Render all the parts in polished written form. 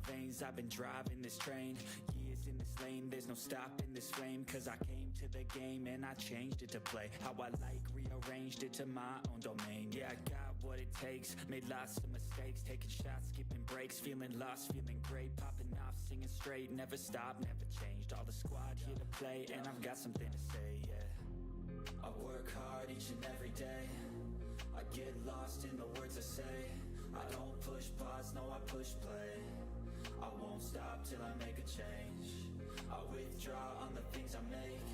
veins, I've been driving this train. Years in this lane, there's no stopping this flame. Cause I came to the game and I changed it to play how I like, rearranged it to my own domain. Yeah, I got what it takes, made lots of mistakes, taking shots, skipping breaks, feeling lost, feeling great, popping off, singing straight, never stopped, never changed. All the squad here to play, and I've got something to say, yeah. I work hard each and every day, I get lost in the words I say. I don't push pause, no I push play. I won't stop till I make a change. I withdraw on the things I make.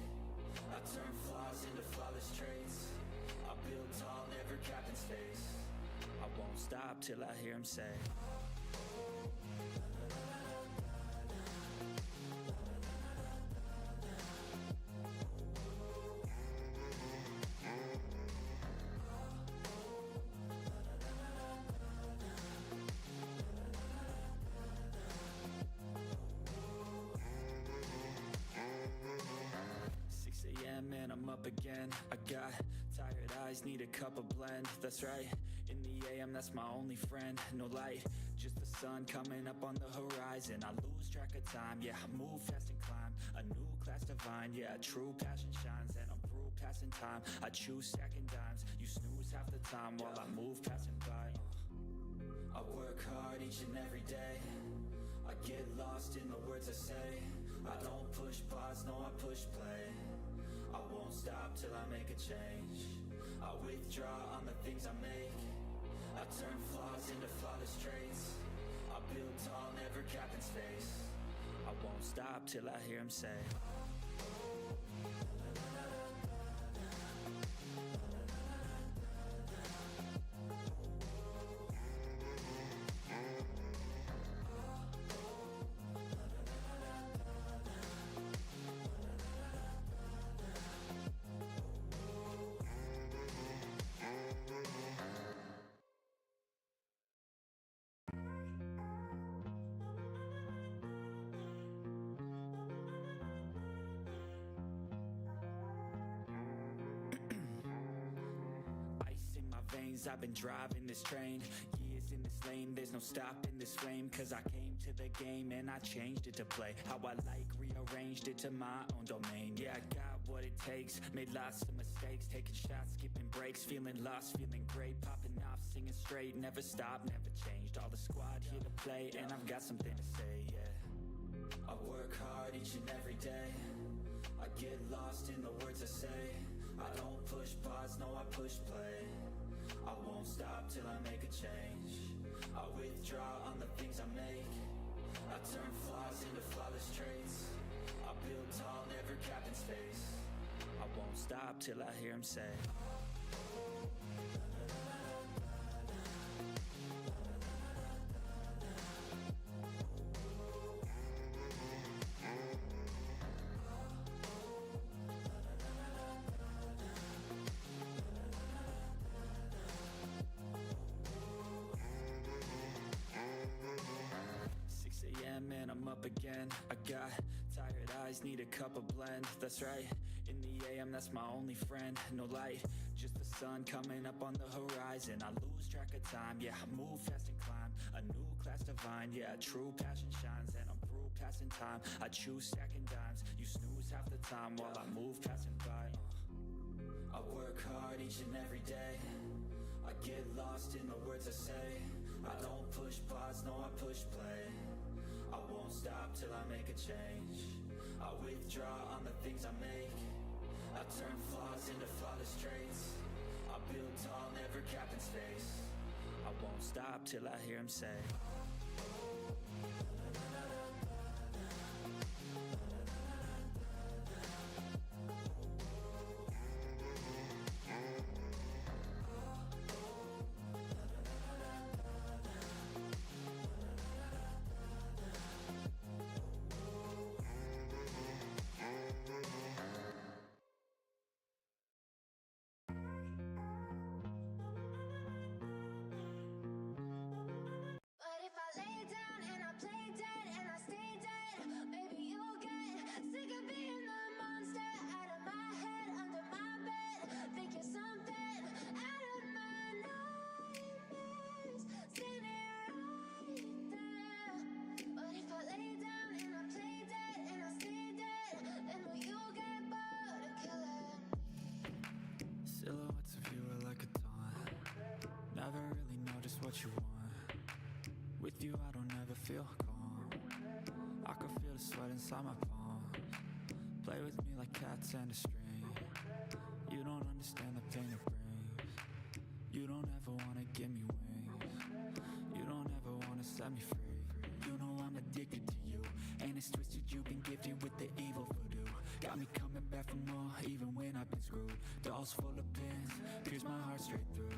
I turn flaws into flawless traits. I build tall, never capped in space. I won't stop till I hear him say 6 a.m. and I'm up again. I got tired eyes, need a cup of blend. That's right, in the AM, that's my only friend. No light, just the sun coming up on the horizon. I lose track of time, yeah, I move fast and climb a new class divine, yeah, true passion shines. And I'm through passing time, I choose stacking dimes. You snooze half the time while I move passing by. I work hard each and every day, I get lost in the words I say. I don't push pause, no I push play. I won't stop till I make a change. I withdraw on the things I make. I turn flaws into flawless traits. I build tall, never capped in space. I won't stop till I hear him say 'Cause I've been driving this train. Years in this lane, there's no stopping this flame. Cause I came to the game and I changed it to play how I like, rearranged it to my own domain. Yeah, I got what it takes, made lots of mistakes, taking shots, skipping breaks, feeling lost, feeling great, popping off, singing straight, never stopped, never changed. All the squad here to play, and I've got something to say, yeah. I work hard each and every day, I get lost in the words I say. I don't push pause, no I push play. I won't stop till I make a change. I withdraw on the things I make. I turn flaws into flawless traits. I build tall, never capped in space. I won't stop till I hear him say 6 a.m. and I'm up again. I got tired eyes, need a cup of blend. That's right, in the AM, that's my only friend. No light, just the sun coming up on the horizon. I lose track of time, yeah, I move fast and climb a new class divine, yeah, true passion shines. And I'm through passing time, I choose stacking dimes. You snooze half the time while I move passing by. I work hard each and every day, I get lost in the words I say. I don't push pause, no I push play. I won't stop till I make a change. I withdraw on the things I make. I turn flaws into flawless traits. I build tall, never capped in space. I won't stop till I hear him say What if what you want. With you I don't ever feel calm. I can feel the sweat inside my palms. Play with me like cats and a string. You don't understand the pain it brings. You don't ever wanna give me wings. You don't ever wanna set me free. You know I'm addicted to you, and it's twisted. You've been gifted with the evil voodoo. Got me coming back for more, even when I've been screwed. Dolls full of pins, pierce my heart straight through.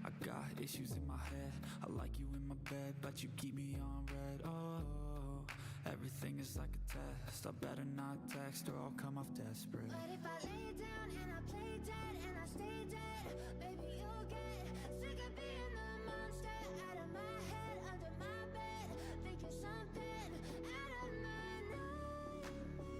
I got issues in my head. I like you in my bed, but you keep me on red. Oh, everything is like a test. I better not text or I'll come off desperate. But if I lay down and I play dead and I stay dead, baby, you'll get sick of being the monster out of my head, under my bed, thinking something out of my nightmares,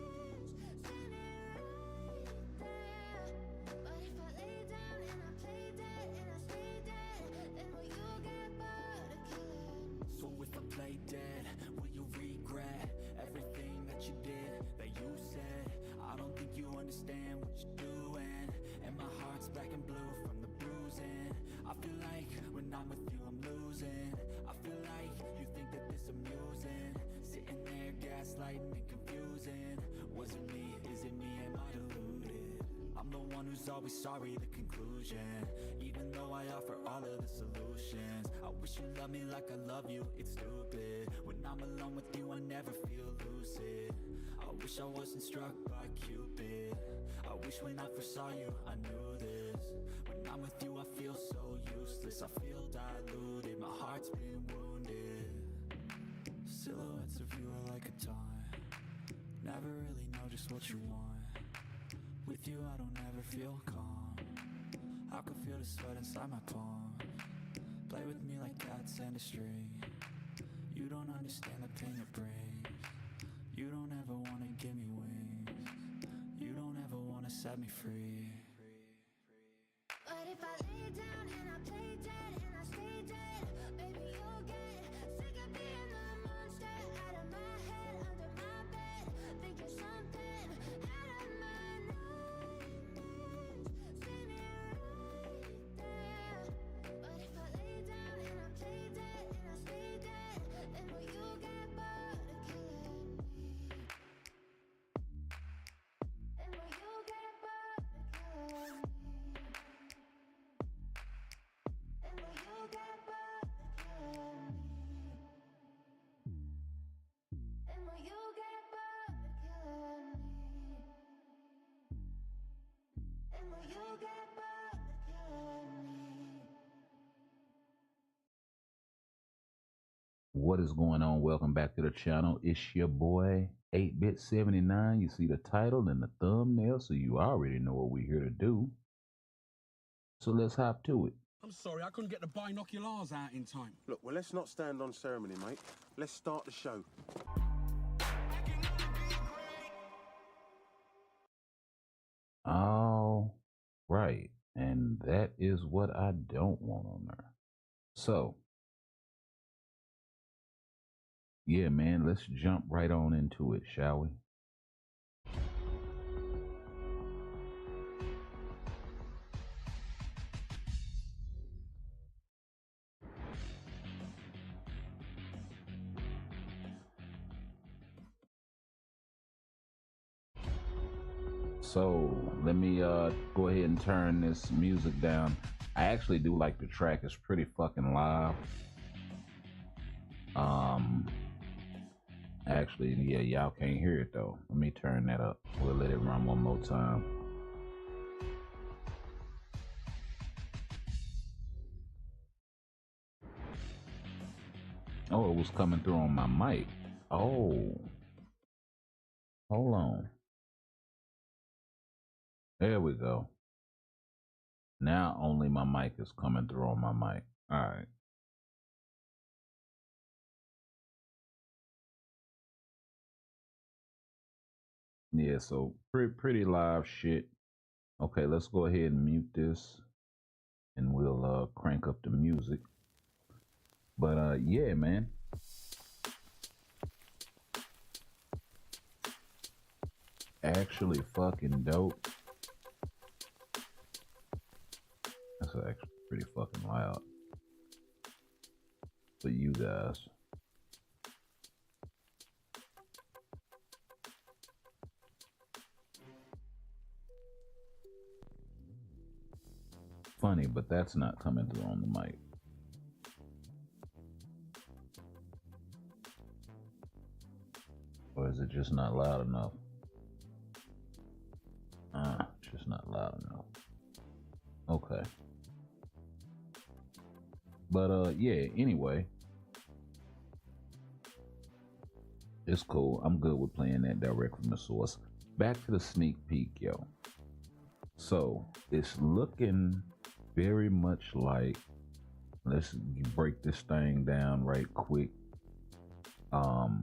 standing right there. But if I lay down and I play dead and I stay dead, then will you get bored of killing me? So if I play dead, will you regret everything that you did, that you said? I don't think you understand what you're doing, and my heart's black and blue from the bruising. I feel like when I'm with you I'm losing. I feel like you think that this amusing, sitting there gaslighting and confusing. Was it me? Is it me? Am I deluded? I'm the one who's always sorry, the conclusion, even though I offer all of the solutions. I wish you loved me like I love you, it's stupid. When I'm alone with you I never feel lucid. I wish I wasn't struck by Cupid. I wish when I first saw you I knew this. When I'm with you I feel so useless. I feel diluted, my heart's been wounded. Silhouettes of you are like a taunt. Never really know just what you want. With you I don't ever feel calm. I can feel the sweat inside my palms. Play with me like cats and a string. You don't understand the pain it brings. You don't ever wanna give me wings. You don't ever wanna set me free. But if I lay down and I play dead and I stay dead, baby, you'll get sick of being the monster out of my head, under my bed, thinking something out of my nightmares, standing right there. But if I lay down and I play dead and I stay dead, then will you get bored of killing me? And will you get bored of killing me? And will you get bored of killing me? And will you get bored of killing me? And will you get bored of killing me? What is going on? Welcome back to the channel. It's your boy 8bit79. You see the title and the thumbnail, so you already know what we're here to do. So let's hop to it. I'm sorry, I couldn't get the binoculars out in time. Look, well, let's not stand on ceremony, mate. Let's start the show. All right, and that is what I don't want on there. So yeah, man, let's jump right on into it, shall we? So let me go ahead and turn this music down. I actually do like the track. It's pretty fucking loud. Actually, yeah, y'all can't hear it though. Let me turn that up. We'll let it run one more time. Oh, it was coming through on my mic. Oh, hold on. There we go. Now only my mic is coming through on my mic. All right. Yeah, so pretty live shit. Okay, let's go ahead and mute this and we'll crank up the music. But yeah, man. Actually fucking dope. That's actually pretty fucking loud. for you guys. Funny, but that's not coming through on the mic. Or is it just not loud enough? Just not loud enough. Okay. But yeah, anyway. It's cool. I'm good with playing that direct from the source. Back to the sneak peek, yo. So it's looking very much like, let's break this thing down right quick. But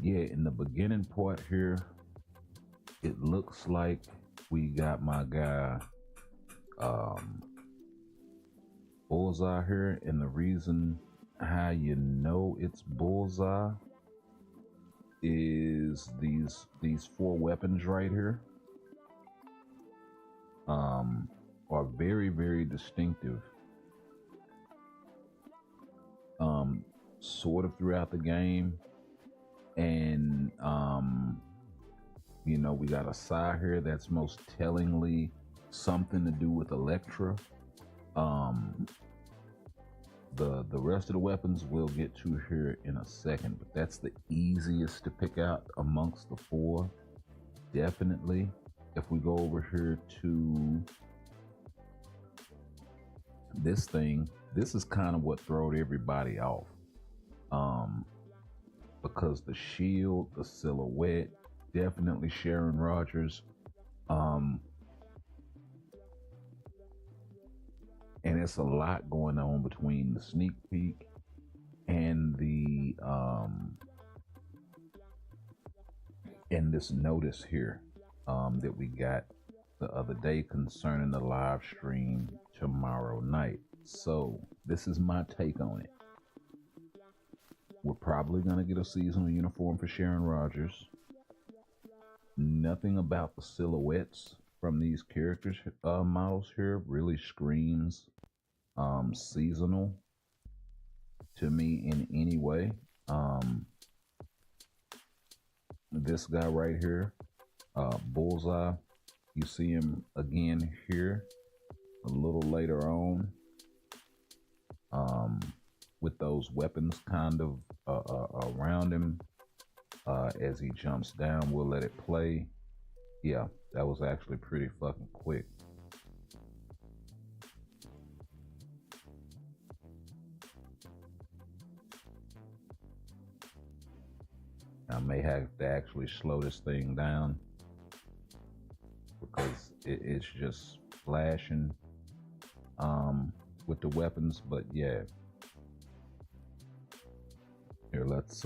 yeah, in the beginning part here, it looks like we got my guy Bullseye here, and the reason how you know it's Bullseye is these 4 weapons right here are very, very distinctive, sort of throughout the game. And you know, we got a side here that's most tellingly something to do with Electra. The rest of the weapons we'll get to here in a second, but that's the easiest to pick out amongst the 4, definitely. If we go over here to this thing, this is kind of what throwed everybody off, because the shield, the silhouette, definitely Sharon Rogers, and it's a lot going on between the sneak peek and the and this notice here that we got the other day concerning the live stream tomorrow night. So this is my take on it. We're probably gonna get a seasonal uniform for Sharon Rogers. Nothing about the silhouettes from these characters models here really screams seasonal to me in any way. This guy right here, Bullseye, you see him again here a little later on, with those weapons kind of around him as he jumps down. We'll let it play. Yeah, that was actually pretty fucking quick. I may have to actually slow this thing down because it's just flashing with the weapons. But yeah, here, let's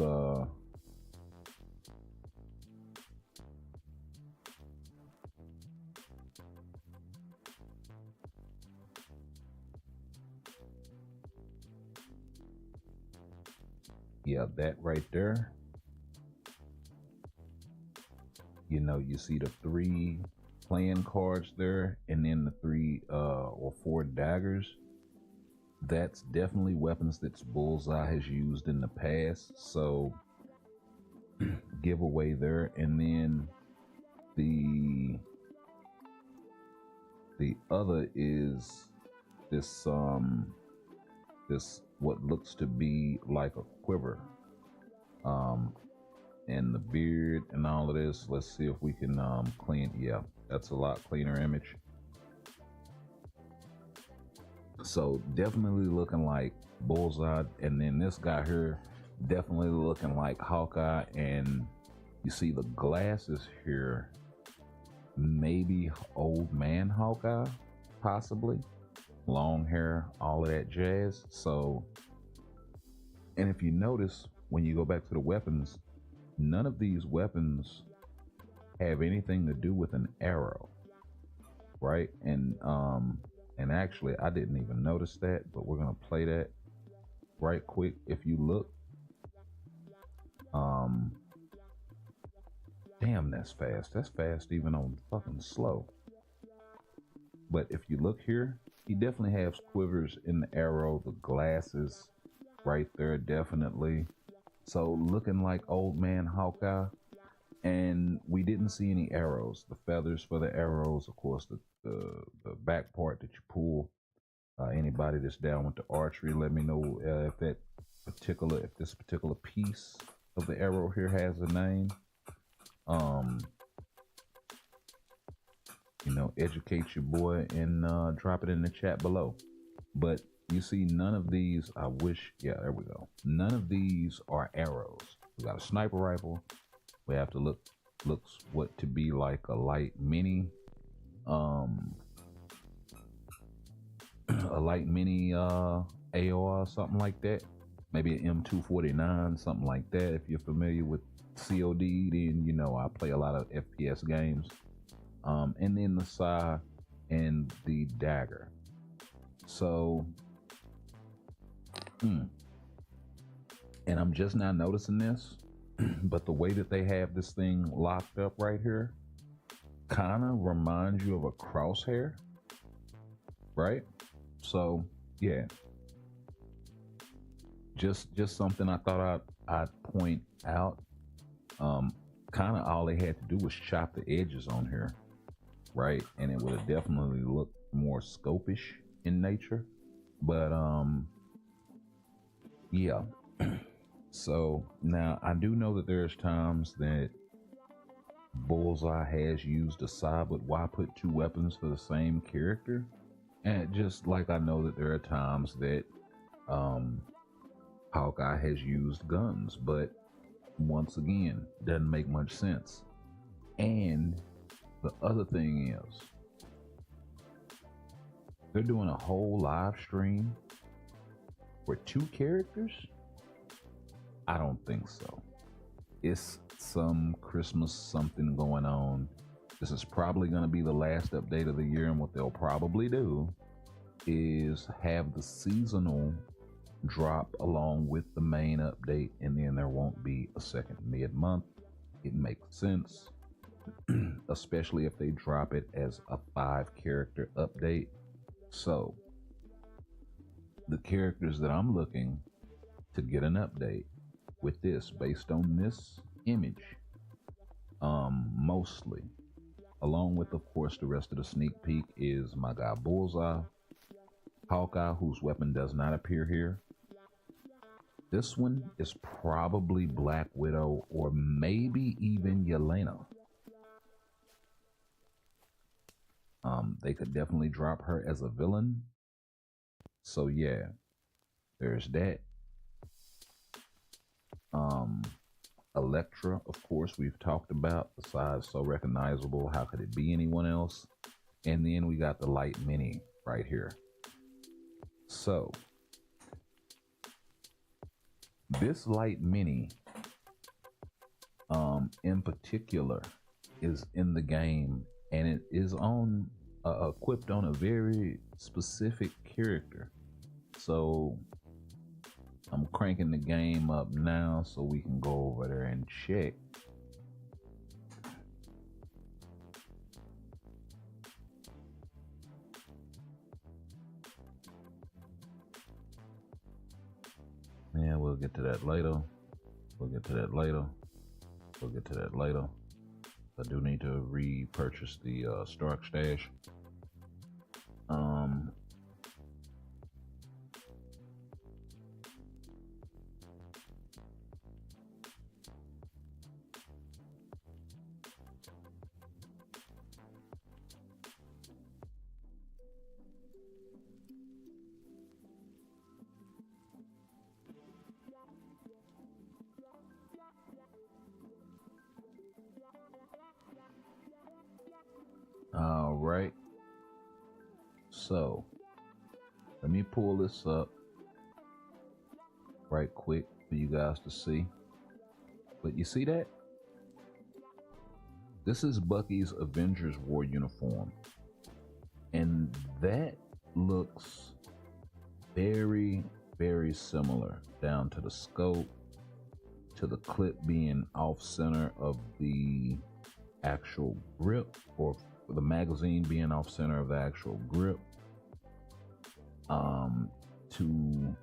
yeah, that right there. You know, you see the 3 playing cards there, and then the 3 or 4 daggers. That's definitely weapons that Bullseye has used in the past. So giveaway there. And then the other is this this what looks to be like a quiver. And the beard and all of this. Let's see if we can clean. Yeah, that's a lot cleaner image. So definitely looking like Bullseye. And then this guy here, definitely looking like Hawkeye. And you see the glasses here, maybe old man Hawkeye, possibly. Long hair, all of that jazz. So, and if you notice, when you go back to the weapons, none of these weapons have anything to do with an arrow, right? And actually, I didn't even notice that, but we're gonna play that right quick. If you look, damn, that's fast. That's fast even on fucking slow. But if you look here, he definitely has quivers in the arrow, the glasses right there, definitely. So looking like old man Hawkeye. And we didn't see any arrows. The feathers for the arrows, of course, the back part that you pull. Anybody that's down with the archery, let me know if this particular piece of the arrow here has a name. Educate your boy and drop it in the chat below. But you see, none of these, yeah, there we go. None of these are arrows. We got a sniper rifle. We have to looks what to be like a light mini, a light mini AR, something like that. Maybe an M249, something like that. If you're familiar with COD, then you know I play a lot of FPS games. And then the SAI and the dagger. So, and I'm just now noticing this, but the way that they have this thing locked up right here kind of reminds you of a crosshair, right? So, yeah, just something I thought I'd point out. Kind of all they had to do was chop the edges on here, right? And it would have definitely looked more scopish in nature. But yeah. So now I do know that there's times that Bullseye has used a SAI, but why put two weapons for the same character? And just like I know that there are times that Hawkeye has used guns, but once again, doesn't make much sense. And the other thing is, they're doing a whole live stream for two characters? I don't think so. It's some Christmas something going on. This is probably going to be the last update of the year, and what they'll probably do is have the seasonal drop along with the main update, and then there won't be a second mid-month. It makes sense, especially if they drop it as a 5-character update. So the characters that I'm looking to get an update with this, based on this image, mostly, along with of course the rest of the sneak peek, is my guy Bullseye, Hawkeye, whose weapon does not appear here. This one is probably Black Widow, or maybe even Yelena. They could definitely drop her as a villain. So yeah, there's that. Elektra, of course, we've talked about. The size so recognizable. How could it be anyone else? And then we got the light mini right here. So this light mini, in particular, is in the game, and it is on equipped on a very specific character. So I'm cranking the game up now so we can go over there and check. Yeah, we'll get to that later. We'll get to that later. We'll get to that later. I do need to repurchase the Stark stash. All right. So let me pull this up right quick for you guys to see. But you see that? This is Bucky's Avengers War uniform. And that looks very, very similar, down to the scope, to the clip being off center of the actual grip, or the magazine being off center of the actual grip. to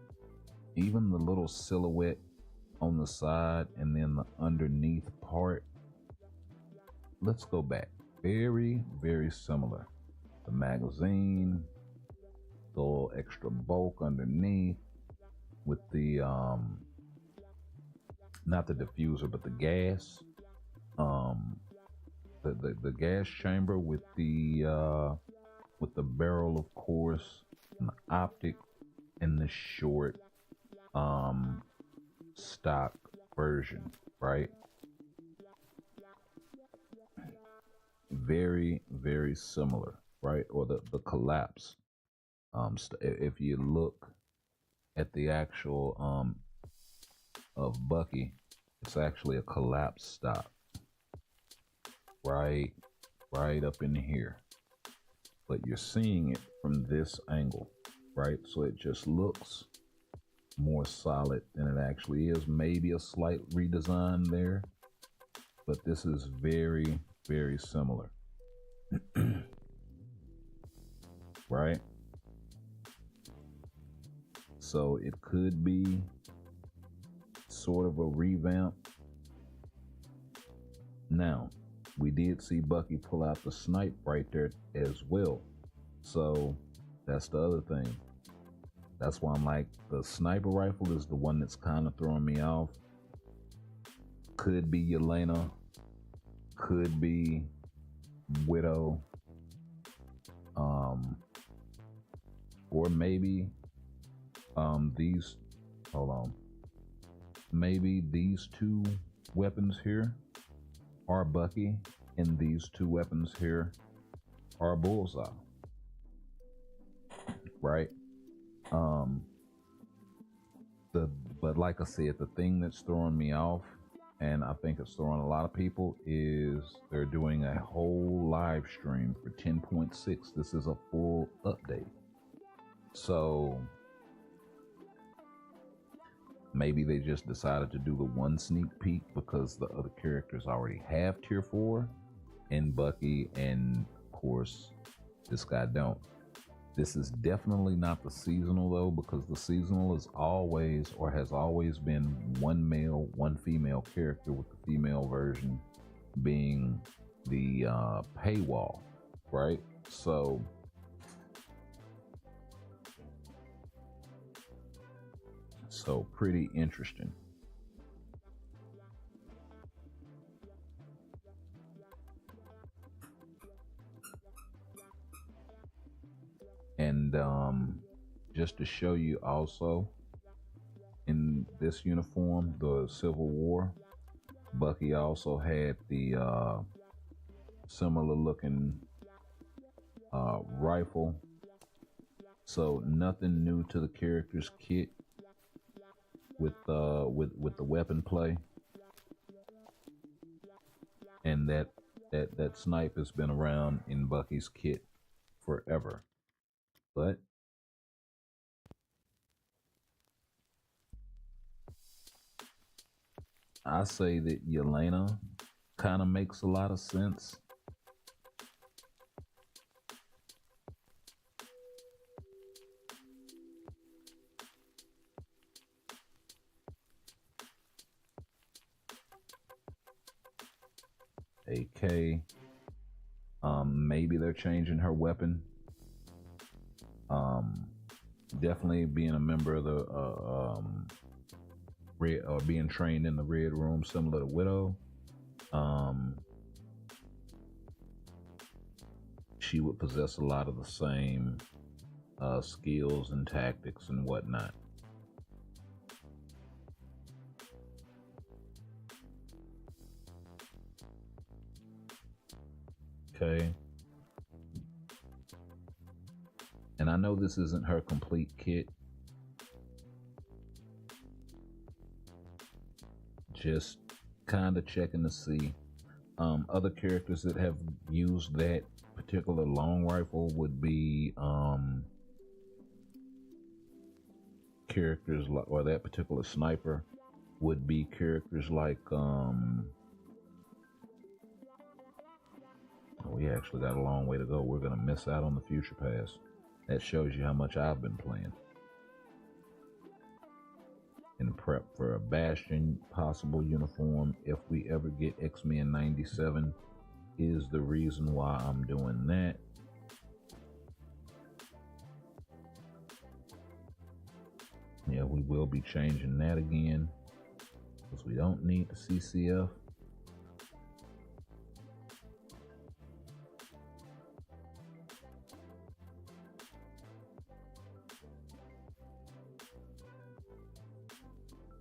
even the little silhouette on the side and then the underneath part. Let's go back. Very, very similar. The magazine, the little extra bulk underneath with the not the diffuser but the gas, the gas chamber with the barrel, of course, and the optic, and the short stock version, right? Very, very similar, right? Or the collapse. If you look at the actual of Bucky, it's actually a collapse stock, right up in here. But you're seeing it from this angle, right? So it just looks more solid than it actually is. Maybe a slight redesign there, but this is very, very similar. Right? So it could be sort of a revamp. Now, we did see Bucky pull out the snipe right there as well. So that's the other thing. That's why I'm like, the sniper rifle is the one that's kind of throwing me off. Could be Yelena, could be Widow, or maybe these, hold on, maybe these two weapons here are Bucky and these two weapons here are Bullseye, right? But like I said, the thing that's throwing me off, and I think it's throwing a lot of people, is they're doing a whole live stream for 10.6. This is a full update. So maybe they just decided to do the one sneak peek because the other characters already have tier 4, and Bucky and, of course, this guy don't. This is definitely not the seasonal though, because the seasonal is always, or has always been, one male, one female character, with the female version being the paywall, right? So pretty interesting. And just to show you also, in this uniform, the Civil War, Bucky also had the similar looking rifle. So nothing new to the character's kit with the weapon play. And that snipe has been around in Bucky's kit forever. But I say that Yelena kind of makes a lot of sense. AK, maybe they're changing her weapon. Definitely being a member of the red, or being trained in the red room, similar to Widow. She would possess a lot of the same skills and tactics and whatnot. Okay. And I know this isn't her complete kit. Just kind of checking to see. Other characters that have used that particular long rifle would be characters like, or that particular sniper would be characters like we actually got a long way to go. We're gonna miss out on the future pass. That shows you how much I've been playing. In prep for a Bastion possible uniform if we ever get X-Men 97 is the reason why I'm doing that. Yeah, we will be changing that again because we don't need the CCF.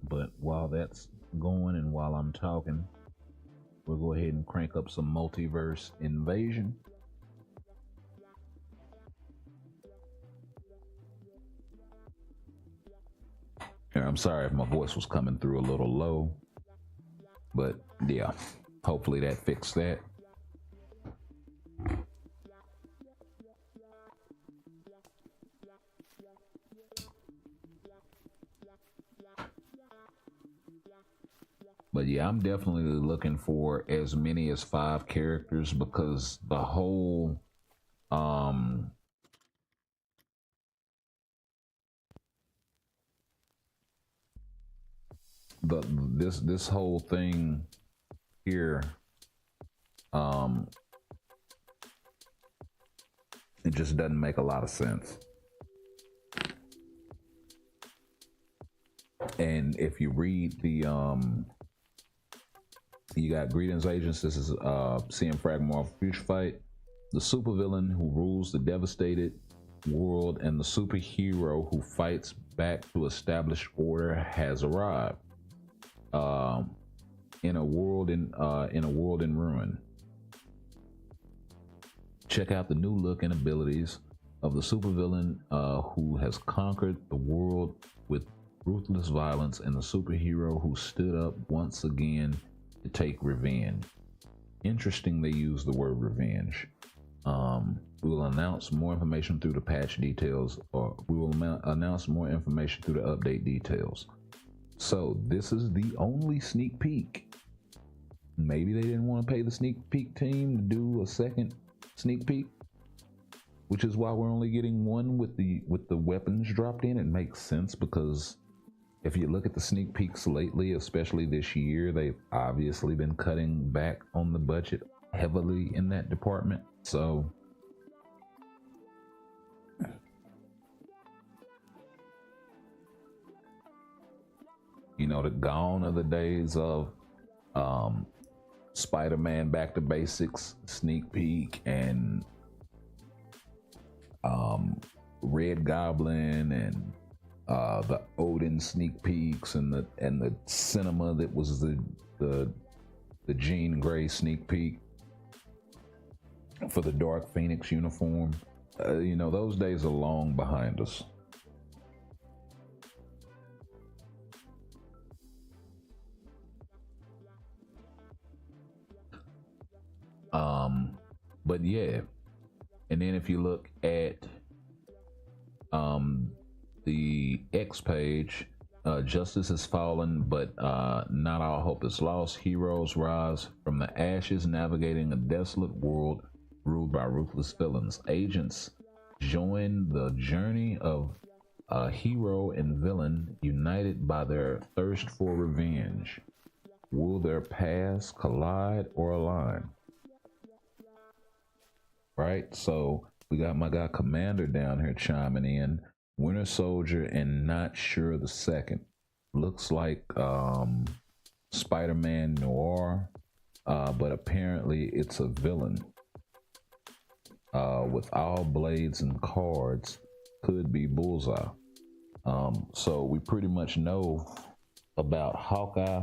But while that's going and while I'm talking, we'll go ahead and crank up some multiverse invasion. I'm sorry if my voice was coming through a little low, but yeah, hopefully that fixed that. But yeah, I'm definitely looking for as many as 5 characters because the whole this whole thing here it just doesn't make a lot of sense. And if you read the you got greetings agents, this is CM Fragmore Future Fight. The supervillain who rules the devastated world and the superhero who fights back to establish order has arrived. In a world in ruin. Check out the new look and abilities of the supervillain who has conquered the world with ruthless violence and the superhero who stood up once again to take revenge. Interesting they use the word revenge. We will announce more information through the patch details, or we will announce more information through the update details. So this is the only sneak peek. Maybe they didn't want to pay the sneak peek team to do a second sneak peek, which is why we're only getting one with the weapons dropped in. It makes sense because if you look at the sneak peeks lately, especially this year, they've obviously been cutting back on the budget heavily in that department. So you know, the gone are the days of Spider-Man Back to Basics sneak peek and Red Goblin and the Odin sneak peeks and the cinema that was the Jean Grey sneak peek for the Dark Phoenix uniform. You know, those days are long behind us. But yeah, and then if you look at the X page, justice has fallen, but not all hope is lost. Heroes rise from the ashes, navigating a desolate world ruled by ruthless villains. Agents join the journey of a hero and villain united by their thirst for revenge. Will their paths collide or align? Right, so we got my guy Commander down here chiming in. Winter Soldier and Not Sure the Second. Looks like Spider-Man Noir, but apparently it's a villain. With all blades and cards, could be Bullseye. So we pretty much know about Hawkeye.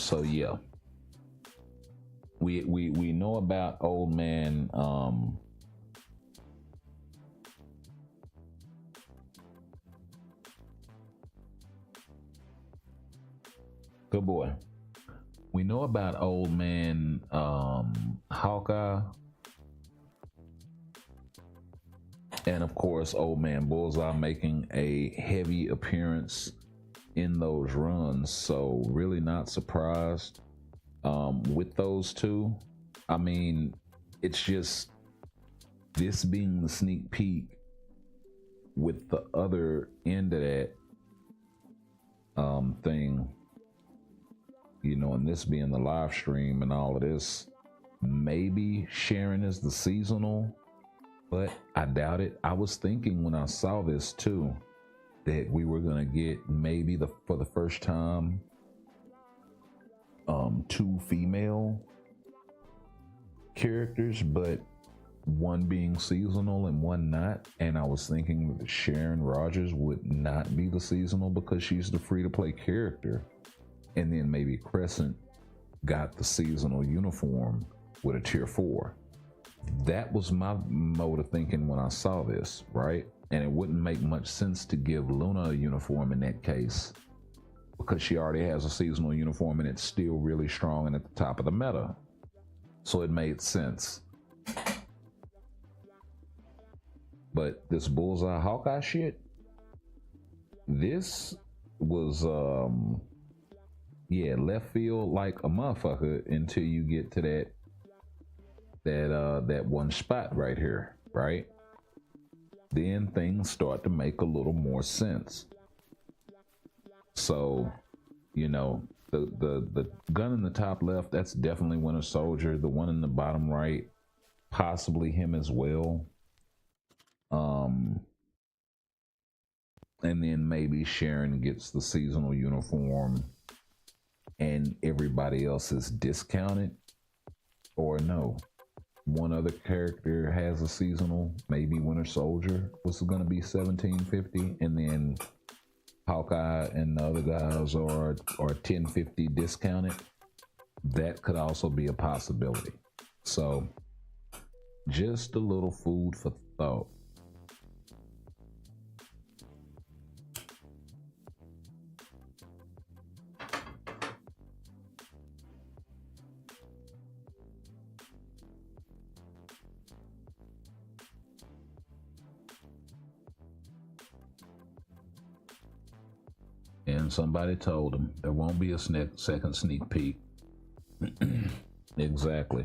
So yeah, we know about old man good boy. We know about old man Hawkeye, And of course, old man Bullseye making a heavy appearance in those runs. So really not surprised with those two. I mean, it's just this being the sneak peek with the other end of that thing, you know, and this being the live stream and all of this. Maybe Sharon is the seasonal, but I doubt it. I was thinking when I saw this too that we were gonna get maybe for the first time 2 female characters, but one being seasonal and one not. And I was thinking that Sharon Rogers would not be the seasonal because she's the free-to-play character, and then maybe Crescent got the seasonal uniform with a tier 4. That was my mode of thinking when I saw this, right? And it wouldn't make much sense to give Luna a uniform in that case because she already has a seasonal uniform and it's still really strong and at the top of the meta. So it made sense. But this Bullseye Hawkeye shit, this was yeah, left field like a motherfucker until you get to that one spot right here, right? Then things start to make a little more sense. So, you know, the gun in the top left, that's definitely Winter Soldier. The one in the bottom right, possibly him as well. And then maybe Sharon gets the seasonal uniform and everybody else is discounted, or no, one other character has a seasonal, maybe Winter Soldier was going to be $17.50, and then Hawkeye and the other guys are $10.50 discounted. That could also be a possibility. So just a little food for thought. And somebody told him there won't be a second sneak peek. Exactly.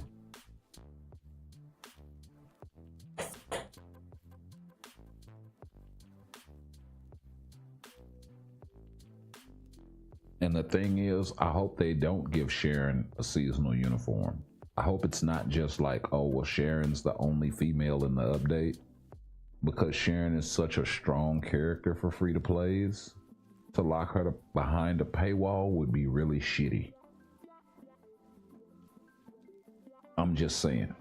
And the thing is, I hope they don't give Sharon a seasonal uniform. I hope it's not just like, oh, well, Sharon's the only female in the update, because Sharon is such a strong character for free-to-plays. To lock her behind a paywall would be really shitty. I'm just saying.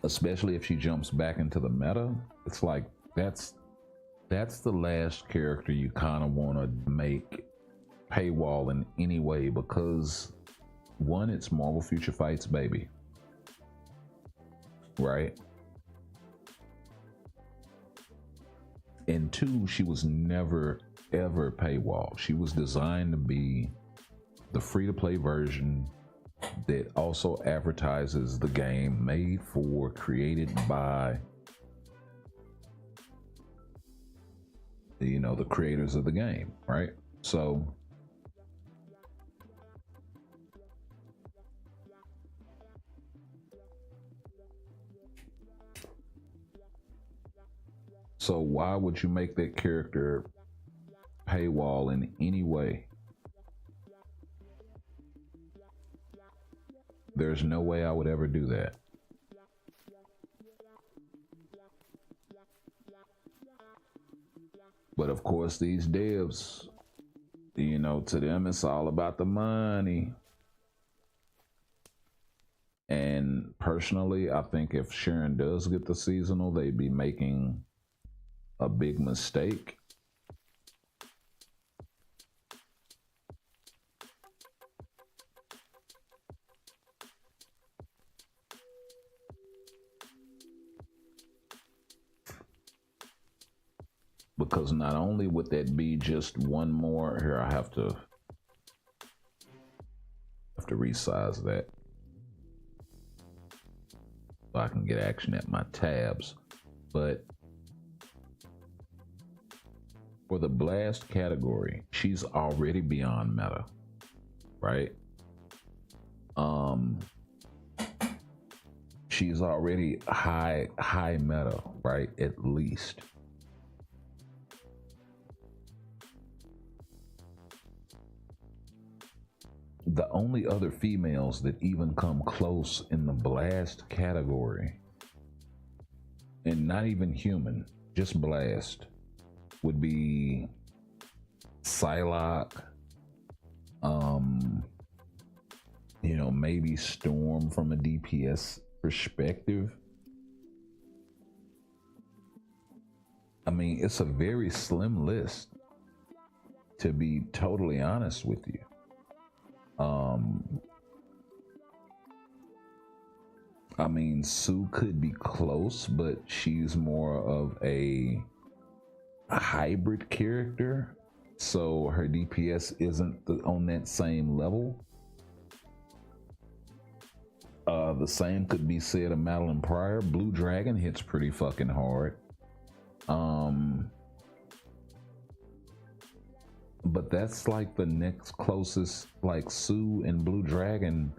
Especially if she jumps back into the meta, it's like that's the last character you kind of want to make paywall in any way, because one, it's Marvel Future Fights, baby, right? And two, she was never ever paywall. She was designed to be the free-to-play version that also advertises the game, made for, created by, you know, the creators of the game, right? So why would you make that character paywall in any way? There's no way I would ever do that. But of course, these devs, you know, to them, it's all about the money. And personally, I think if Sharon does get the seasonal, they'd be making a big mistake. Because not only would that be just one more, here I have to resize that. so I can get action at my tabs. But for the blast category, she's already beyond meta, right? She's already high meta, right? At least. The only other females that even come close in the blast category, and not even human, just blast, would be Psylocke, you know, maybe Storm from a DPS perspective. I mean, it's a very slim list, to be totally honest with you. I mean, Sue could be close, but she's more of a hybrid character, so her DPS isn't on that same level. The same could be said of Madeline Pryor. Blue Dragon hits pretty fucking hard. But that's like the next closest, like Sue and Blue Dragon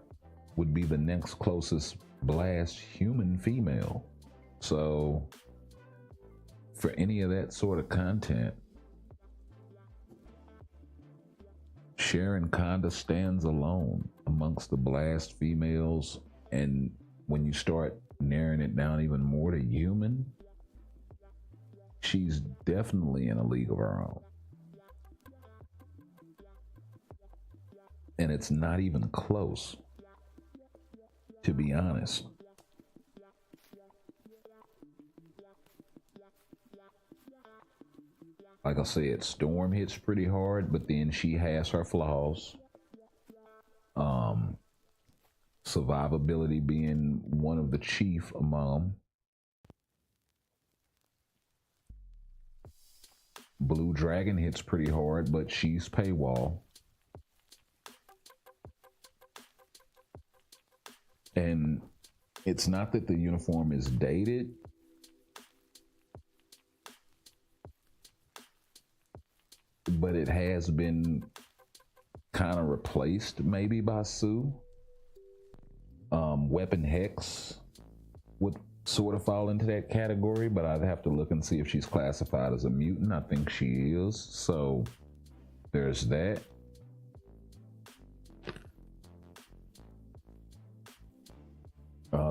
would be the next closest blast human female. So for any of that sort of content, Sharon kinda stands alone amongst the blast females. And when you start narrowing it down even more to human, she's definitely in a league of her own. And it's not even close, to be honest. Like I said, Storm hits pretty hard, but then she has her flaws. Survivability being one of the chief among them. Blue Dragon hits pretty hard, but she's paywall. And it's not that the uniform is dated. But it has been kind of replaced maybe by Sue. Weapon Hex would sort of fall into that category, but I'd have to look and see if she's classified as a mutant. I think she is, so there's that.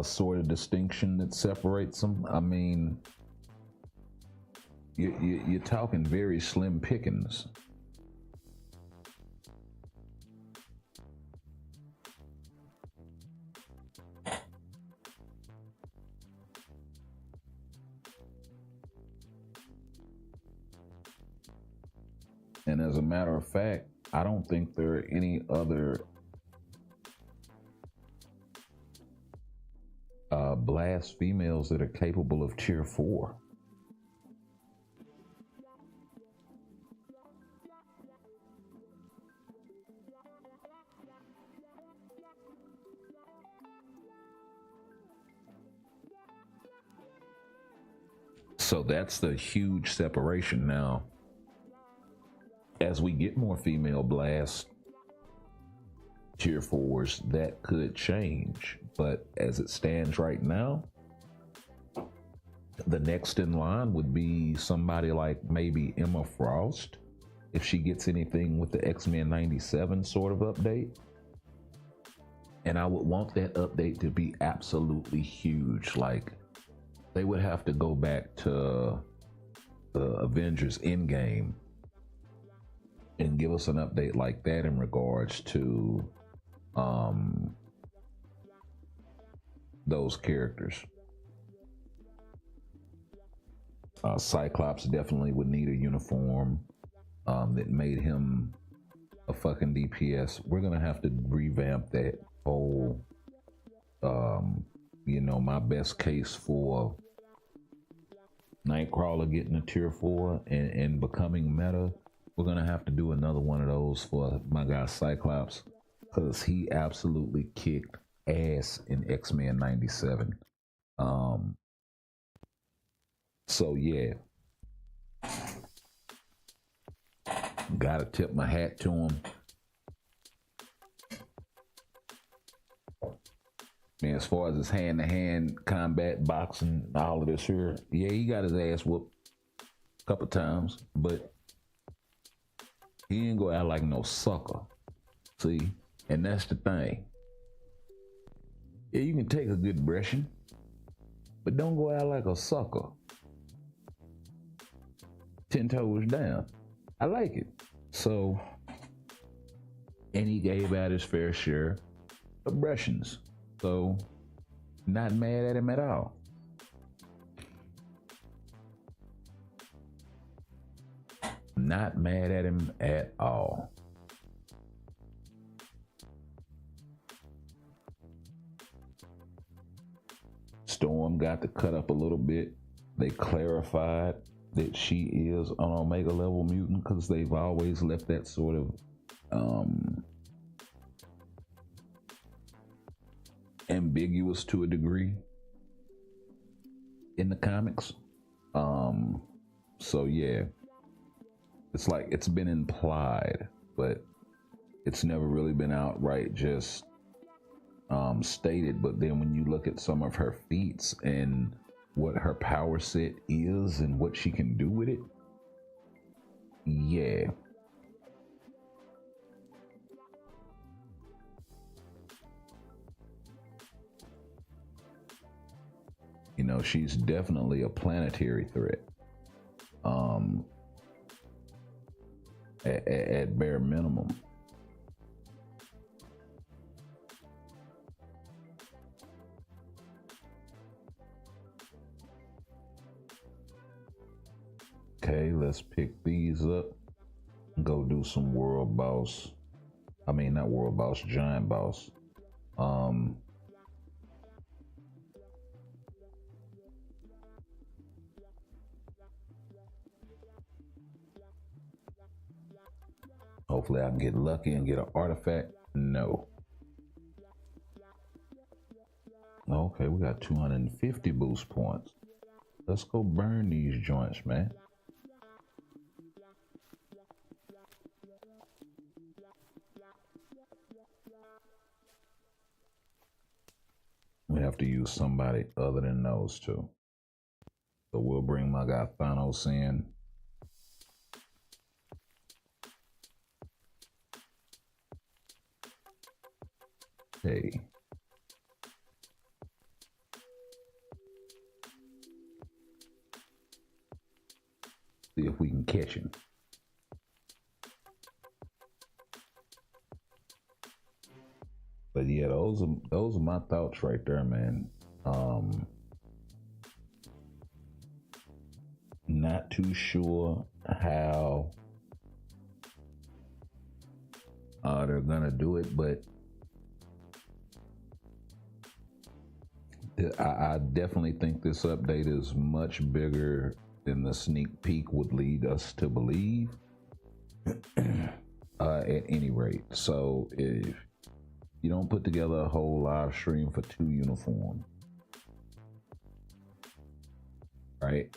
Sort of distinction that separates them. I mean, you're talking very slim pickings. And as a matter of fact, I don't think there are any other blast females that are capable of tier 4. So that's the huge separation now. As we get more female blast tier 4s, that could change. But as it stands right now, the next in line would be somebody like maybe Emma Frost, if she gets anything with the X-Men 97 sort of update. And I would want that update to be absolutely huge. Like, they would have to go back to the Avengers Endgame and give us an update like that in regards to those characters. Cyclops definitely would need a uniform that made him a fucking DPS. We're gonna have to revamp that whole, you know, my best case for Nightcrawler getting a tier 4 and becoming meta. We're gonna have to do another one of those for my guy Cyclops, because he absolutely kicked ass in X-Men 97. Um, so yeah, gotta tip my hat to him. Man, as far as his hand-to-hand combat boxing, all of this here, yeah, he got his ass whooped a couple times, but he ain't gonna act like no sucker. See, and that's the thing. Yeah, you can take a good brushing, but don't go out like a sucker. 10 toes down. I like it. So, and he gave out his fair share of brushings. So, not mad at him at all. Not mad at him at all. Storm got to cut up a little bit. They clarified that she is an Omega level mutant because they've always left that sort of ambiguous to a degree in the comics. So yeah, it's like it's been implied, but it's never really been outright just stated. But then when you look at some of her feats and what her power set is and what she can do with it, yeah. You know, she's definitely a planetary threat. At bare minimum. Okay, let's pick these up and go do some world boss. I mean, not world boss, giant boss. Hopefully I can get lucky and get an artifact. No. Okay, we got 250 boost points. Let's go burn these joints, man. We have to use somebody other than those two. So we'll bring my guy Thanos in. Hey. See if we can catch him. But yeah, those are my thoughts right there, man. Not too sure how they're gonna do it, but I definitely think this update is much bigger than the sneak peek would lead us to believe. At any rate, so if you don't put together a whole live stream for 2 uniforms, right?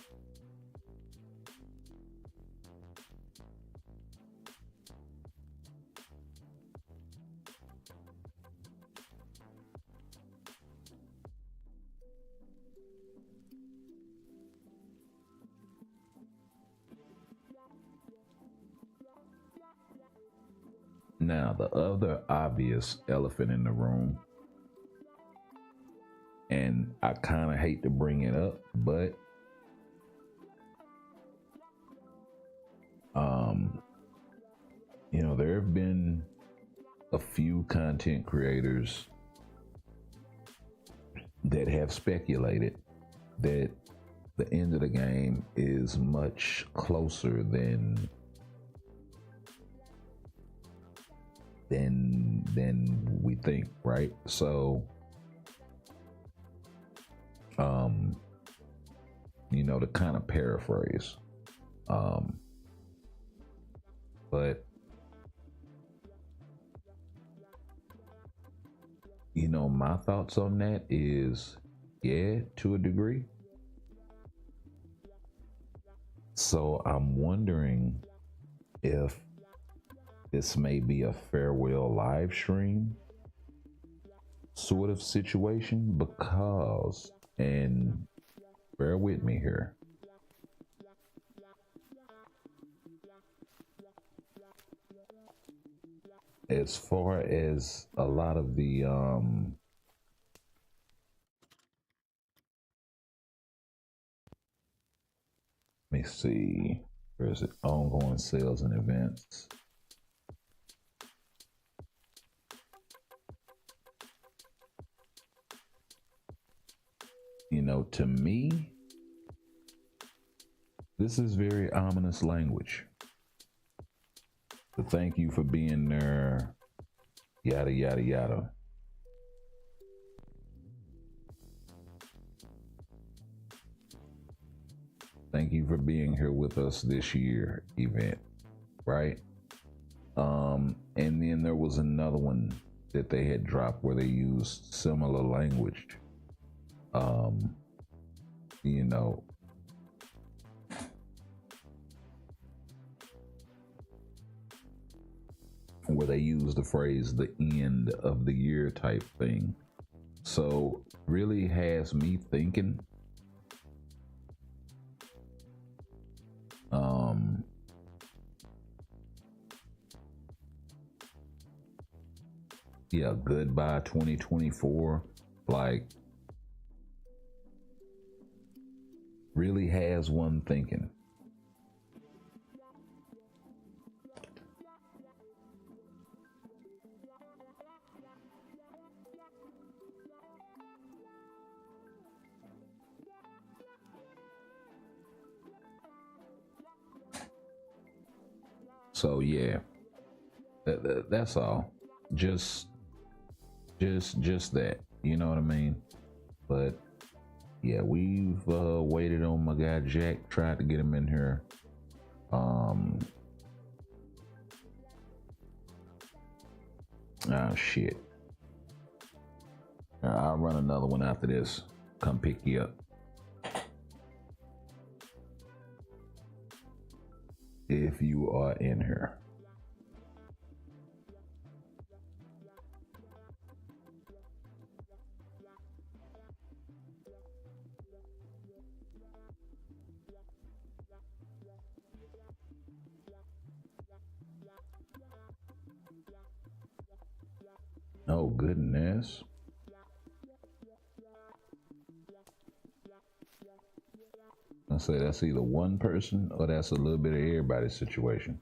Now, the other obvious elephant in the room, and I kind of hate to bring it up, but you know, there have been a few content creators that have speculated that the end of the game is much closer than we think, right? So you know, to kind of paraphrase, but you know, my thoughts on that is Yeah, to a degree. So I'm wondering if this may be a farewell live stream sort of situation because, and bear with me here, as far as a lot of the let me see, where is it? Ongoing sales and events. You know, to me, this is very ominous language. So thank you for being there, yada, yada, yada. Thank you for being here with us this year event, right? And then there was another one that they had dropped where they used similar language. You know, where they used the phrase the end of the year type thing. So really has me thinking yeah, goodbye 2024, like really has one thinking. So yeah, that's all. Just that. You know what I mean? But yeah, we've waited on my guy Jack. Tried to get him in here. Ah shit. I'll run another one after this. Come pick you up. If you are in here. Oh goodness. I say that's either one person or that's a little bit of everybody's situation.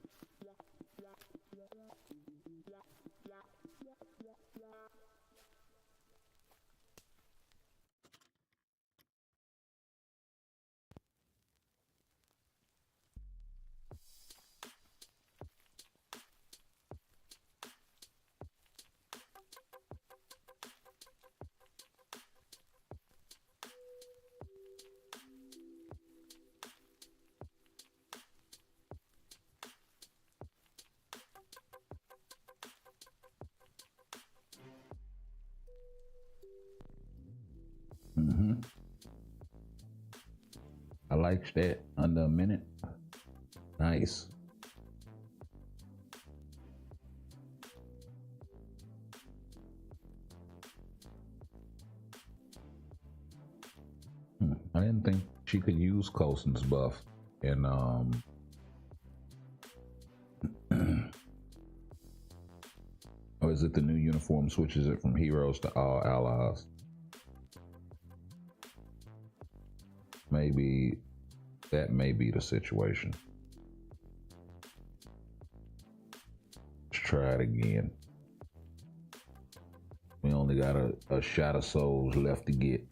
I like that. Under a minute. Nice. I didn't think she could use Coulson's buff. And or is it the new uniform switches it from heroes to all allies? Maybe that may be the situation. Let's try it again. We only got a shot of souls left to get.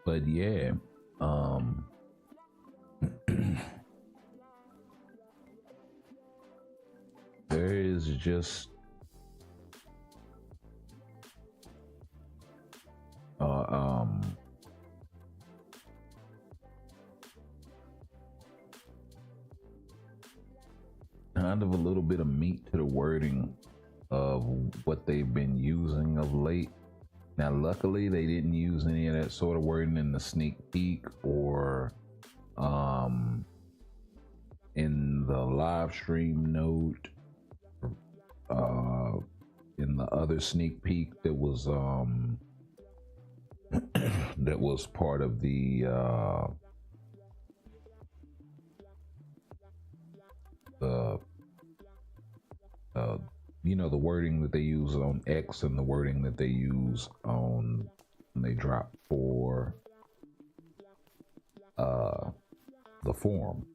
But yeah, there is just kind of a little bit of meat to the wording of what they've been using of late. Now, luckily, they didn't use any of that sort of wording in the sneak peek or in the live stream note, in the other sneak peek that was that was part of the you know, the wording that they use on X and the wording that they use on when they drop for the forum.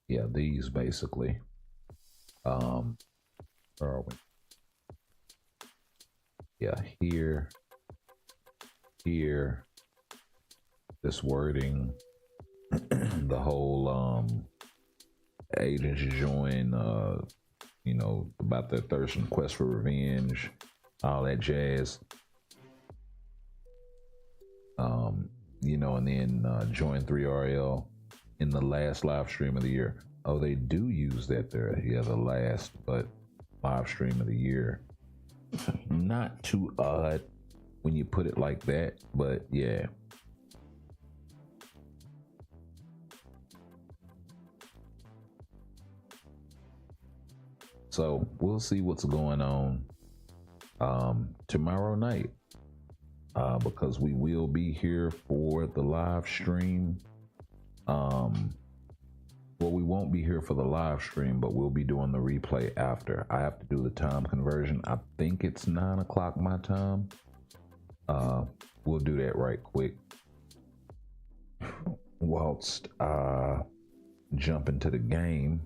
Yeah, these basically. Where are we? Yeah, here, this wording, the whole agents join, you know, about their thirst and quest for revenge, all that jazz. You know, and then join 3RL in the last live stream of the year. Oh, they do use that there. Yeah, the last, but live stream of the year. Not too odd when you put it like that, but yeah. So we'll see what's going on tomorrow night, because we will be here for the live stream. Well, we won't be here for the live stream, but we'll be doing the replay after. I have to do the time conversion. I think it's 9 o'clock my time. We'll do that right quick whilst jump into the game.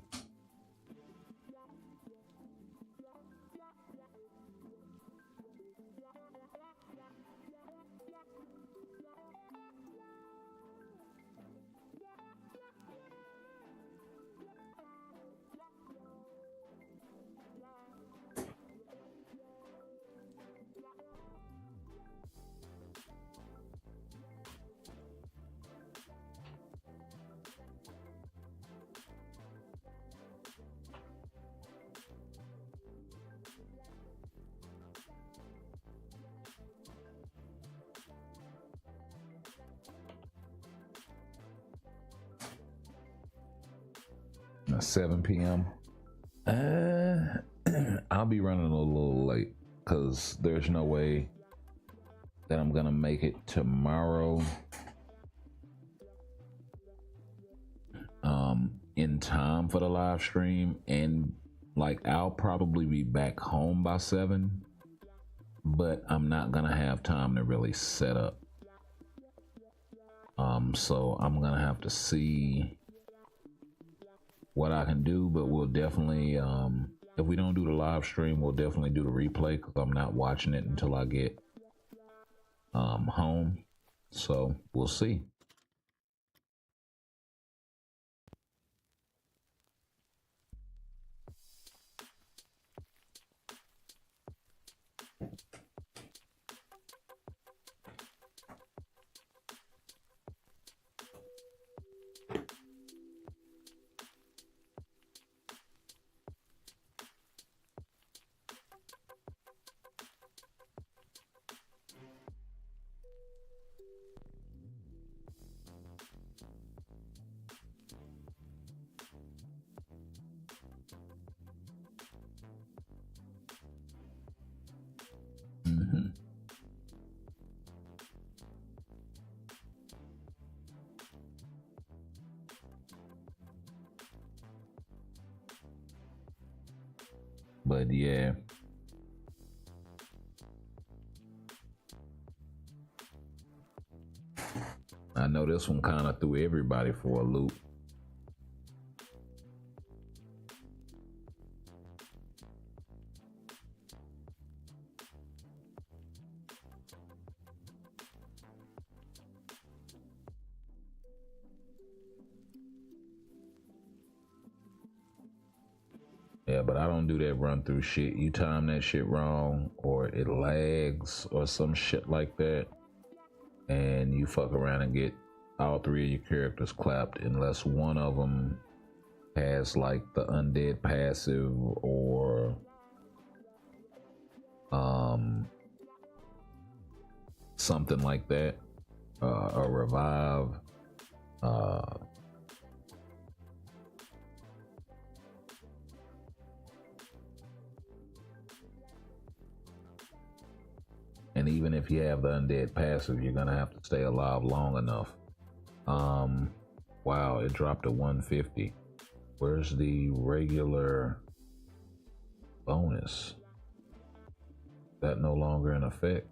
At 7 p.m. I'll be running a little late because there's no way that I'm gonna make it tomorrow in time for the live stream, and like I'll probably be back home by 7, but I'm not gonna have time to really set up. So I'm gonna have to see what I can do, but we'll definitely, if we don't do the live stream, we'll definitely do the replay because I'm not watching it until I get home. So we'll see. But yeah, I know this one kind of threw everybody for a loop. Yeah, but I don't do that run through shit. You time that shit wrong, or it lags, or some shit like that, and you fuck around and get all three of your characters clapped, unless one of them has like the undead passive or something like that, a revive. And even if you have the undead passive, you're gonna have to stay alive long enough. Wow, it dropped to 150. Where's the regular bonus? That no longer in effect?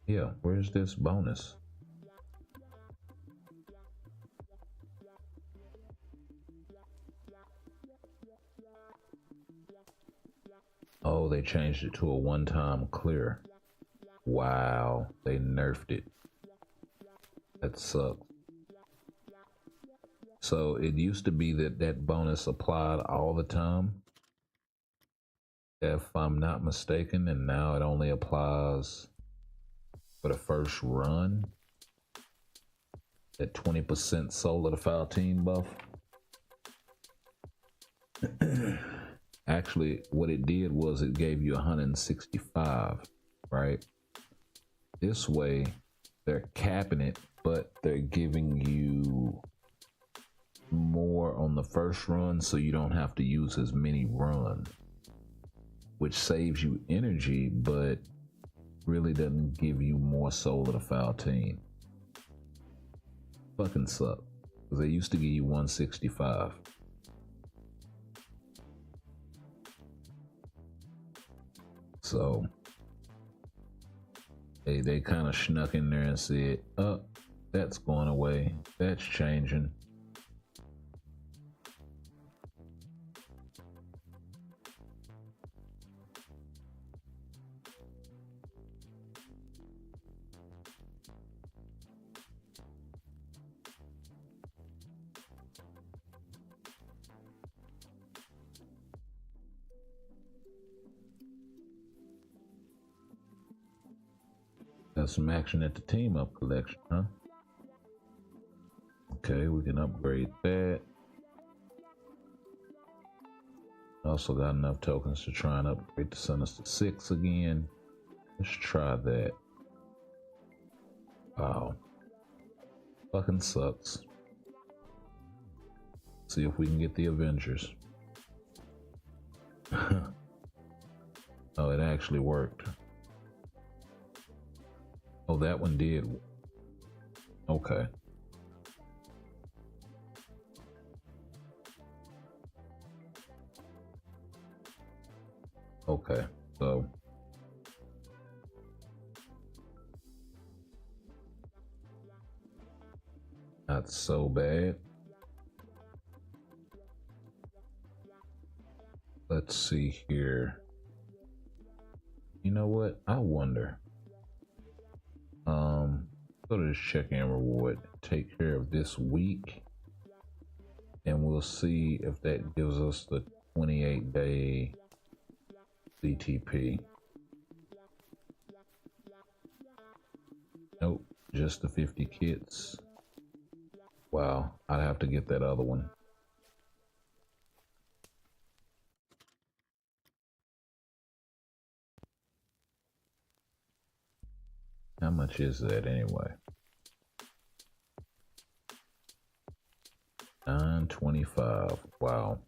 Yeah, where's this bonus? Oh, they changed it to a one-time clear. Wow, they nerfed it. That sucks. So it used to be that that bonus applied all the time, if I'm not mistaken, and now it only applies for the first run. That 20% Soul of the Foul Team buff. Actually, what it did was it gave you 165, right? This way, they're capping it, but they're giving you more on the first run, so you don't have to use as many runs, which saves you energy, but really doesn't give you more Soul of the Foul Team. Fucking suck, because they used to give you 165. So they kind of snuck in there and said, oh, that's going away, that's changing. Got some action at the team up collection, huh? Okay, we can upgrade that. Also got enough tokens to try and upgrade the Sinister 6 again. Let's try that. Wow. Fucking sucks. See if we can get the Avengers. Oh, it actually worked. Oh, that one did. Okay. Okay, so not so bad. Let's see here. You know what? I wonder. Go to this check-in reward. Take care of this week, and we'll see if that gives us the 28-day CTP. Nope, just the 50 kits. Wow, I'd have to get that other one. How much is that anyway? $9.25. Wow.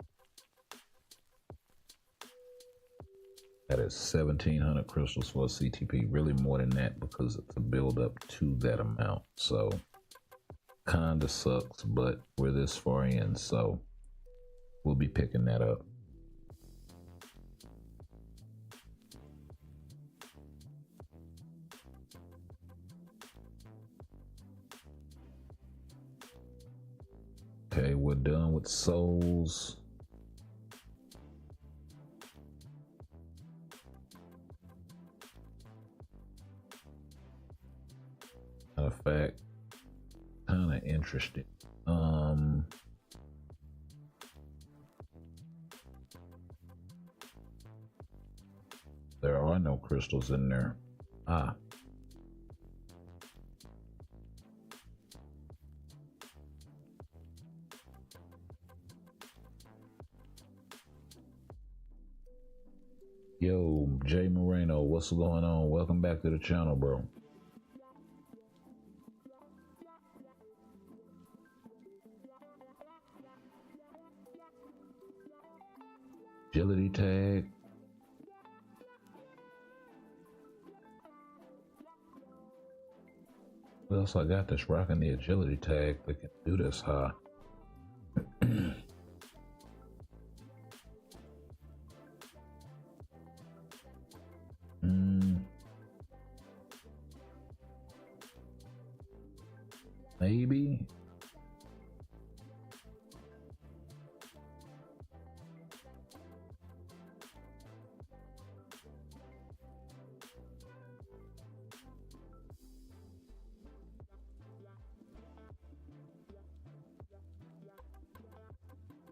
That is 1,700 crystals for a CTP. Really more than that because it's a build up to that amount. So kinda sucks, but we're this far in, so we'll be picking that up. Okay, we're done with souls. Matter of fact, kind of interesting. There are no crystals in there. Ah. Yo, Jay Moreno, what's going on? Welcome back to the channel, bro. Agility tag. What else I got that's rocking the agility tag that can do this high? Maybe.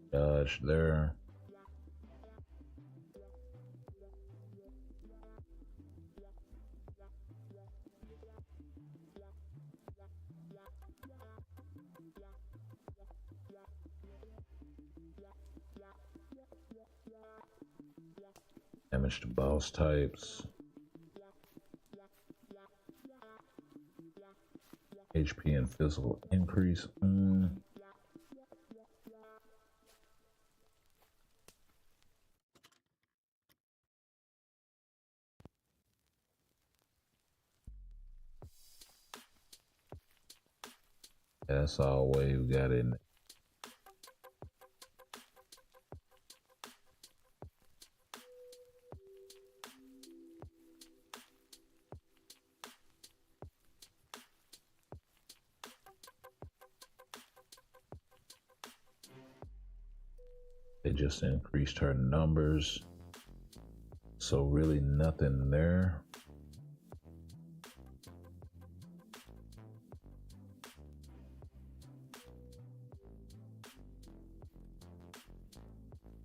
Dodge there. Damage to boss types. HP and physical increase. That's all way we got in there. They just increased her numbers. So really nothing there.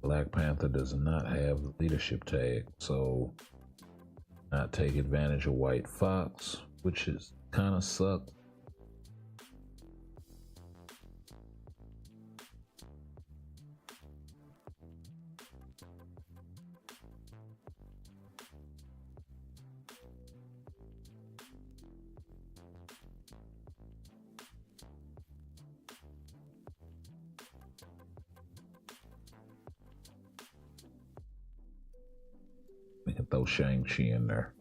Black Panther does not have the leadership tag, so not take advantage of White Fox, which is kind of sucked. We can throw Shang-Chi in there.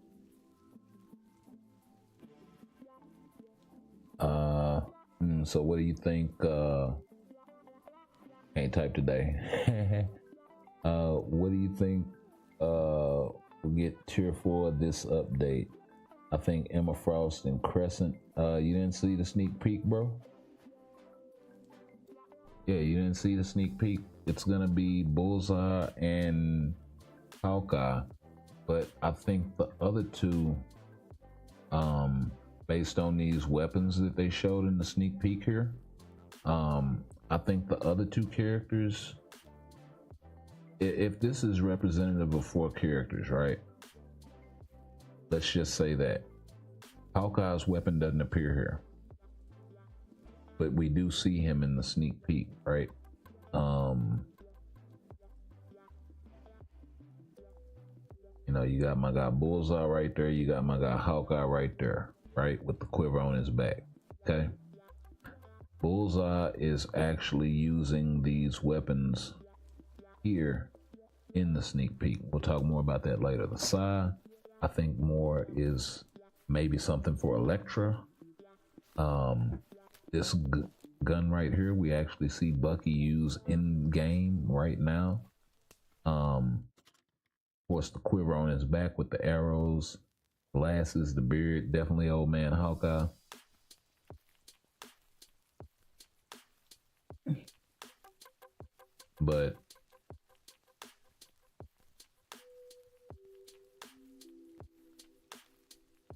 So what do you think? Can't type today. What do you think we'll get tier 4 this update? I think Emma Frost and Crescent. You didn't see the sneak peek, bro? Yeah, you didn't see the sneak peek. It's gonna be Bullseye and HAWKEYE, but I think the other two, based on these weapons that they showed in the sneak peek here, I think the other two characters, if this is representative of 4 characters, right? Let's just say that HAWKEYE's weapon doesn't appear here, but we do see him in the sneak peek, right? You know, you got my guy Bullseye right there. You got my guy HAWKEYE right there, right? With the quiver on his back, okay? Bullseye is actually using these weapons here in the sneak peek. We'll talk more about that later. The side, I think more is maybe something for Elektra. This gun right here, we actually see Bucky use in game right now. Of course, the quiver on his back with the arrows, glasses, the beard, definitely old man HAWKEYE. But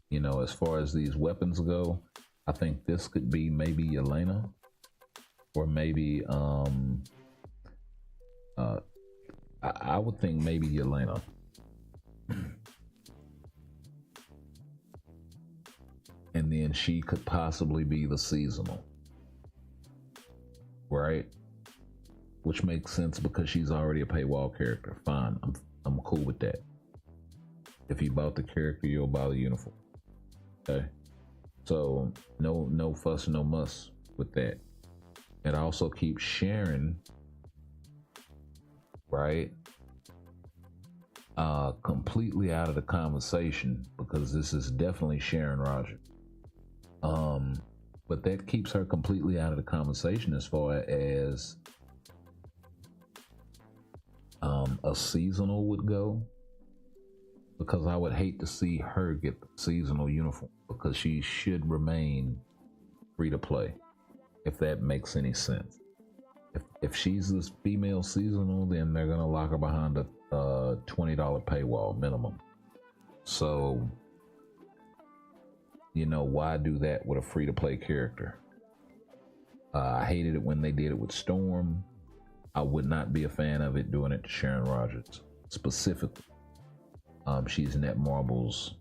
you know, as far as these weapons go, I think this could be maybe Yelena, or maybe I would think maybe Yelena. And then she could possibly be the seasonal, right? Which makes sense because she's already a paywall character. Fine, I'm cool with that. If you bought the character, you'll buy the uniform. Okay, so no fuss, no muss with that. It also keeps Sharon, right, completely out of the conversation because this is definitely Sharon Rogers. But that keeps her completely out of the conversation as far as a seasonal would go, because I would hate to see her get the seasonal uniform because she should remain free to play, if that makes any sense. If she's this female seasonal, then they're gonna lock her behind a $20 paywall minimum. So, you know, why do that with a free to play character? I hated it when they did it with Storm. I would not be a fan of it doing it to Sharon Rogers specifically. She's Netmarble's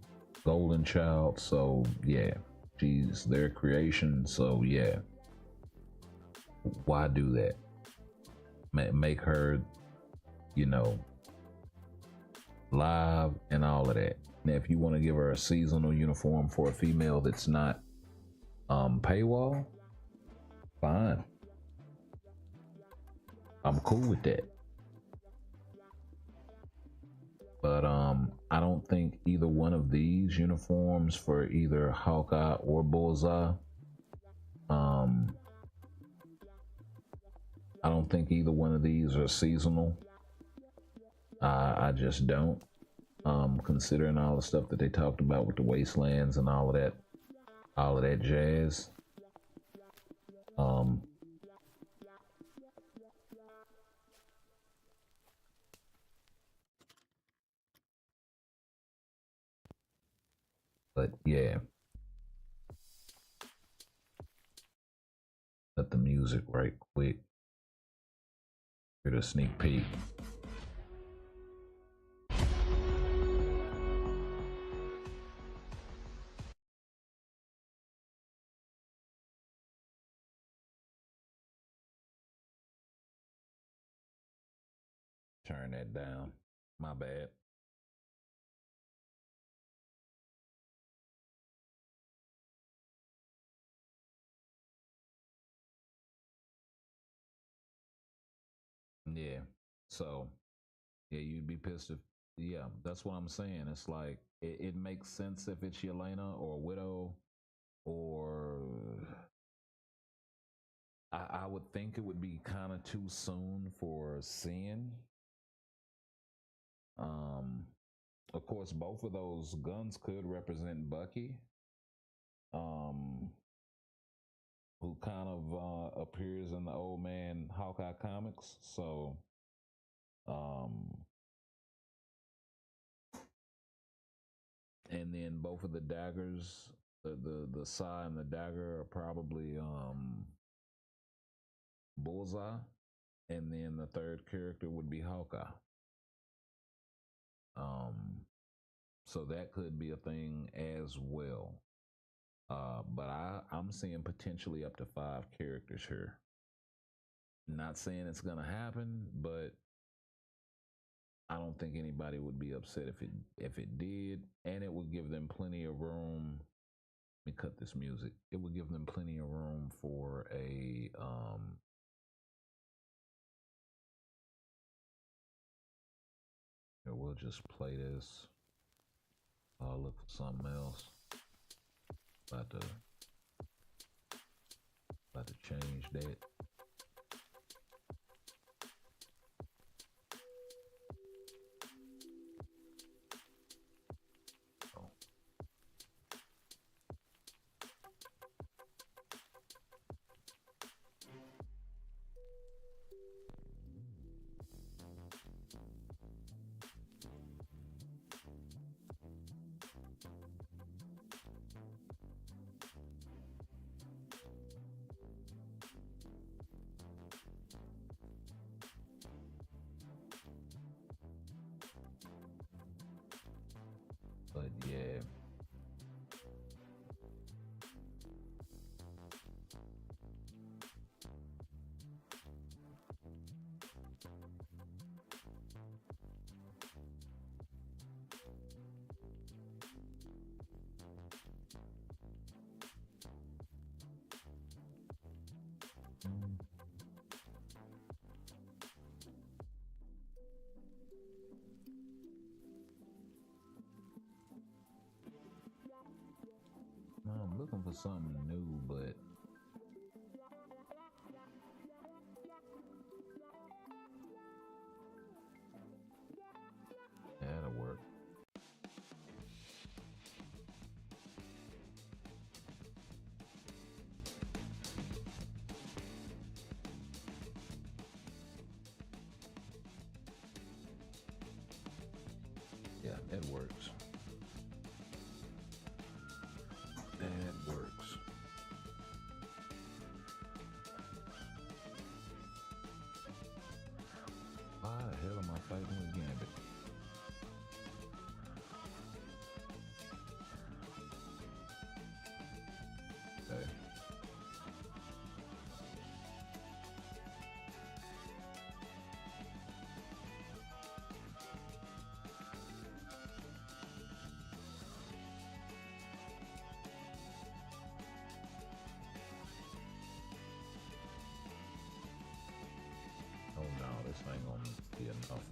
golden child, so yeah, she's their creation, so yeah. Why do that? Make her, you know, live and all of that. Now, if you want to give her a seasonal uniform for a female that's not paywall, fine. I'm cool with that. But I don't think either one of these uniforms for either Hawkeye or Bullseye, I don't think either one of these are seasonal. I just don't. Considering all the stuff that they talked about with the wastelands and all of that jazz. But yeah, let the music right quick. Here's a sneak peek. Turn that down. My bad. Yeah. So, yeah, you'd be pissed if, yeah, that's what I'm saying. It's like, it makes sense if it's Yelena or Widow, or I would think it would be kind of too soon for Sin. Of course, both of those guns could represent Bucky, um, who kind of appears in the Old Man Hawkeye comics. So, and then both of the daggers, the Sai and the dagger are probably Bullseye, and then the third character would be Hawkeye. So that could be a thing as well. But I'm seeing potentially up to 5 characters here. Not saying it's gonna happen, but I don't think anybody would be upset if it did, and it would give them plenty of room. Let me cut this music. It would give them plenty of room for a we'll just play this. I'll look for something else. About to change that. Oh. looking for something new, but that'll work. Yeah, that works. That works. Why the hell am I fighting with Gambit? Okay. Oh no, this ain't gonna be enough.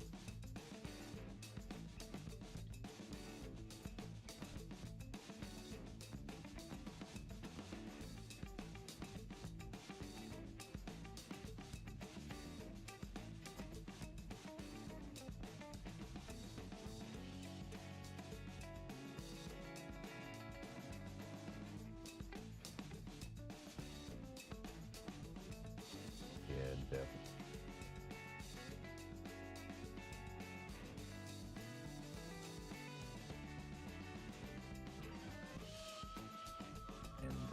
Yeah, definitely. And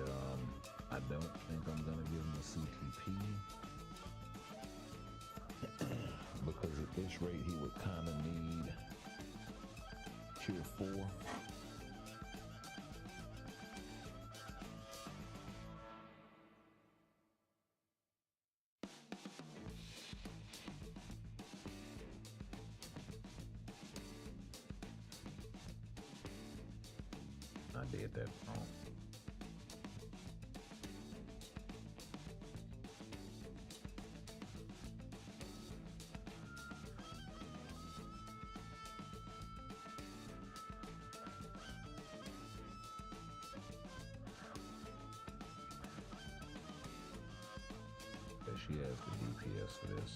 I don't think I'm gonna give him a CTP because at this rate he would kind of need Tier 4. I did that wrong. Yeah, she has the DPS for this.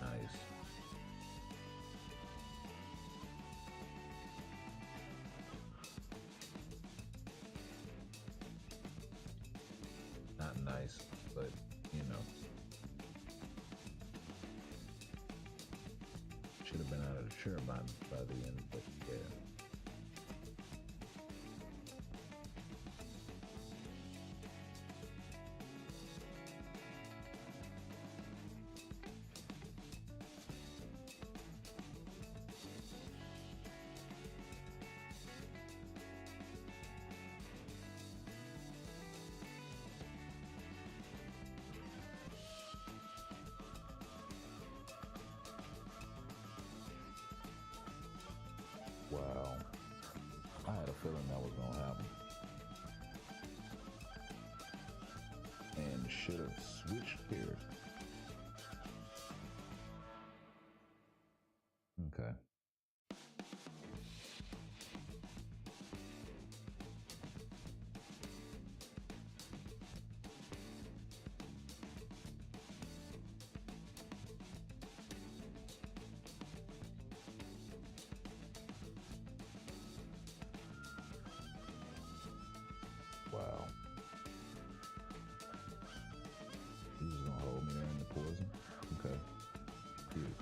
Nice. Not nice, but you know. Should have been out of the chair by the end, but yeah. Wow. I had a feeling that was going to happen. And should have switched here. Okay. Wow. He was gonna hold me there in the poison? Okay. Cute.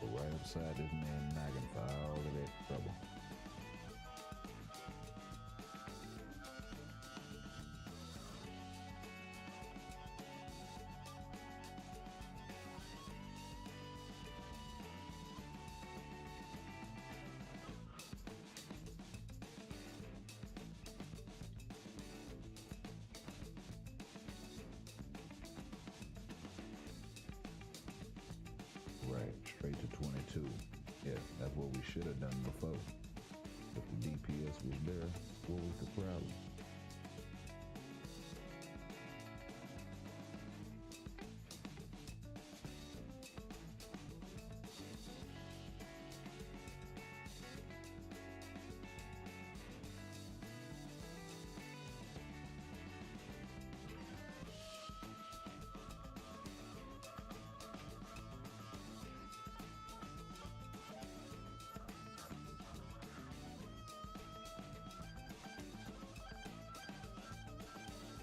But right upside this man noggin for all of that trouble. Straight to 22. Yeah, that's what we should have done before. If the DPS was there, what was the problem?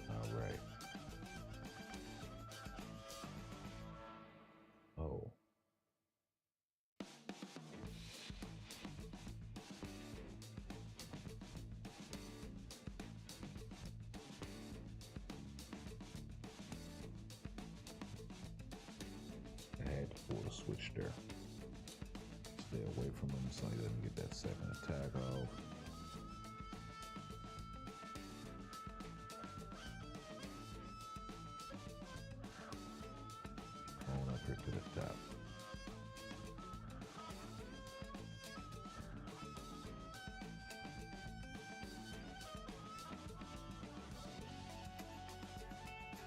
All right. Oh. I had to pull the switch there. Stay away from him so he doesn't get that second attack off. On up here to the top.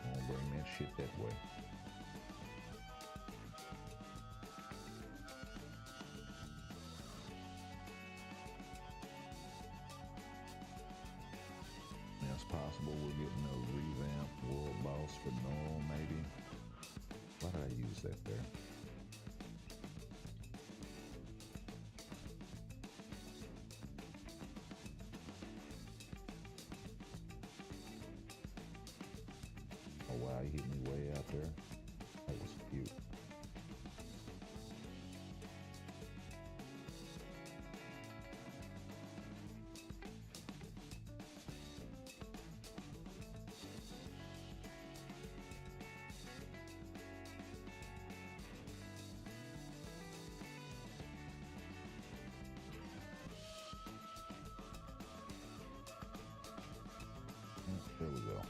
I'll bring that shit that way. It's possible we're getting a revamped world boss for normal, maybe. Why did I use that there? Oh wow, he hit me way out there. That was cute. There we go.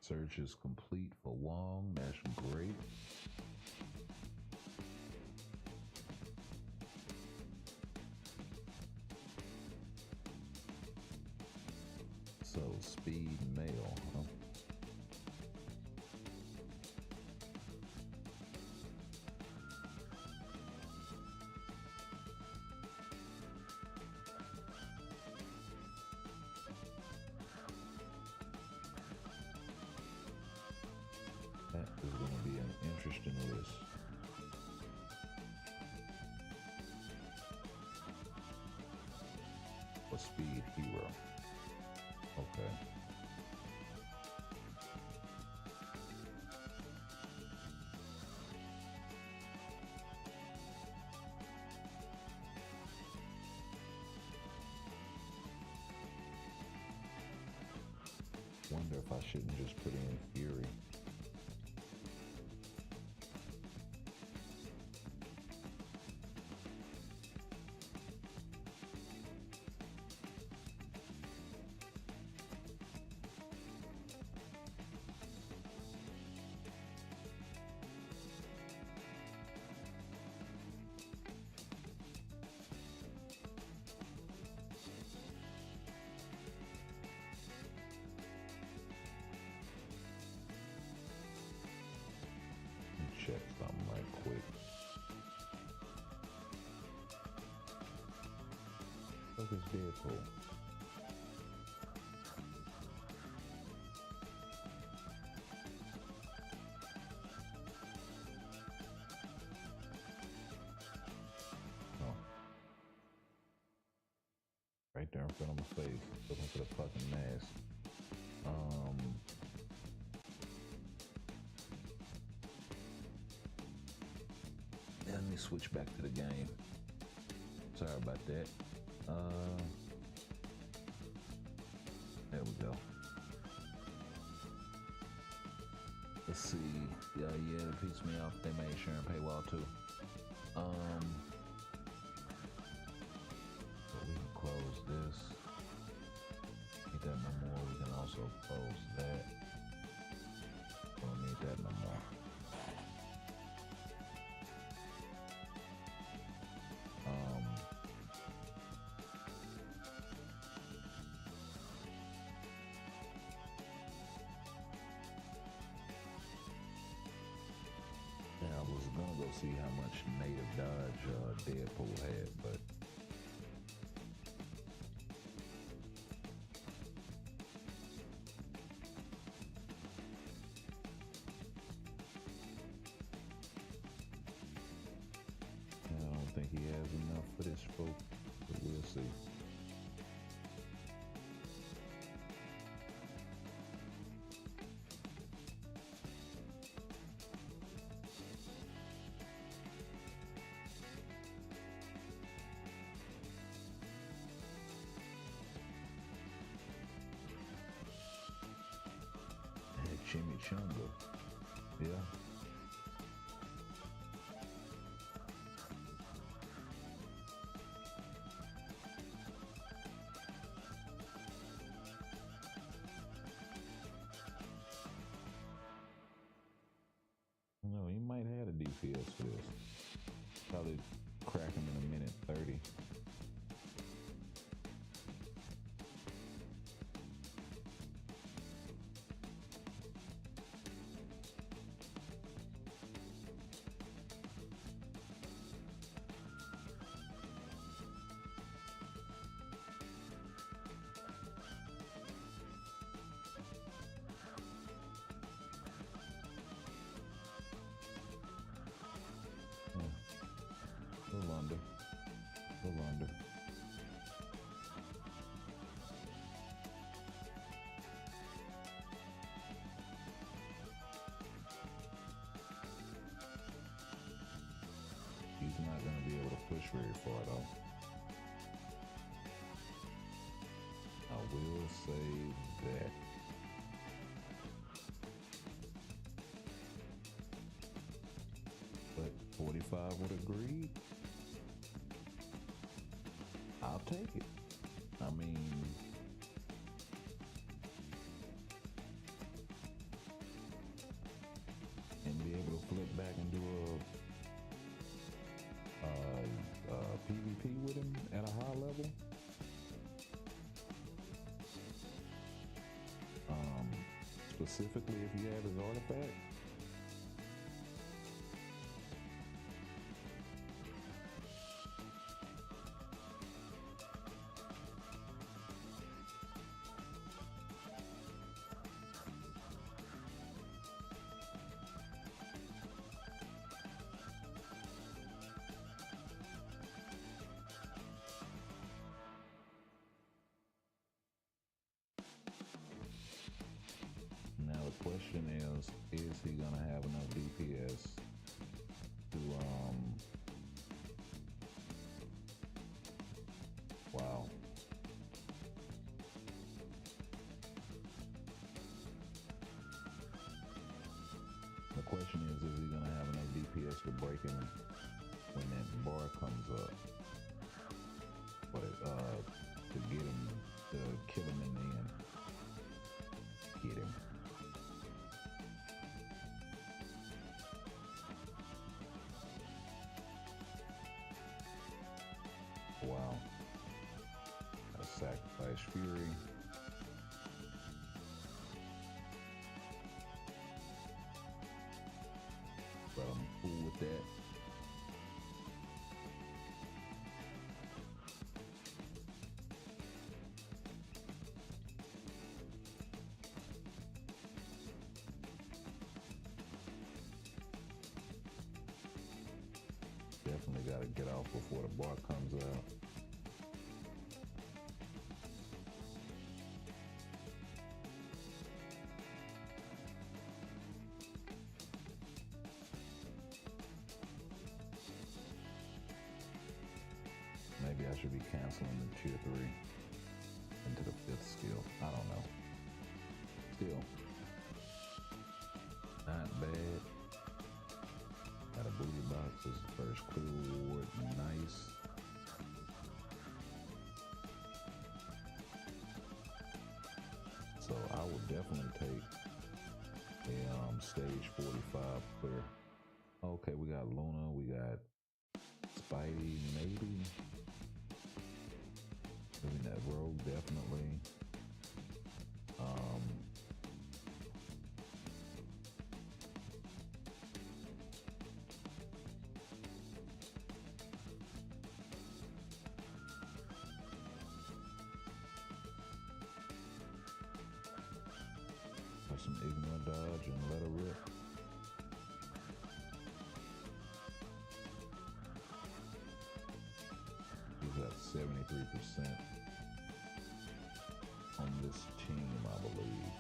Search is complete for Wong. That's great. So speed mail, huh? That is going to be an interesting list. A speed hero. Okay. Wonder if I shouldn't just put in Fury. Check something right quick. Look, it's Deadpool. Oh. Right there in front of my face, looking for the fucking mask. Let me switch back to the game. Sorry about that. There we go. Let's see. Yeah, it pissed me off. They made sure and paywall too. gonna go see how much native dodge Deadpool had, but I don't think he has enough for this folk, but we'll see. Chimichanga, yeah. No, he might have a DPS for this. Probably crack him in a minute 30. Little under. He's not going to be able to push very far though. I will say that. But 45 would agree. I'll take it. I mean, and be able to flip back and do a PvP with him at a high level. Specifically if you have his artifact. Now the question is he gonna have enough DPS to wow. The question is he gonna have enough DPS to break him when that bar comes up? But to get him to kill him in the end. Get him. Wow. A sacrifice Fury. But I'm cool with that. Definitely got to get off before the bar comes out. Maybe I should be canceling the tier 3 into the 5th skill. I don't know. Still, not bad. Got a booty box as the first clue award. Nice. So I will definitely take a stage 45 clear. Okay, we got Luna, we got Spidey, maybe. I mean, that Rogue definitely. some ignore dodge and let her rip. She's at 73% on this team, I believe.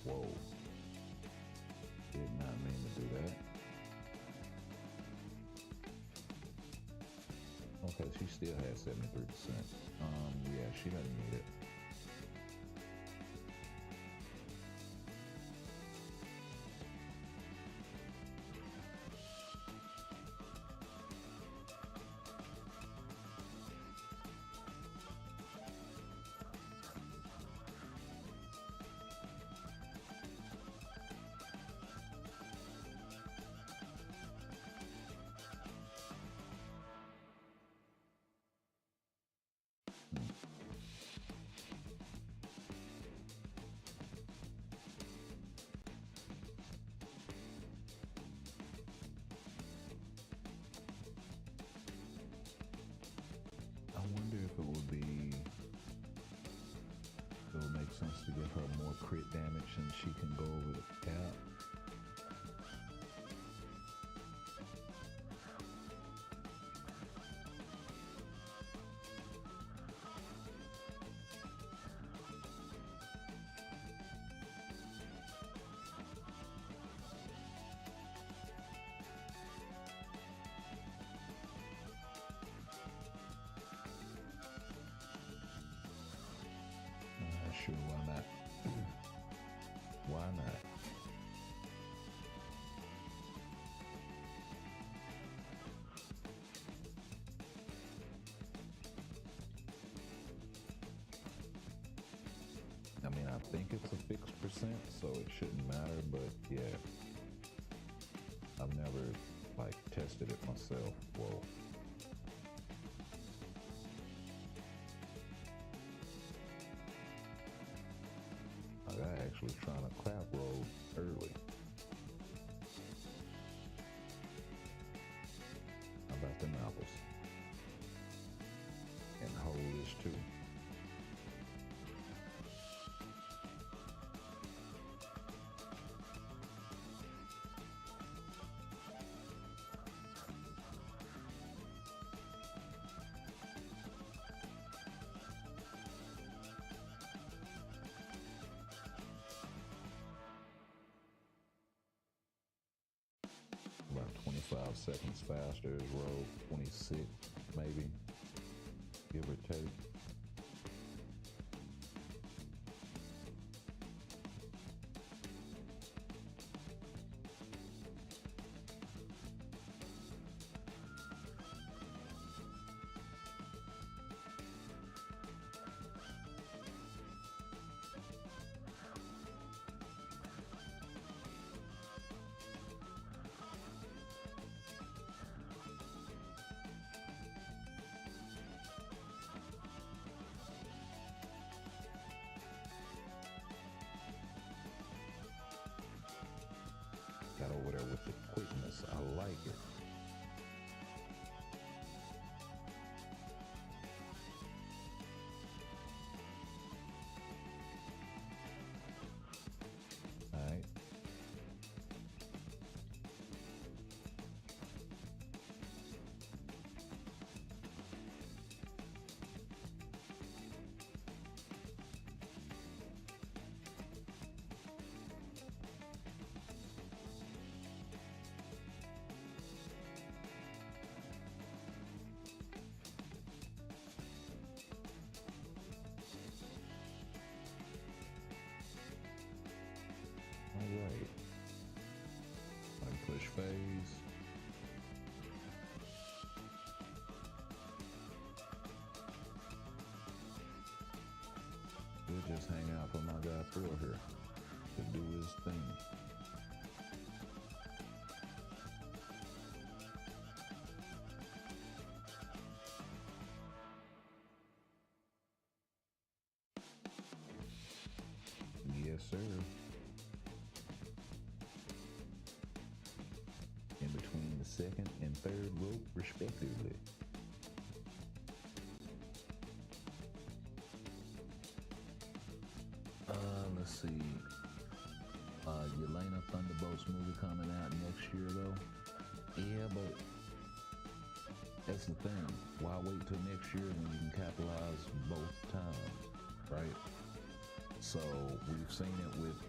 Whoa. Did not mean to do that. Okay, she still has 73%. Yeah, she doesn't need it. I wonder if it would make sense to give her more crit damage and she can go over the cap. Sure, why not? Why not? I mean, I think it's a fixed percent, so it shouldn't matter, but yeah. I've never, like, tested it myself. Whoa. I actually trying to clap roll early. How about them apples? And hold this too. About 25 seconds faster as roll, 26 maybe, give or take. here to do his thing. Yes, sir. In between the second and third rope, respectively. Let's see. Yelena Thunderbolt's movie coming out next year, though. Yeah, but that's the thing. Why wait till next year when you can capitalize both times, right? So we've seen it with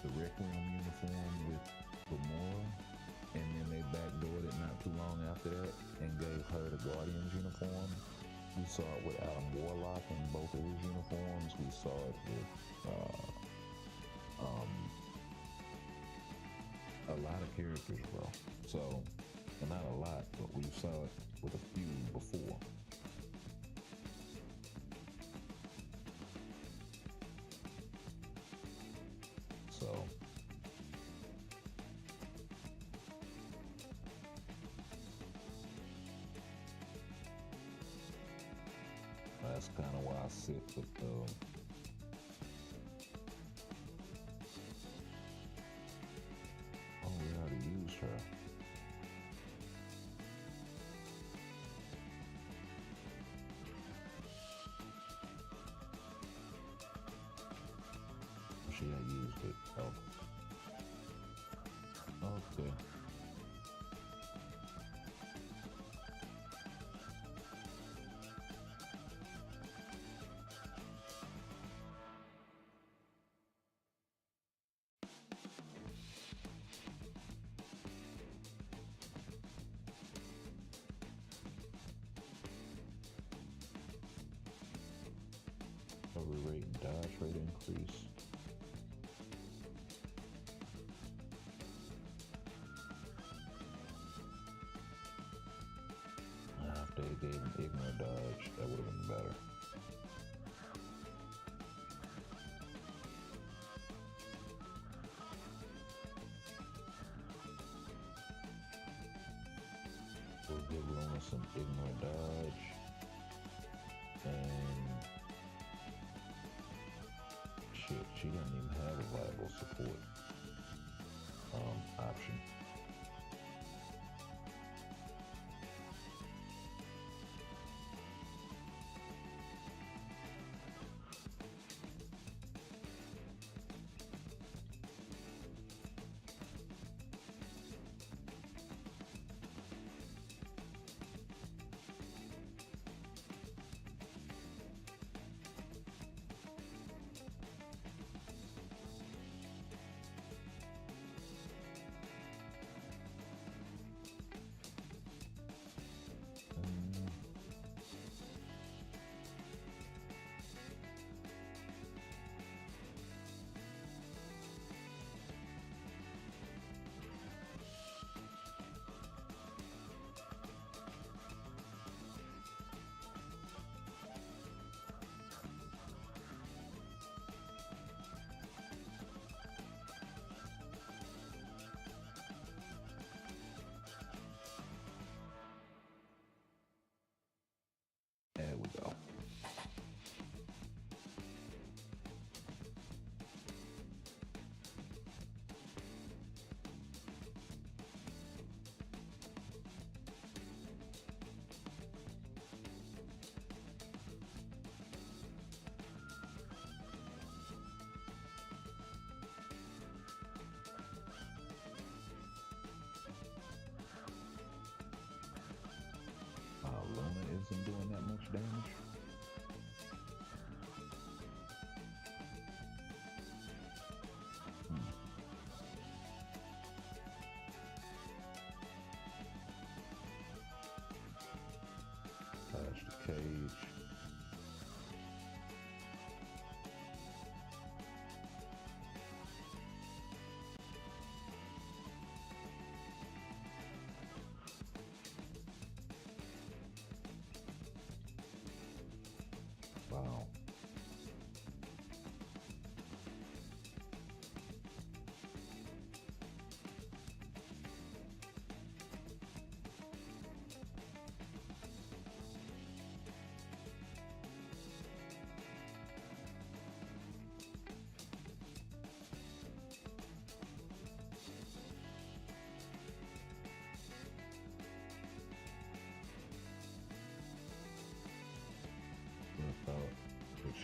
the Requiem uniform with Gamora, and then they backdoored it not too long after that and gave her the Guardians uniform. We saw it with Adam Warlock in both of his uniforms. We saw it with a lot of characters, bro. So, well, not a lot, but we saw it with a few before. So, that's kind of why I sit with oh, we already used her. She had used it. Oh. Okay. Recovery rate and dodge rate increase. If they gave him ignore dodge, that would have been better. We'll give Luna some ignore dodge. And shit, she doesn't even have a viable support option.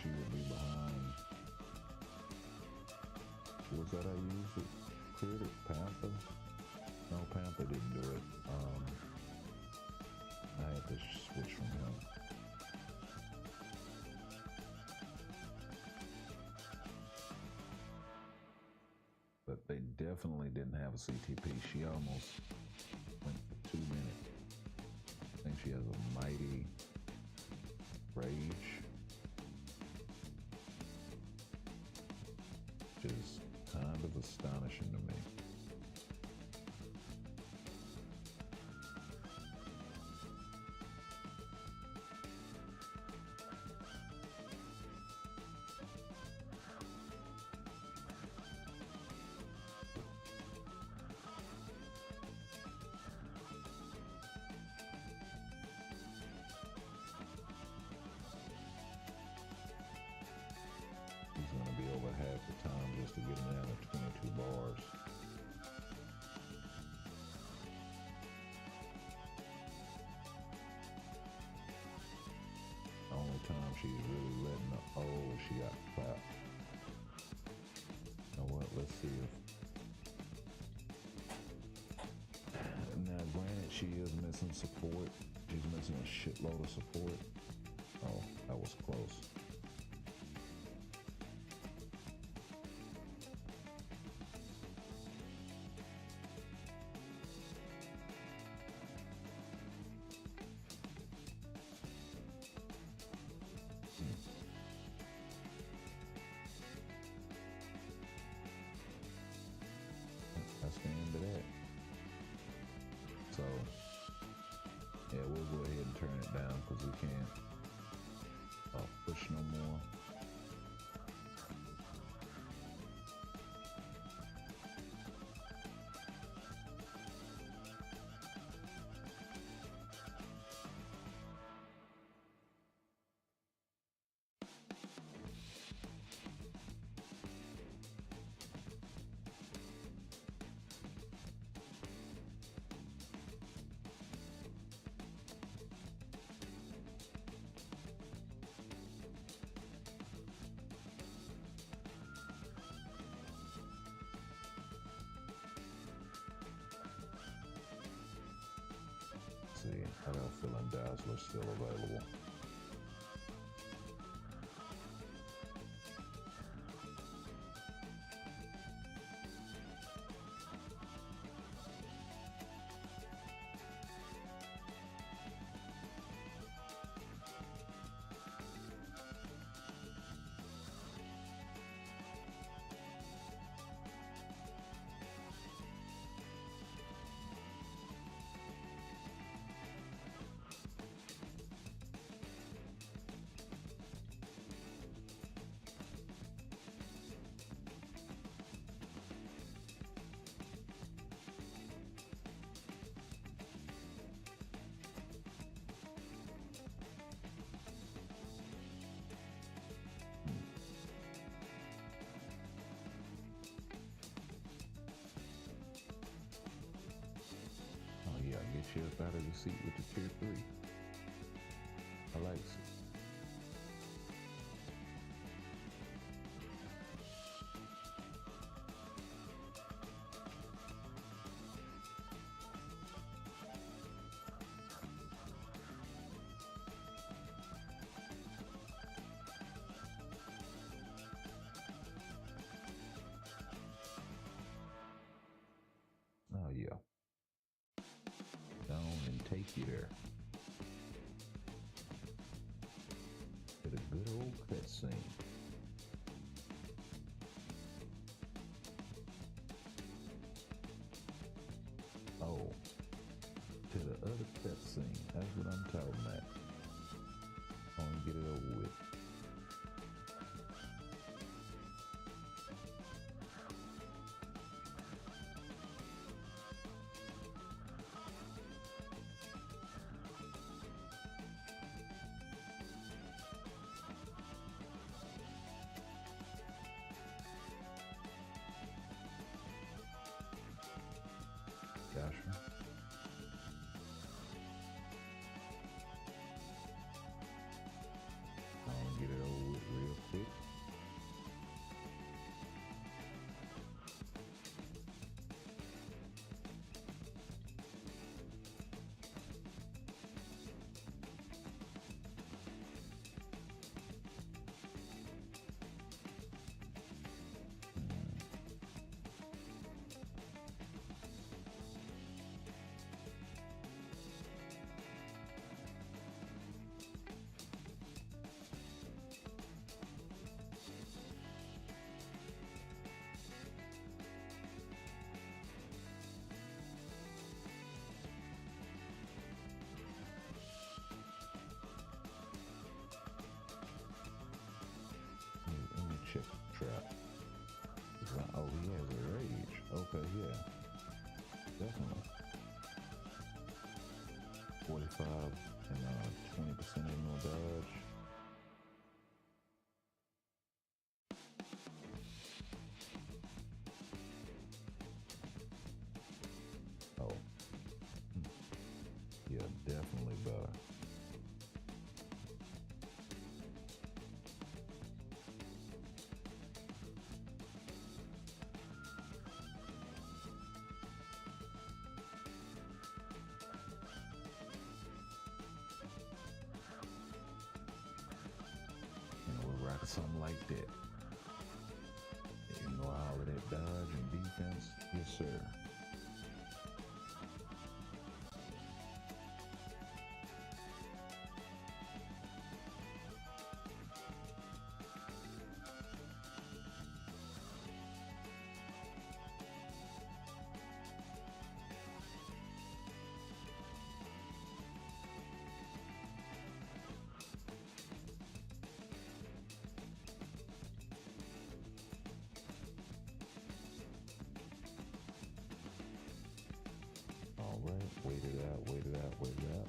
she would be behind. Was that I used it? Critter? Panther? No, Panther didn't do it. I had to switch from him. But they definitely didn't have a CTP. She almost went for 2 minutes. I think she has a mighty rage, which is kind of astonishing to me. He's going to be over half the time just to get him down to 22 bars. The only time she's really letting up, oh, she got clapped. You know what, let's see if, now granted she is missing support. She's missing a shitload of support. Oh, that was close. That's the end of that. So, yeah, we'll go ahead and turn it down because we can't push no more. See, I got a feeling Dazzler's still available. Oh yeah, get you up out of the seat with the tier 3. I like it. Oh yeah. Down and take you there. To the good old cutscene. Oh. To the other cutscene. That's what I'm talking about. I want to get it over with. Gotcha. trap. Oh, he has a rage. Okay, yeah. Definitely. 45 and 20% annual dodge. Oh. Yeah, definitely better. We're rocking something like that. You know, all of that dodge and defense. Yes, sir. All right, wait it out, wait it out, wait it out.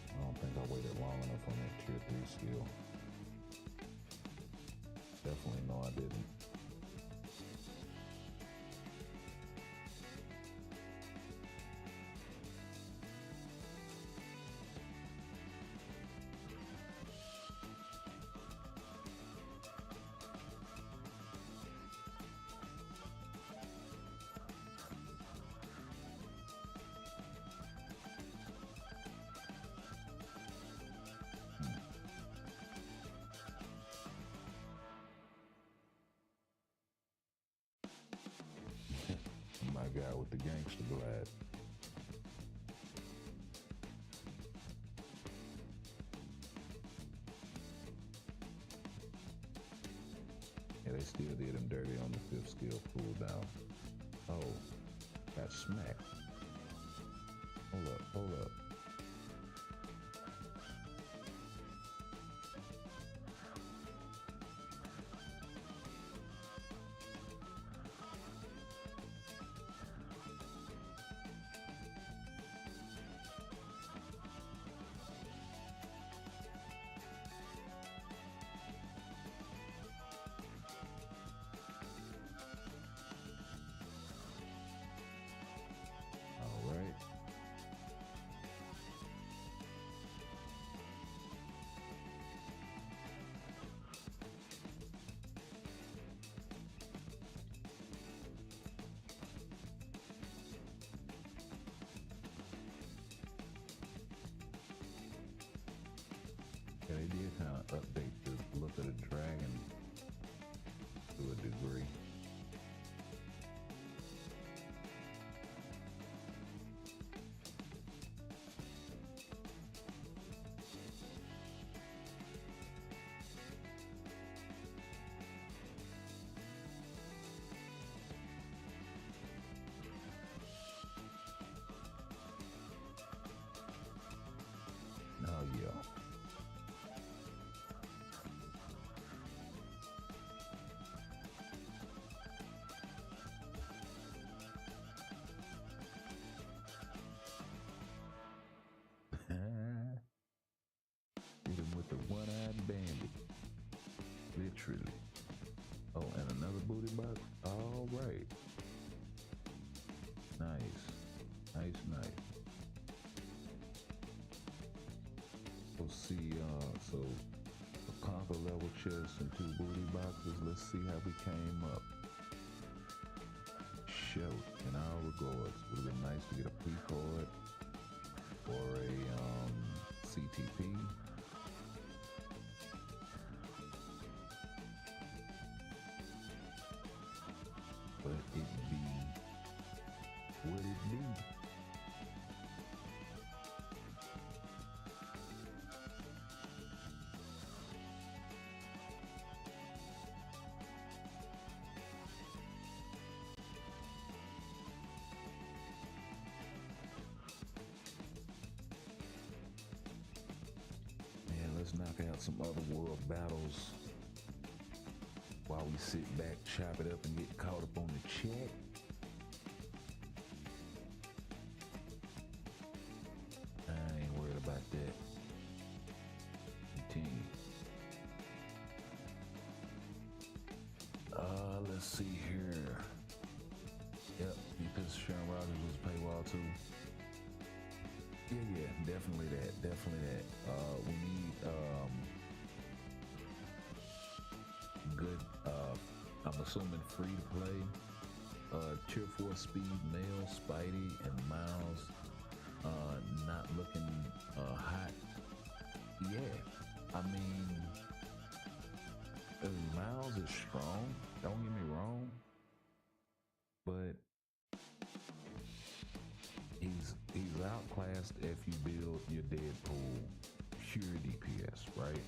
I don't think I waited long enough on that tier 3 skill. Definitely no, I didn't. My guy with the gangster glide. Yeah, they still did him dirty on the 5th skill cooldown. Oh, got smacked. Hold up, hold up. All right. Yeah, they did kind of update the look of the dragon to a degree. Oh, yeah. Hit him with the one-eyed bandit. Literally. Oh, and another booty box? All right. Nice. Nice, nice. We'll see, so a conquer level chest and 2 booty boxes. Let's see how we came up. Shout in our regards. Would have been nice to get a pre-card or a CTP. But it be what it be. Let's knock out some other world battles while we sit back, chop it up, and get caught up on the chat. I ain't worried about that. Continue. Let's see here. Yep, because Sharon Rogers was a paywall too. Yeah, definitely that. We need good. I'm assuming free to play. Tier 4 speed, Nail, Spidey, and Miles. Not looking hot. Yeah, I mean, Miles is strong. Don't get me wrong, but he's outclassed if you build your Deadpool pure DPS, right?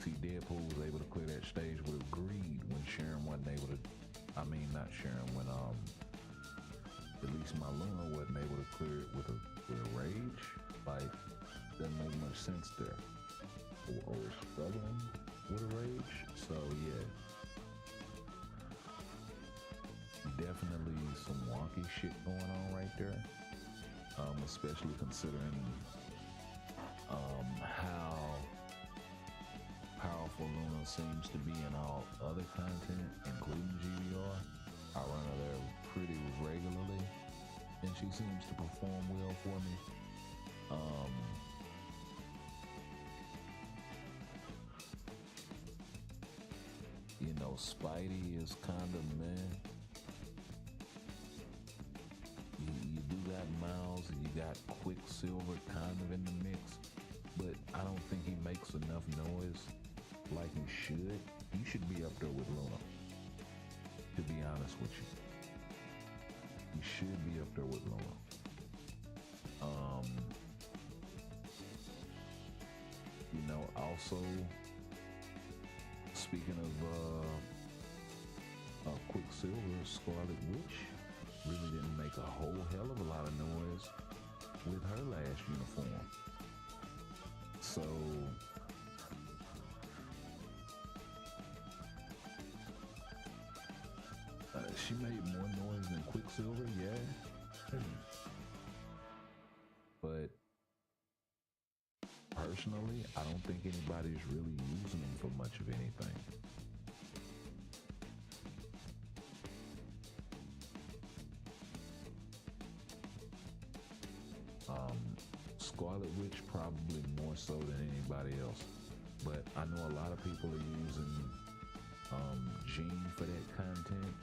See, Deadpool was able to clear that stage with greed when Sharon wasn't able to. I mean, not Sharon, when at least my Luna wasn't able to clear it with a rage. Like, doesn't make much sense there. Or struggling with a rage. So yeah. Definitely some wonky shit going on right there. Especially considering how powerful Luna seems to be in all other content, including GBR. I run her there pretty regularly, and she seems to perform well for me. You know, Spidey is kind of meh. You do got Miles, and you got Quicksilver kind of in the mix, but I don't think he makes enough noise like he should. He should be up there with Luna, to be honest with you. He should be up there with Luna. You know, also, speaking of Quicksilver, Scarlet Witch really didn't make a whole hell of a lot of noise with her last uniform. So she made more noise than Quicksilver, yeah. But personally, I don't think anybody's really using them for much of anything. Scarlet Witch probably more so than anybody else, but I know a lot of people are using Jean for that content.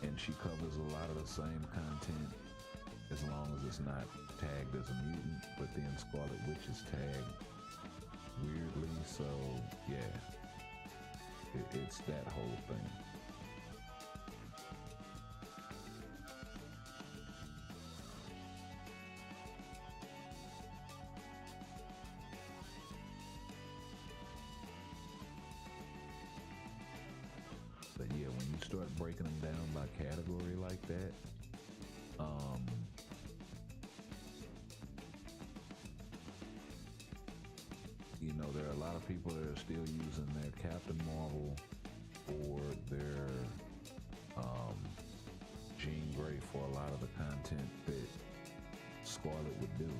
And she covers a lot of the same content as long as it's not tagged as a mutant, but then Scarlet Witch is tagged weirdly, so yeah, it's that whole thing. But yeah, when you start breaking them down by category like that, you know, there are a lot of people that are still using their Captain Marvel or their Jean Grey for a lot of the content that Scarlet would do.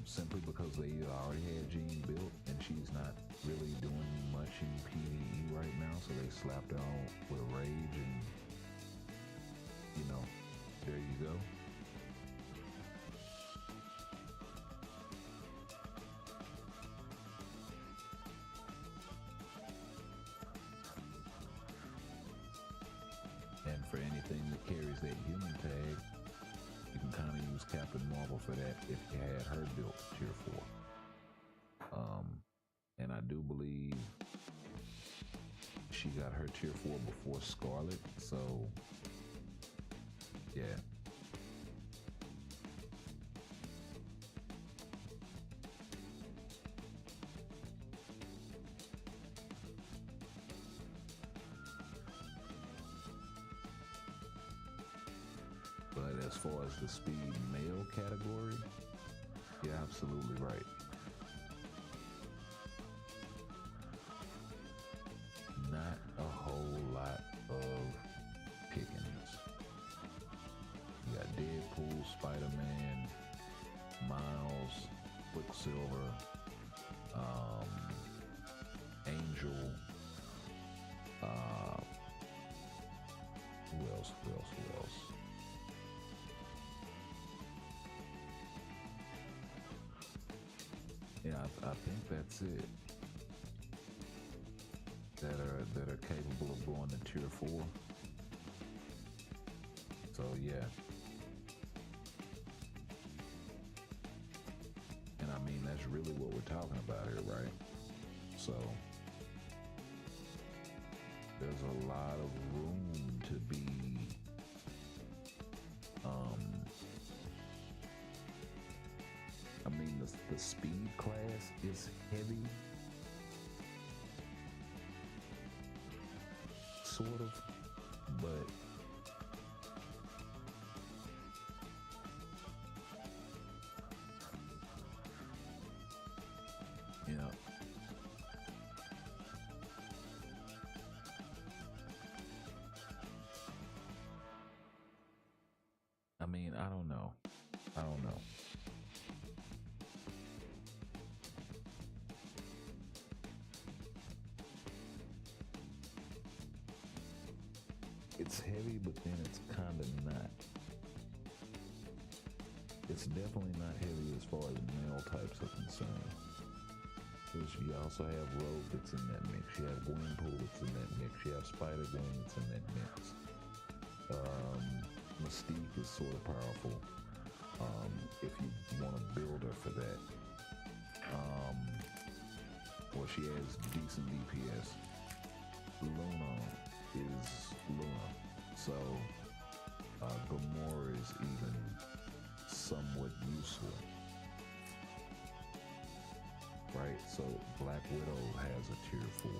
Simply because they either already had Jean built and she's not really doing much in PvE right now, so they slapped her on with a rage, and you know, there you go. And for anything that carries that human tag, you can kind of use Captain Marvel for that if you had her built tier 4. And I do believe she got her tier 4 before Scarlet, so yeah. far as the speed male category, you're absolutely right. Not a whole lot of pickings. You got Deadpool, Spider-Man, Miles, Quicksilver, Angel, who else? Yeah, I think that's it. That are capable of going to tier 4. So yeah. And I mean, that's really what we're talking about here, right? So there's a lot of room to be I mean, the speed class is heavy, sort of, but you know, I mean, I don't know. It's heavy, but then it's kind of not. It's definitely not heavy as far as male types are concerned. Because you also have Rogue that's in that mix. You have Gwenpool that's in that mix. You have Spider-Gwen that's in that mix. Mystique is sort of powerful if you want to build her for that. Or she has decent DPS. Luna is Luna. So Gamora is even somewhat useful. Right? So Black Widow has a tier 4.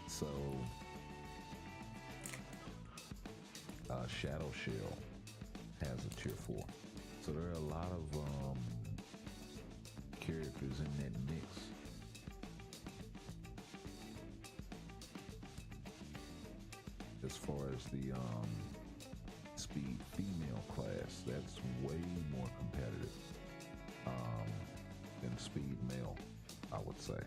So Shadow Shell has a tier 4. So there are a lot of characters in that mix. As far as the speed female class, that's way more competitive than speed male, I would say.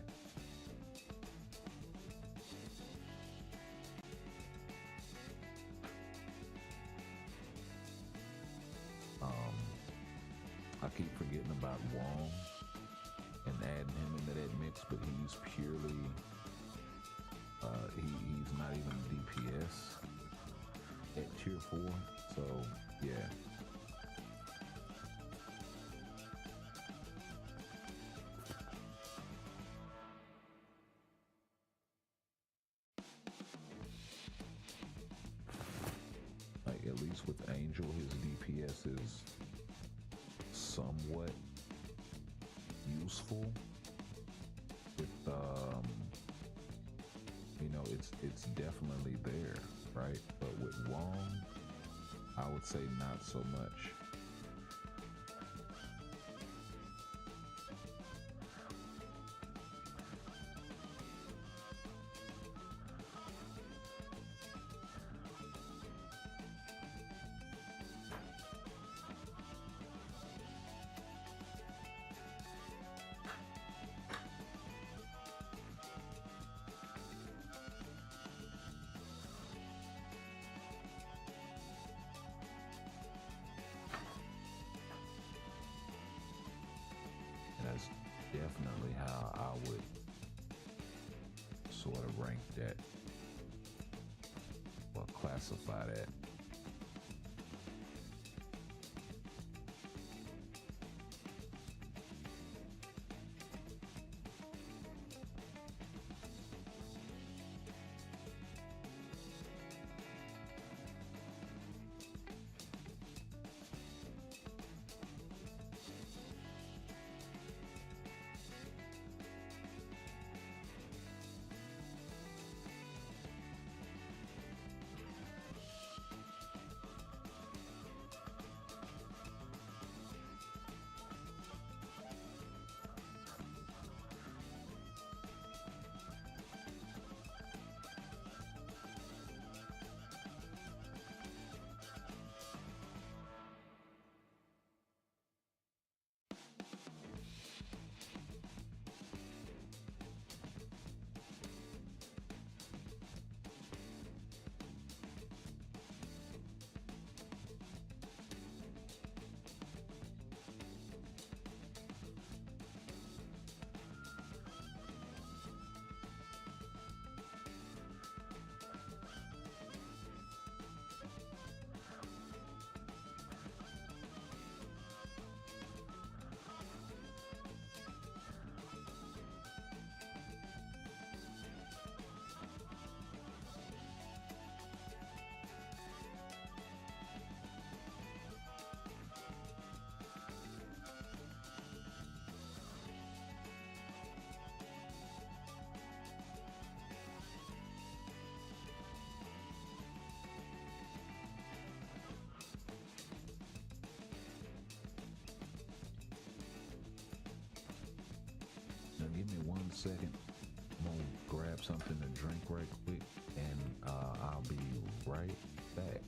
I keep forgetting about Wong and adding him into that mix, but he's purely he's not even DPS at tier 4, so yeah. Like, at least with Angel, his DPS is somewhat useful. With you know, it's definitely there, right? But with Wong, I would say not so much. That's definitely how I would sort of rank that or classify that. second. I'm gonna grab something to drink right quick, and I'll be right back.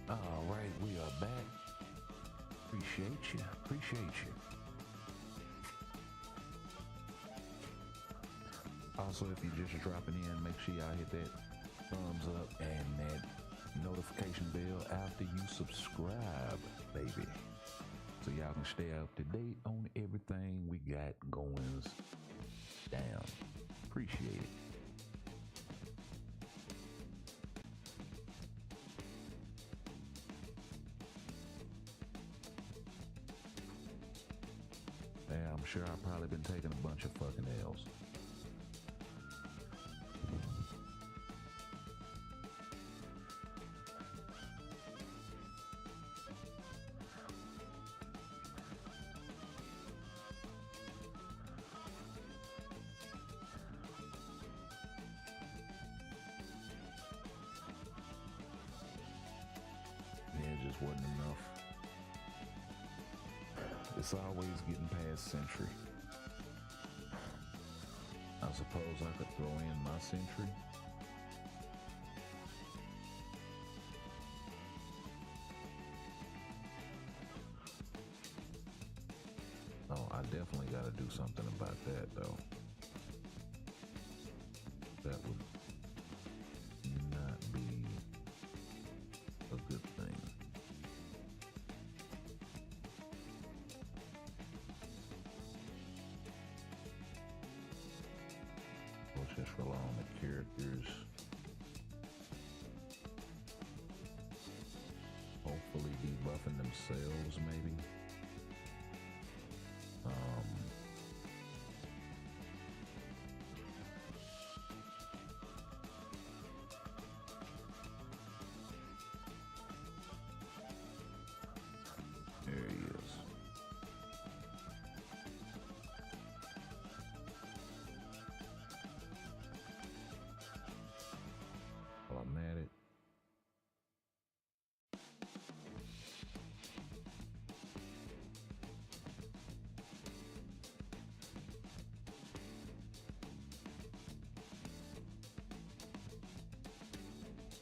All right, we are back. Appreciate you. Also, if you're just dropping in, make sure y'all hit that thumbs up and that notification bell after you subscribe, baby. So y'all can stay up to date on everything we got going down. Appreciate it. Yeah, I'm sure I've probably been taking a bunch of fucking L's. Yeah, it just wasn't enough. It's always getting past century. I suppose I could throw in my century. Oh, I definitely got to do something about that, though. That would not be a good thing. Let's just rely on the characters. Hopefully debuffing themselves, maybe. There he is. While I'm at it.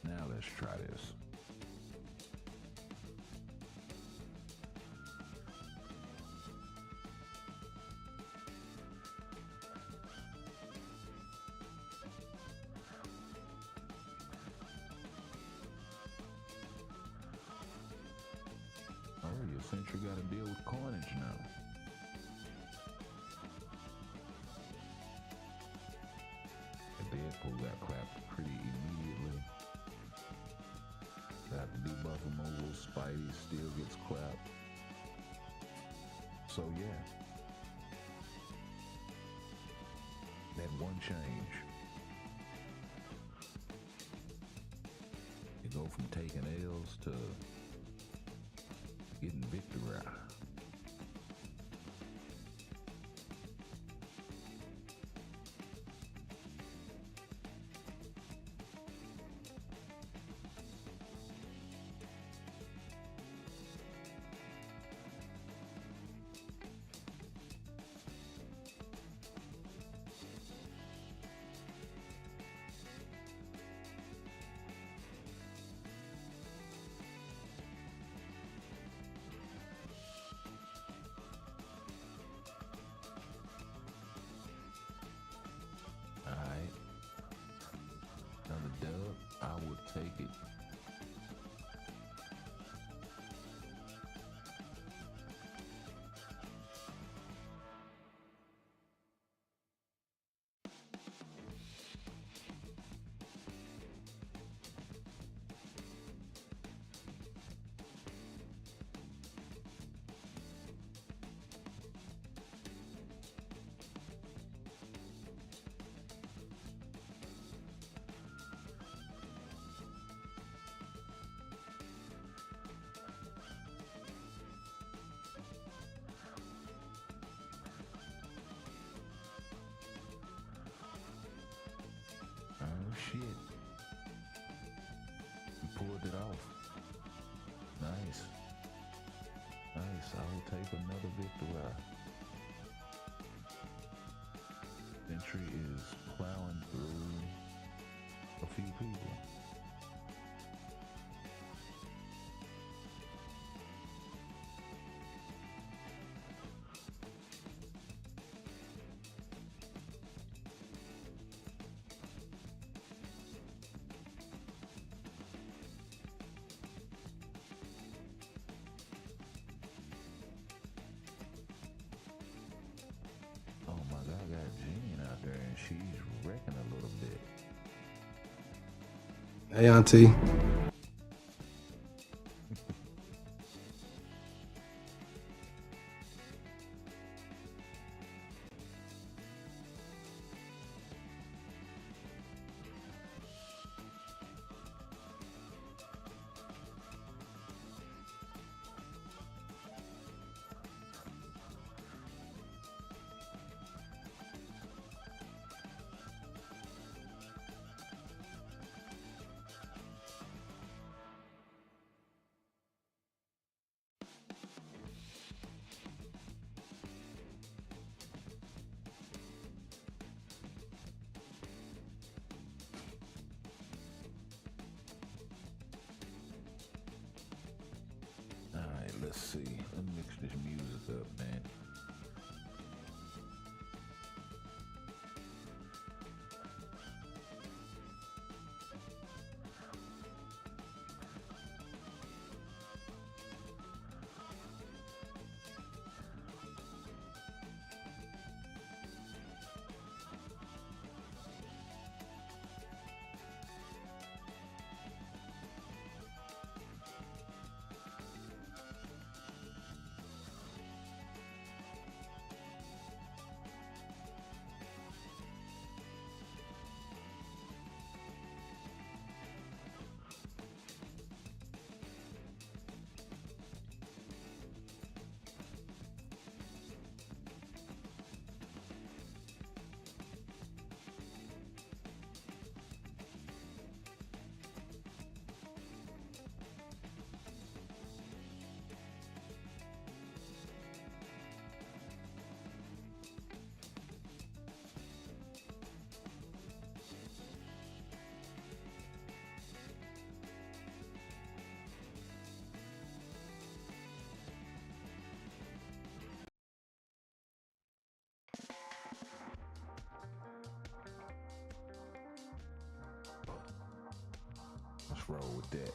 Now let's try this. country got to deal with carnage now. And Deadpool got clapped pretty immediately. Got the debuff removal. Spidey still gets clapped. So yeah, that one change. You go from taking L's to getting victory. I would take it. Oh shit. You pulled it off. Nice. Nice. I will take another victory. Sentry is plowing through a few people. She's wrecking a little bit. Hey, Auntie. Let's see. Let me mix this music up, man. Let's roll with that.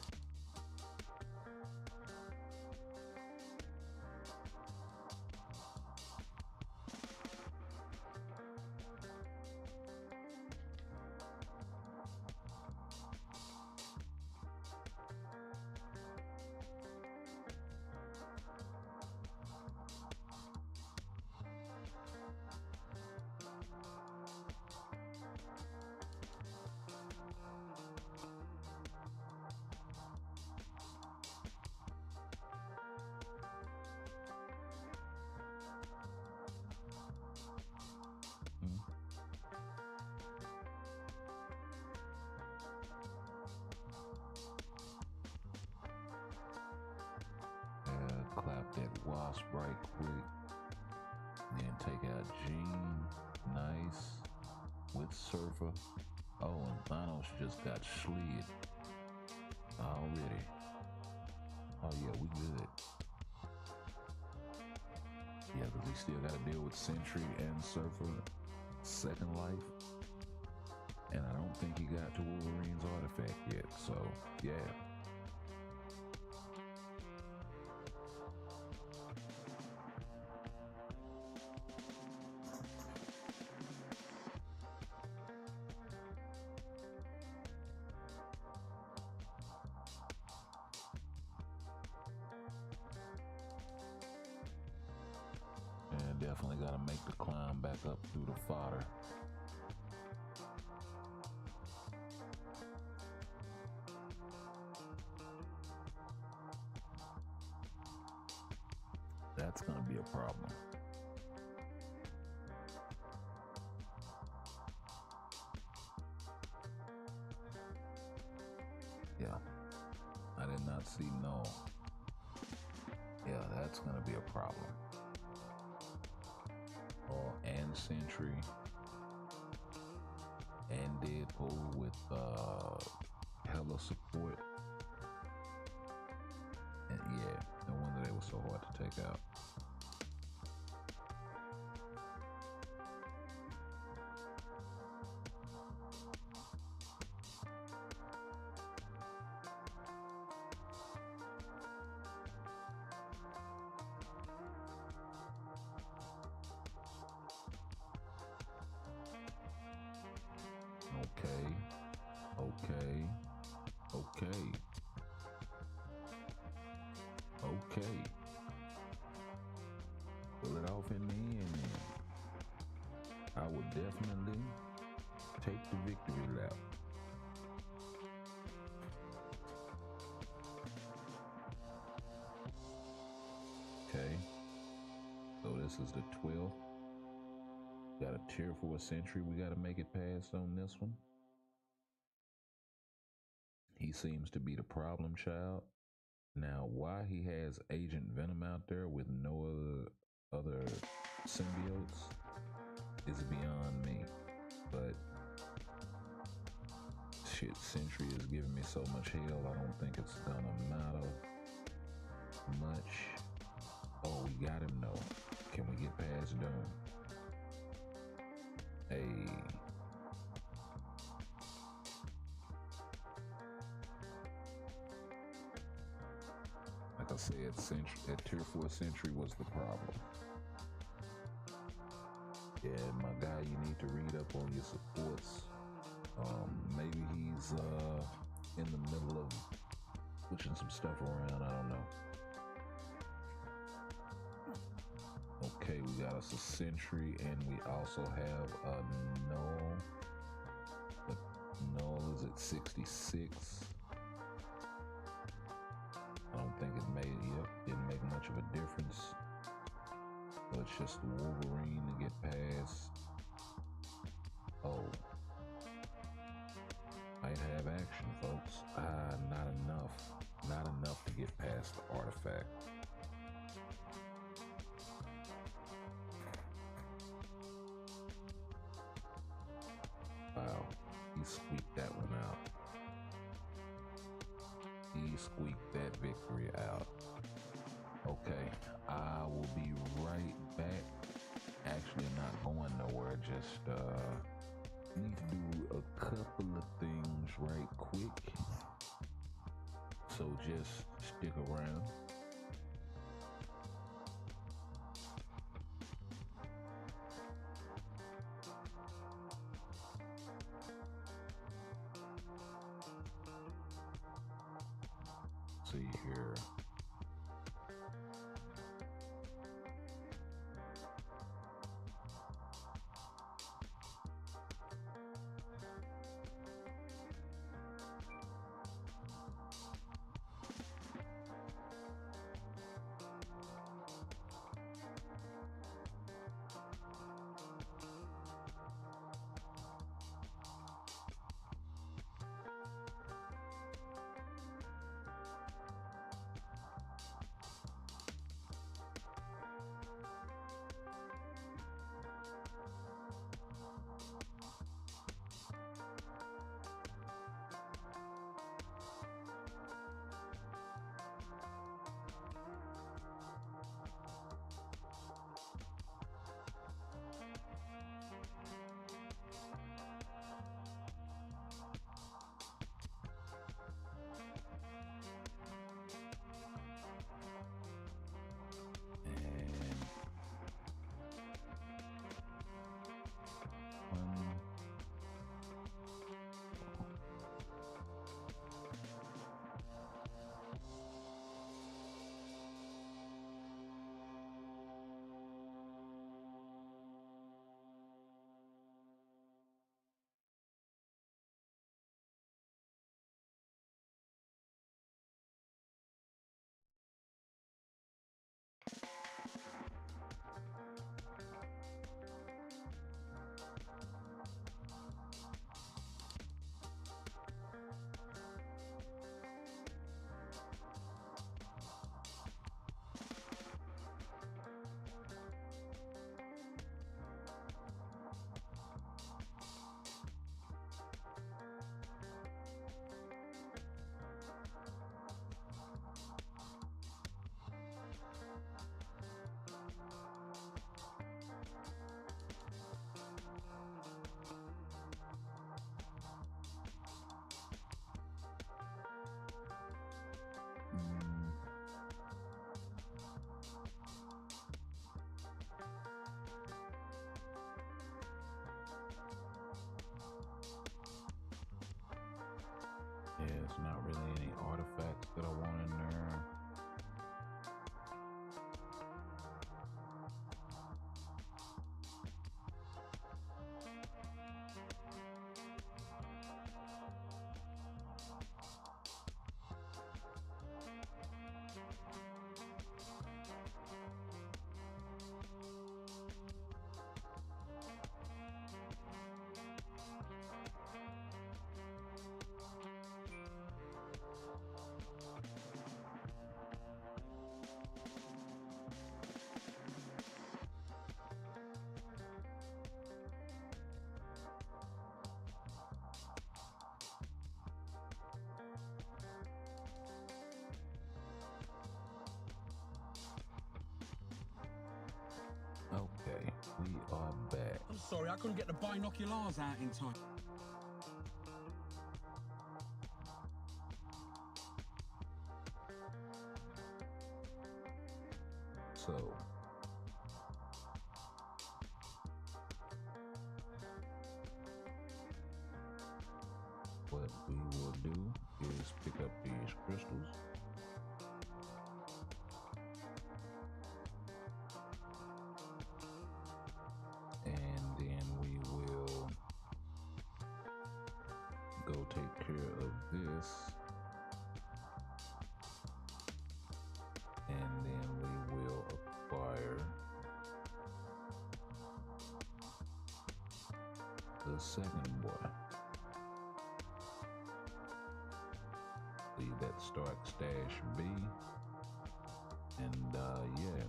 good, Surfer. Oh, and Thanos just got slid already. Oh yeah, we good. Yeah, because we still got to deal with Sentry and Surfer Second Life. And I don't think he got to Wolverine's artifact yet, so yeah. And definitely got to make the climb back up through the fodder. That's going to be a problem. Yeah, I did not see no. Yeah, that's going to be a problem. Oh, and Sentry and Deadpool with hella support. And yeah, no wonder they were so hard to take out. Okay. Pull it off in the end. I would definitely take the victory lap. Okay. So this is the 12th. Got a tier 4 Sentry we got to make it past on this one. He seems to be the problem child. Now, why he has Agent Venom out there with no other symbiotes is beyond me. But shit, Sentry is giving me so much hell, I don't think it's gonna matter much. Oh, we got him though. Can we get past Doom? Hey. Like I said, that tier 4 Sentry was the problem. Yeah, my guy, you need to read up on your supports. Maybe he's in the middle of switching some stuff around, I don't know. Okay, we got us a Sentry, and we also have a Null. But Null is at 66. I don't think it didn't make much of a difference. So it's just Wolverine to get past. Oh. Might have action, folks. Not enough. Not enough to get past the artifact. Wow. He squeaked that one out. He squeaked that victory out. Okay, I will be right back. Actually, not going nowhere. Just need to do a couple of things right quick. So just stick around. See here. Sorry, I couldn't get the binoculars out in time. So what we will do is pick up these crystals. And then we will go take care of this. And then we will acquire the second boy. Leave that Stark Stash B. And yeah.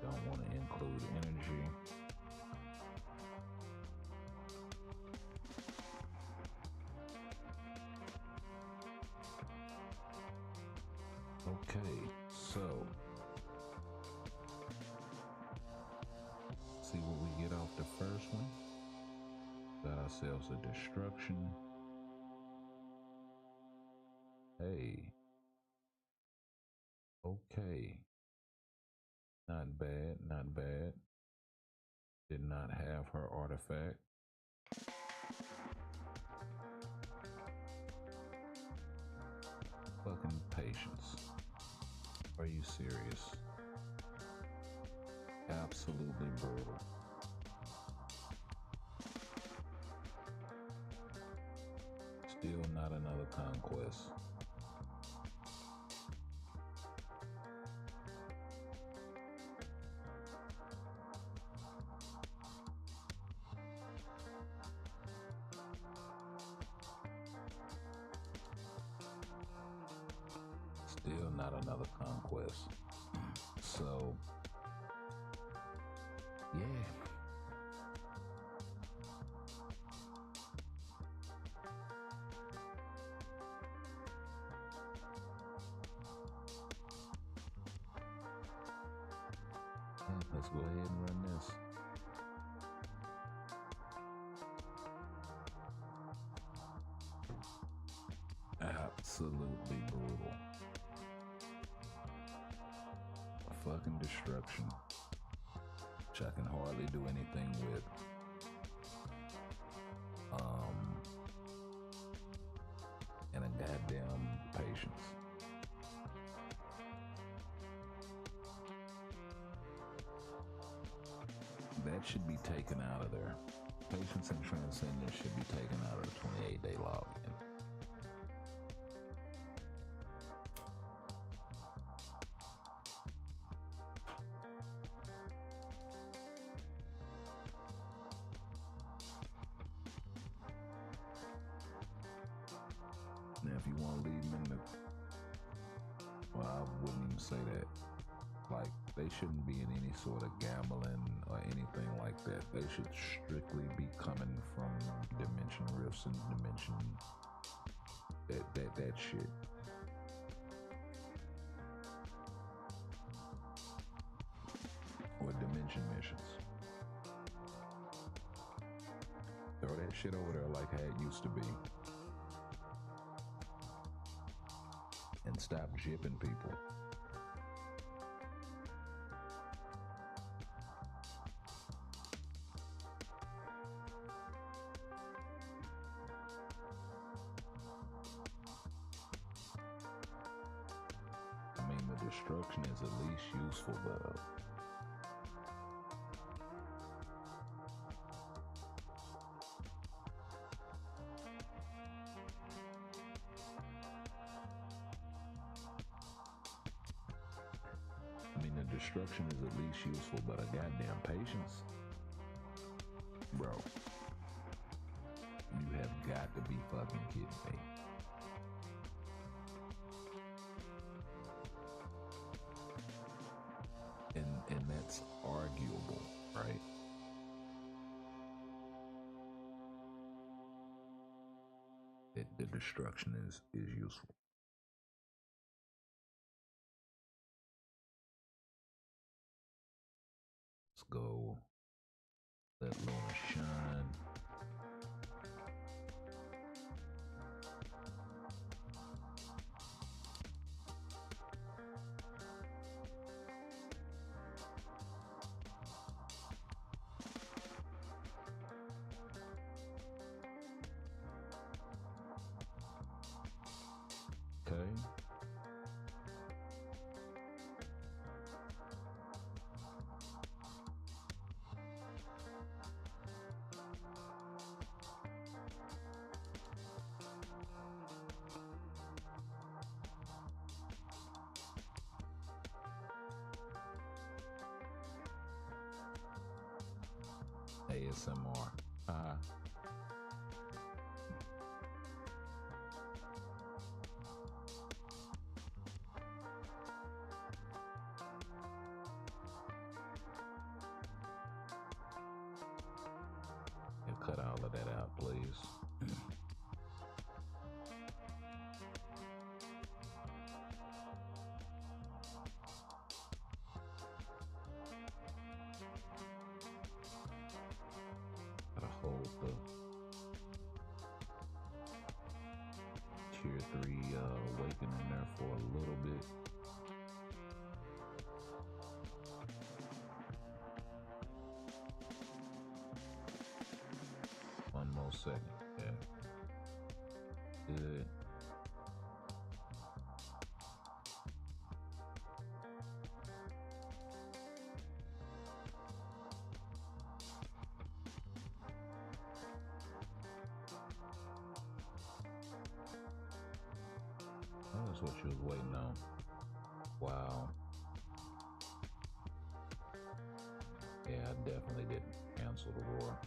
Don't want to include energy. Okay, so see what we get off the first one. Got ourselves a destruction. Hey. Okay. Not bad, not bad. Did not have her artifact. Fucking patience. Are you serious? Absolutely brutal. Still not another conquest. Still not another conquest. So, yeah. Let's go ahead and run this. Absolutely brutal. Fucking destruction, which I can hardly do anything with. And a goddamn patience. That should be taken out of there. Patience and transcendence should be taken out of the 28-day login. Now, if you want to leave them in the, well, I wouldn't even say that. Like, they shouldn't be in any sort of gambling or anything like that. They should strictly be coming from dimension rifts and dimension that shit. Or dimension missions. Throw that shit over there like how it used to be. And stop jipping people. I mean, the destruction is at least useful, but destruction is at least useful, but a goddamn patience? Bro, you have got to be fucking kidding me. And that's arguable, right? The destruction is useful. go. Let Luna shine. Okay. ASMR. And cut all of that out, please. Gotta hold the tier 3 awakening there for a little bit. One more second. Yeah. Good. Oh, that's what you was waiting on. Wow. Yeah, I definitely didn't cancel the roar.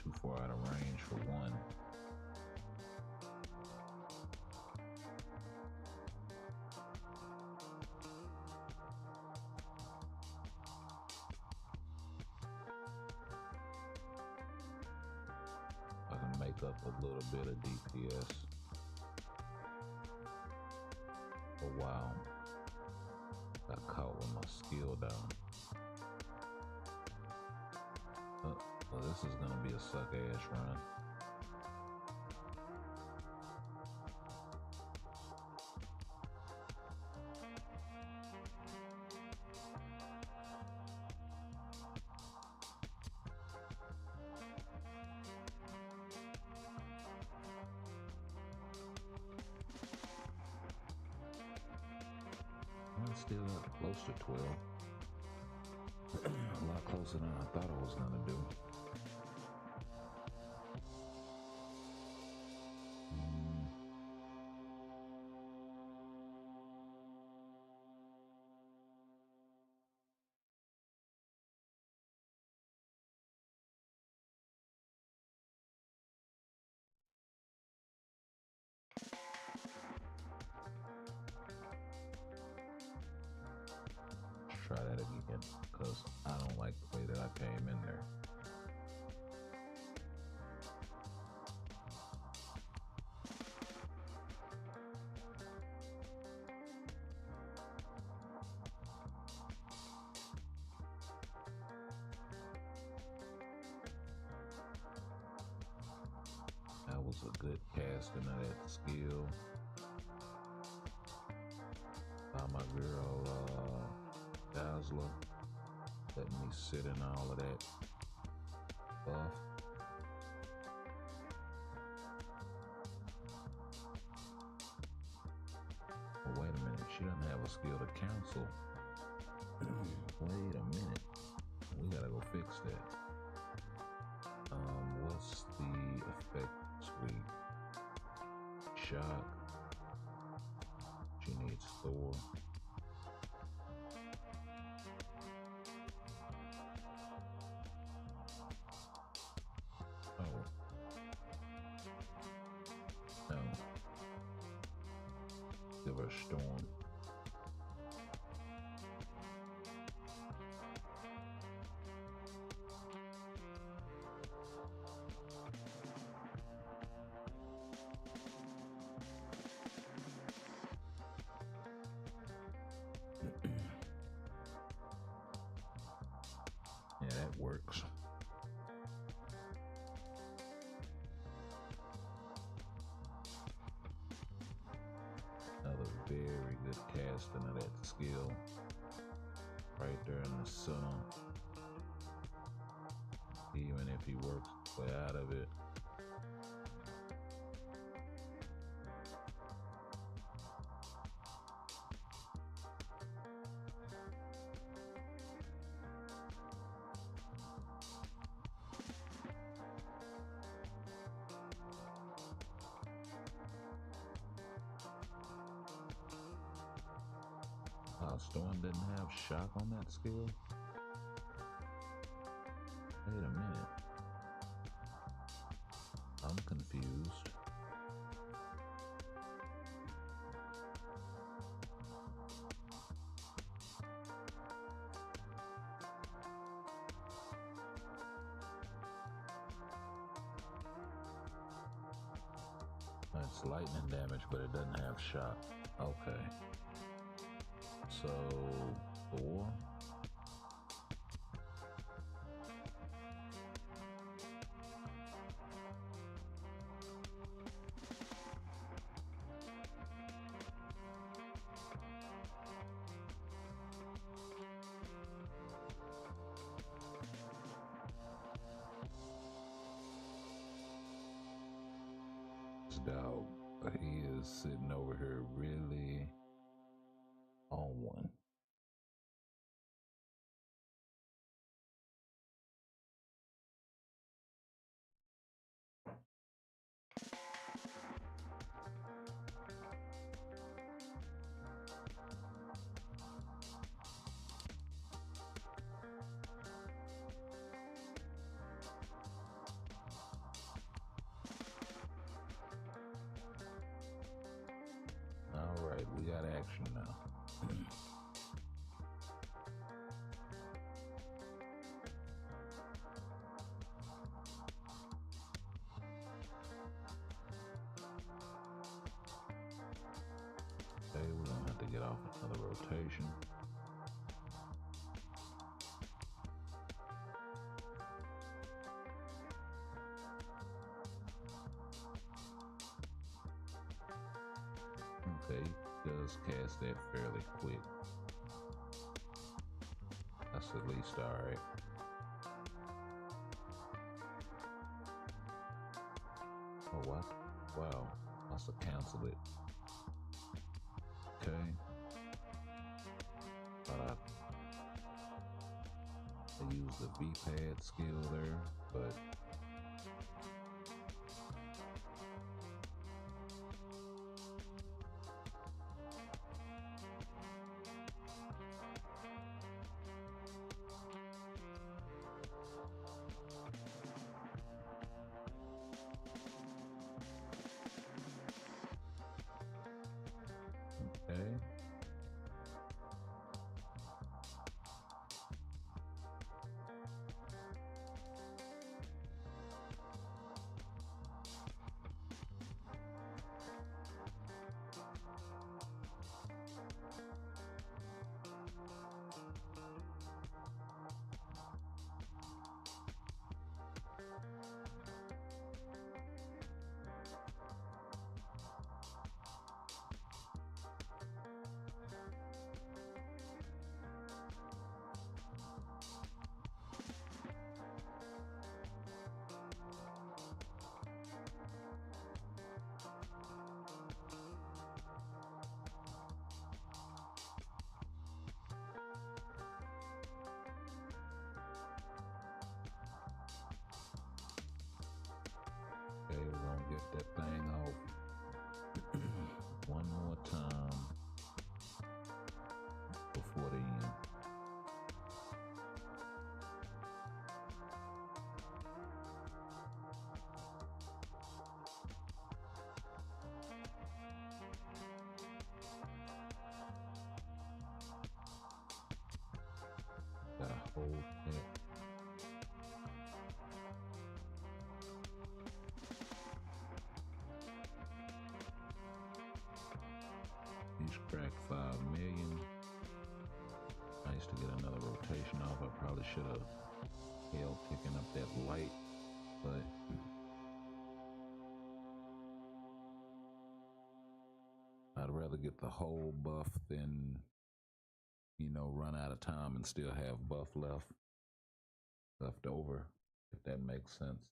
Too far out of range for one. I can make up a little bit of DPS. Oh wow. Got caught with my skill down. Well, this is gonna be a suck ass run. I'm still up close to 12. A lot closer than I thought I was gonna do. Try that again, because I don't like the way that I came in there. That was a good casting of that skill by my girl Dazzler. Let me sit in all of that buff. Oh, wait a minute, she doesn't have a skill to cancel. Wait a minute, we gotta go fix that. What's the effect suite? Shock. She needs Thor. Oh. No. Give her Storm. casting of that skill right there in the center. Even if he works his way out of it. Storm didn't have shock on that skill? Wait a minute. I'm confused. It's lightning damage, but it doesn't have shock. Okay. So, 4. This dog, he is sitting over here really on one. All right, we got action now. Okay, we're gonna have to get off another rotation. Okay, he does cast that fairly quick. That's at least alright. Oh, what? Wow, must have canceled it. Okay. I used the V-pad skill there, but okay. Okay, we're gonna get that thing off one more time before the end. Gotta hold that. He's cracked 5 million. Nice to get another rotation off. I probably should have held picking up that light, but I'd rather get the whole buff than, you know, run out of time and still have buff left over, if that makes sense.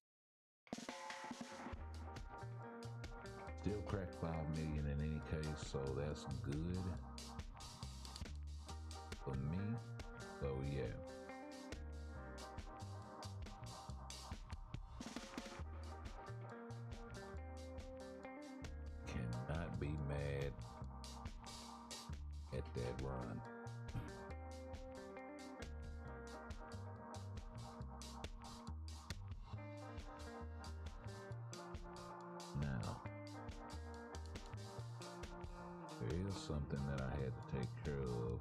Still cracked 5 million in any case, so that's good for me. So yeah. Cannot be mad at that run. Now, there is something that I had to take care of.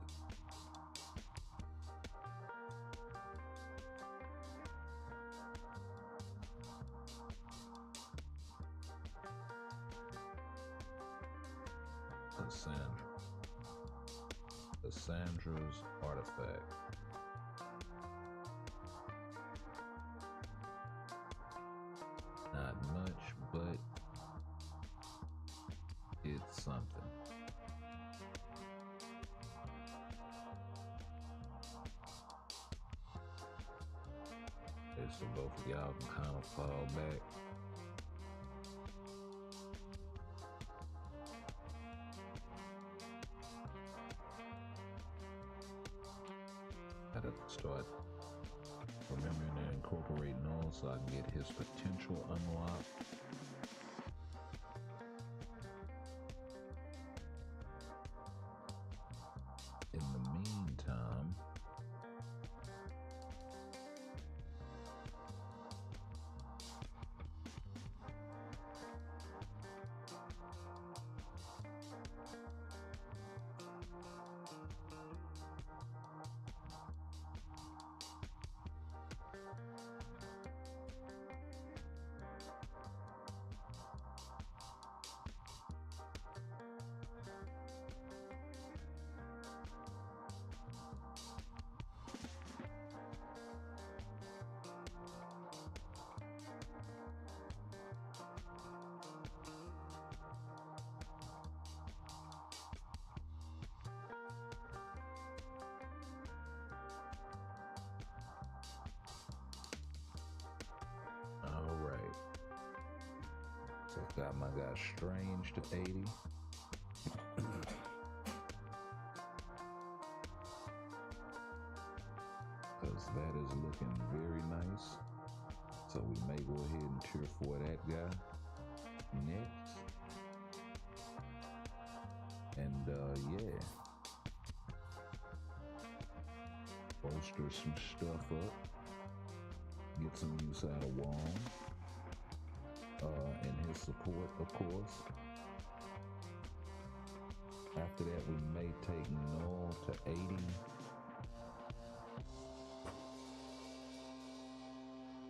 Cassandra's artifact. Not much, but it's something. Okay, so both of y'all can kind of fall back. Gotta start remembering to incorporate Noah so I can get his potential unlocked. In the meantime, got my guy Strange to 80. Because that is looking very nice. So we may go ahead and tier 4 that guy next. And yeah. Bolster some stuff up. Get some use out of Wong. And his support, of course. After that, we may take Null to 80.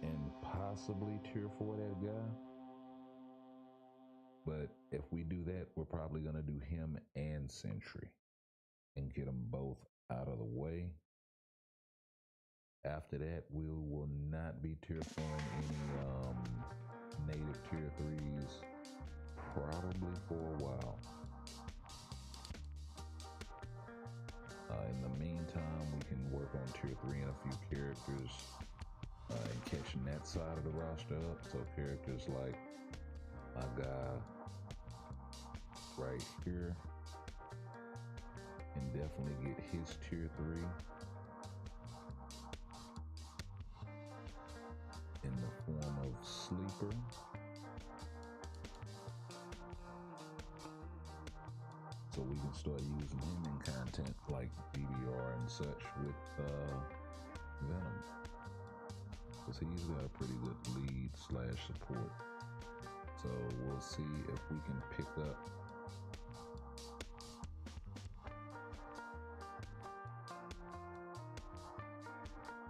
And possibly tier 4 that guy. But if we do that, we're probably going to do him and Sentry. And get them both out of the way. After that, we will not be tier 4ing any native tier 3s probably for a while. In the meantime, we can work on tier 3 and a few characters and catching that side of the roster up. So characters like my guy right here can definitely get his tier 3 in the form of Sleeper. So we can start using him in content like BBR and such with Venom. Because he's got a pretty good lead / support. So we'll see if we can pick up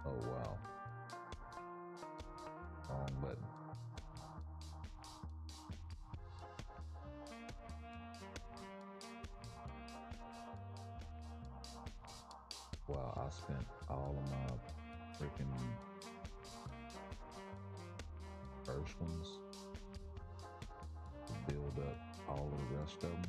oh wow. Wrong button. Wow, I spent all of my freaking first ones to build up all of the rest of them.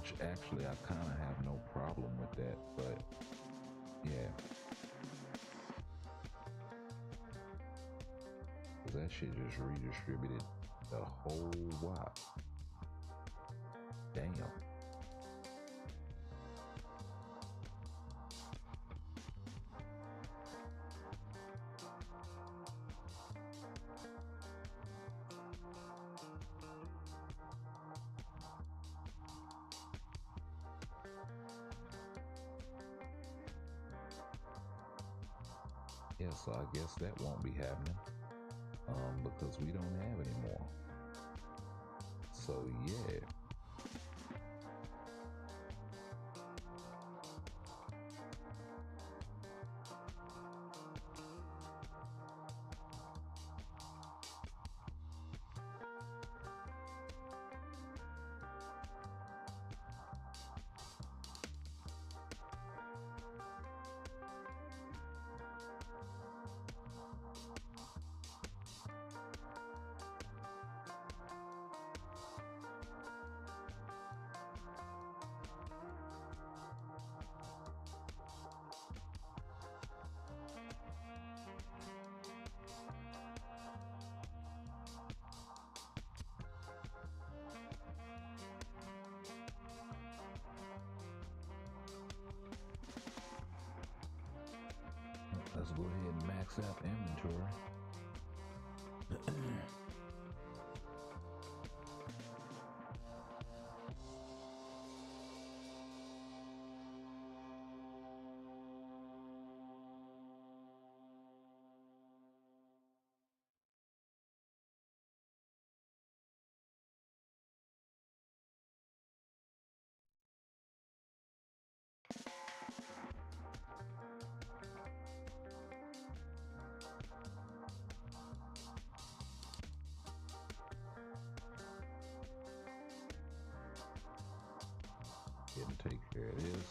which actually I kind of have no problem with that, but yeah. Cause that shit just redistributed the whole wop. Damn. Yeah, so I guess that won't be happening because we don't have any more. So yeah. Let's go ahead and max out inventory. Get and take care of this.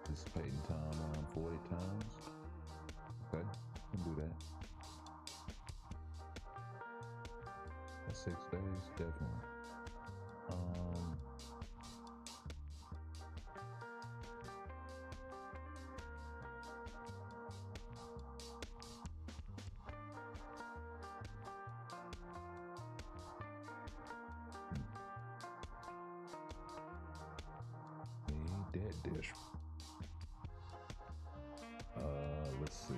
Dissipating time on 40 times. Okay, can do that. That's 6 days, definitely. Need that dish. Let's see.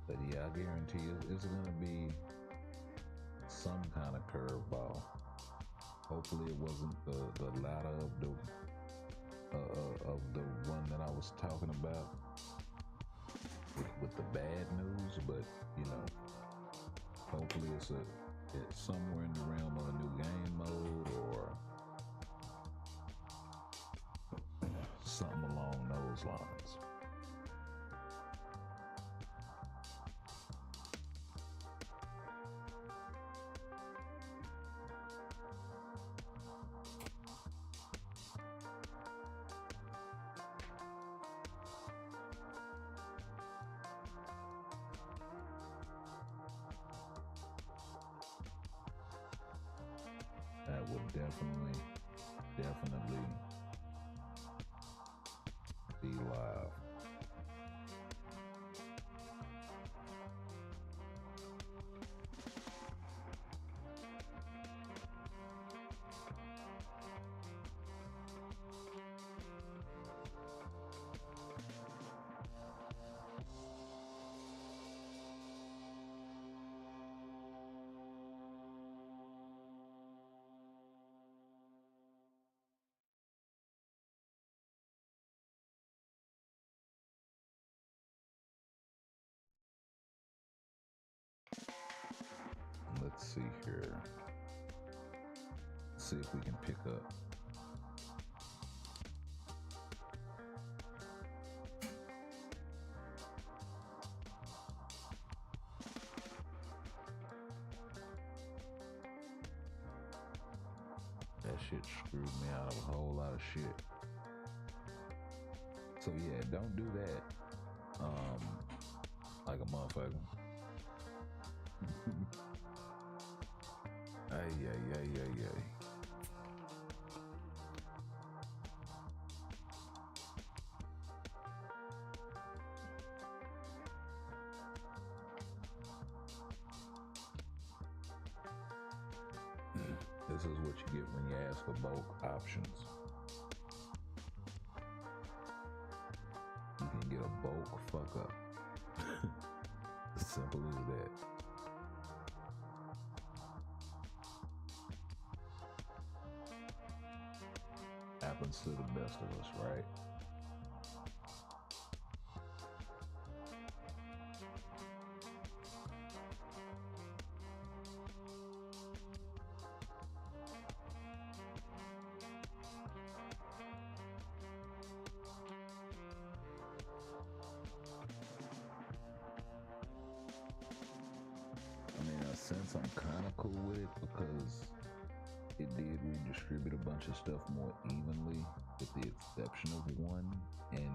But yeah, I guarantee you it's gonna be some kind of curveball. Hopefully it wasn't the latter of the one that I was talking about with the bad news, but you know, hopefully it's somewhere in the realm of a new game mode or something along those lines. That would definitely be live. see if we can pick up. That shit screwed me out of a whole lot of shit. So yeah, don't do that. Like a motherfucker. Ay. This is what you get when you ask for bulk options. You can get a bulk fuck up. Simple as that. Happens to the best of us, right? I mean, in a sense, I'm kind of cool with it because it did redistribute a bunch of stuff more evenly, with the exception of one, and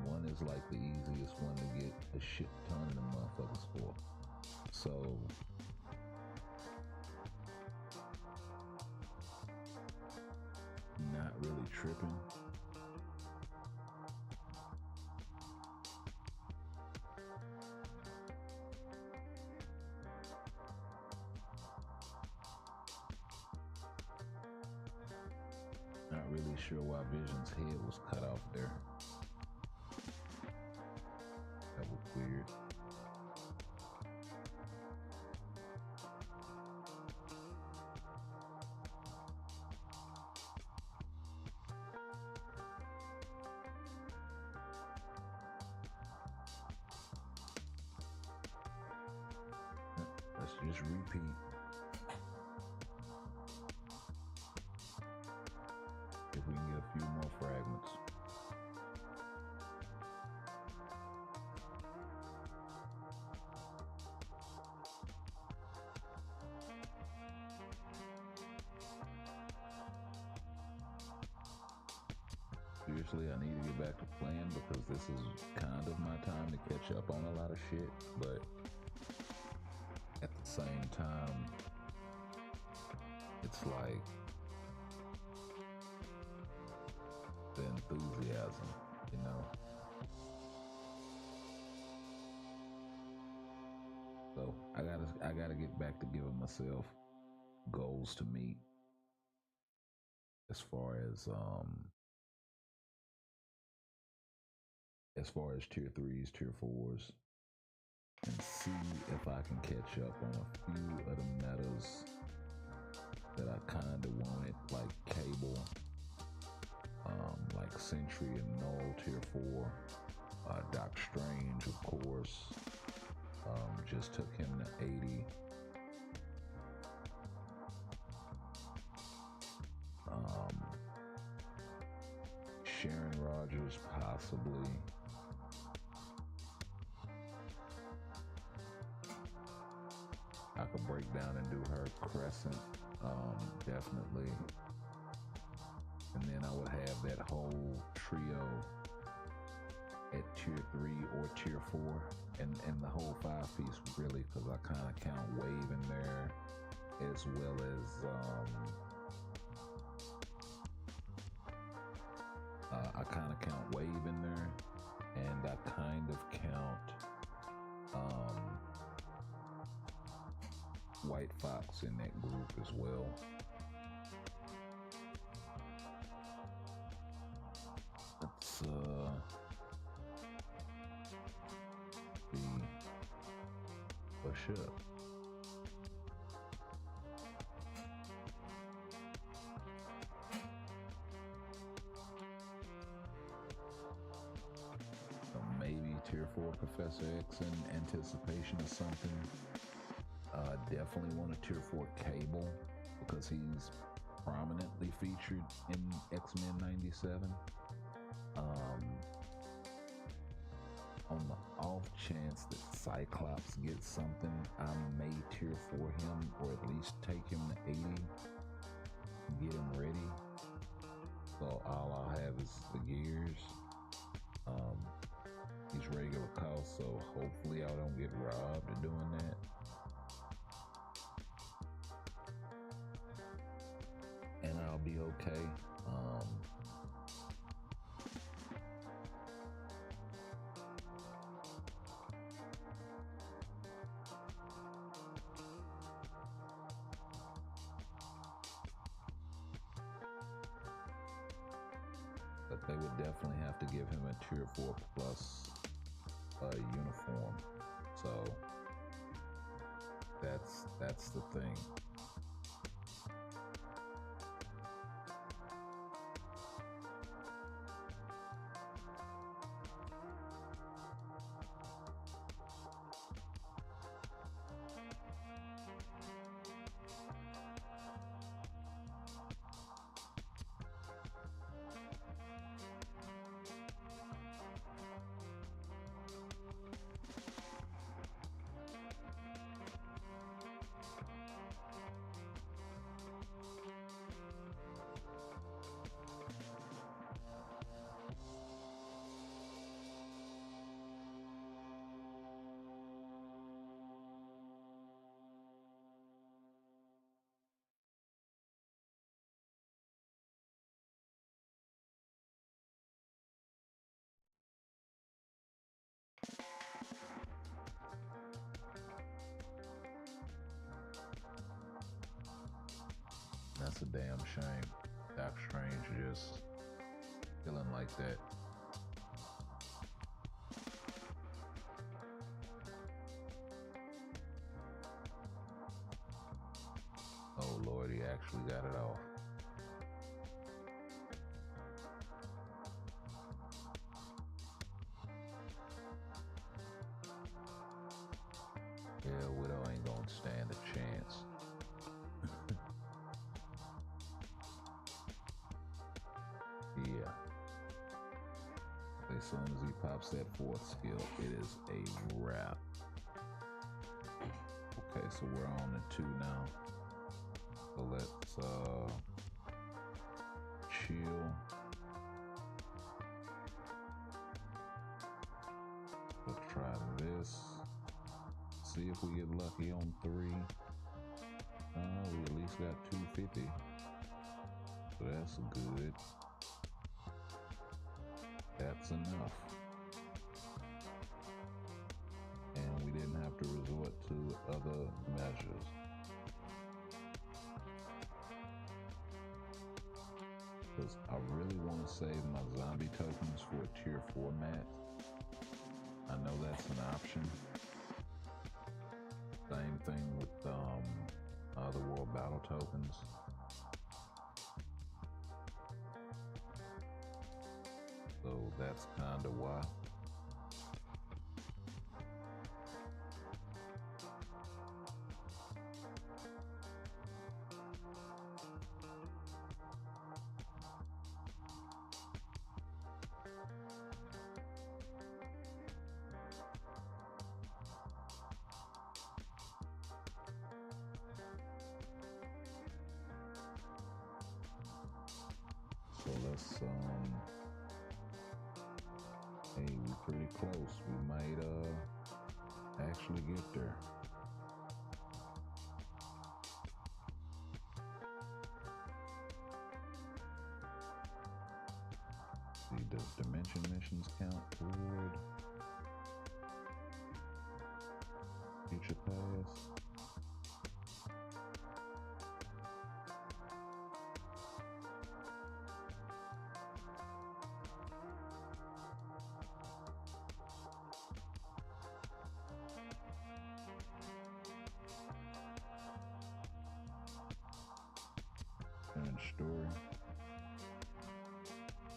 one is like the easiest one to get a shit ton of them motherfuckers for. So, not really tripping. Not really sure why Vision's head was cut off there. That was weird. Let's just repeat. If we can get a few more fragments. Seriously, I need to get back to playing because this is kind of my time to catch up on a lot of shit, but at the same time, it's like the enthusiasm, you know? So I gotta get back to giving myself goals to meet as far as tier 3s, tier 4s, and see if I can catch up on a few of the metas that I kinda wanted, like Cable, like Sentry and Null tier 4, Doc Strange, of course, just took him to 80. Sharon Rogers, possibly. I could break down and do her Crescent, definitely. And then I would have that whole trio at tier 3 or tier 4, and the whole 5-piece really, because I kind of count Wave in there, as well as I kind of count Wave in there, and I kind of count White Fox in that group as well. Let's see push up. So maybe tier 4 Professor X in anticipation of something. Definitely want a tier 4 Cable because he's prominently featured in X-Men 97. On the off chance that Cyclops gets something, I may cheer for him, or at least take him to 80, get him ready. So all I'll have is the gears. He's regular cost, so hopefully I don't get robbed of doing that. And I'll be okay. But they would definitely have to give him a tier 4 plus uniform. So that's the thing. That's a damn shame. Doc Strange just feeling like that. Oh Lord, he actually got it off. Yeah, Widow ain't gonna stand a chance. Yeah. As soon as he pops that fourth skill, it is a wrap. Okay, so we're on the 2 now. So let's chill. Let's try this. See if we get lucky on 3. We at least got 250. So that's good. That's enough. And we didn't have to resort to other measures. Because I really want to save my zombie tokens for a tier 4 match. I know that's an option. Same thing with the World Battle tokens. So that's kind of why. So let's hey, we're pretty close. We might actually get there. See, does dimension missions count toward future pass? Current story.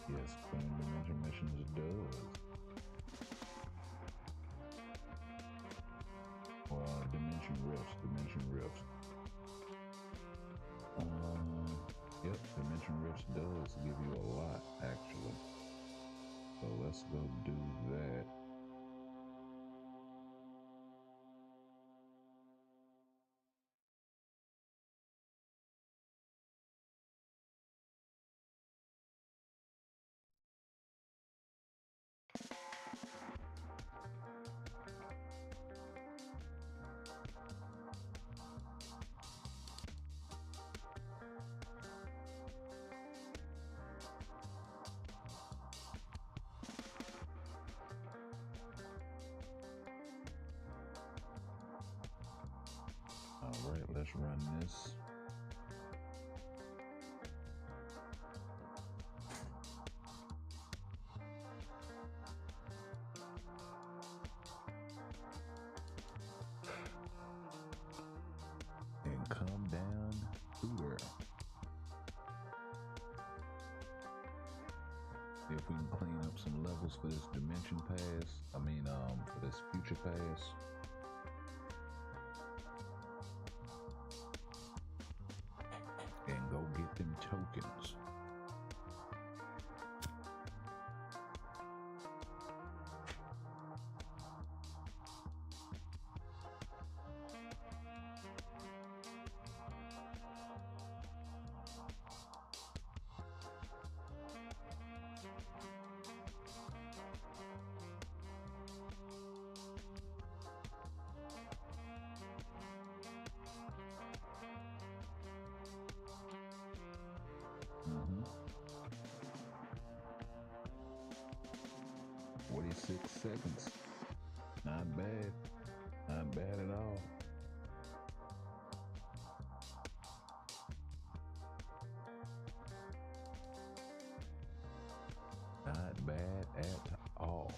Yes, current dimension missions does. Dimension rifts. Yep. let's go do that. All right, let's run this. And come down here. See if we can clean up some levels for this dimension pass. For this future pass. And go get them tokens. Mm-hmm. 46 seconds. Not bad. Not bad at all. Not bad at all.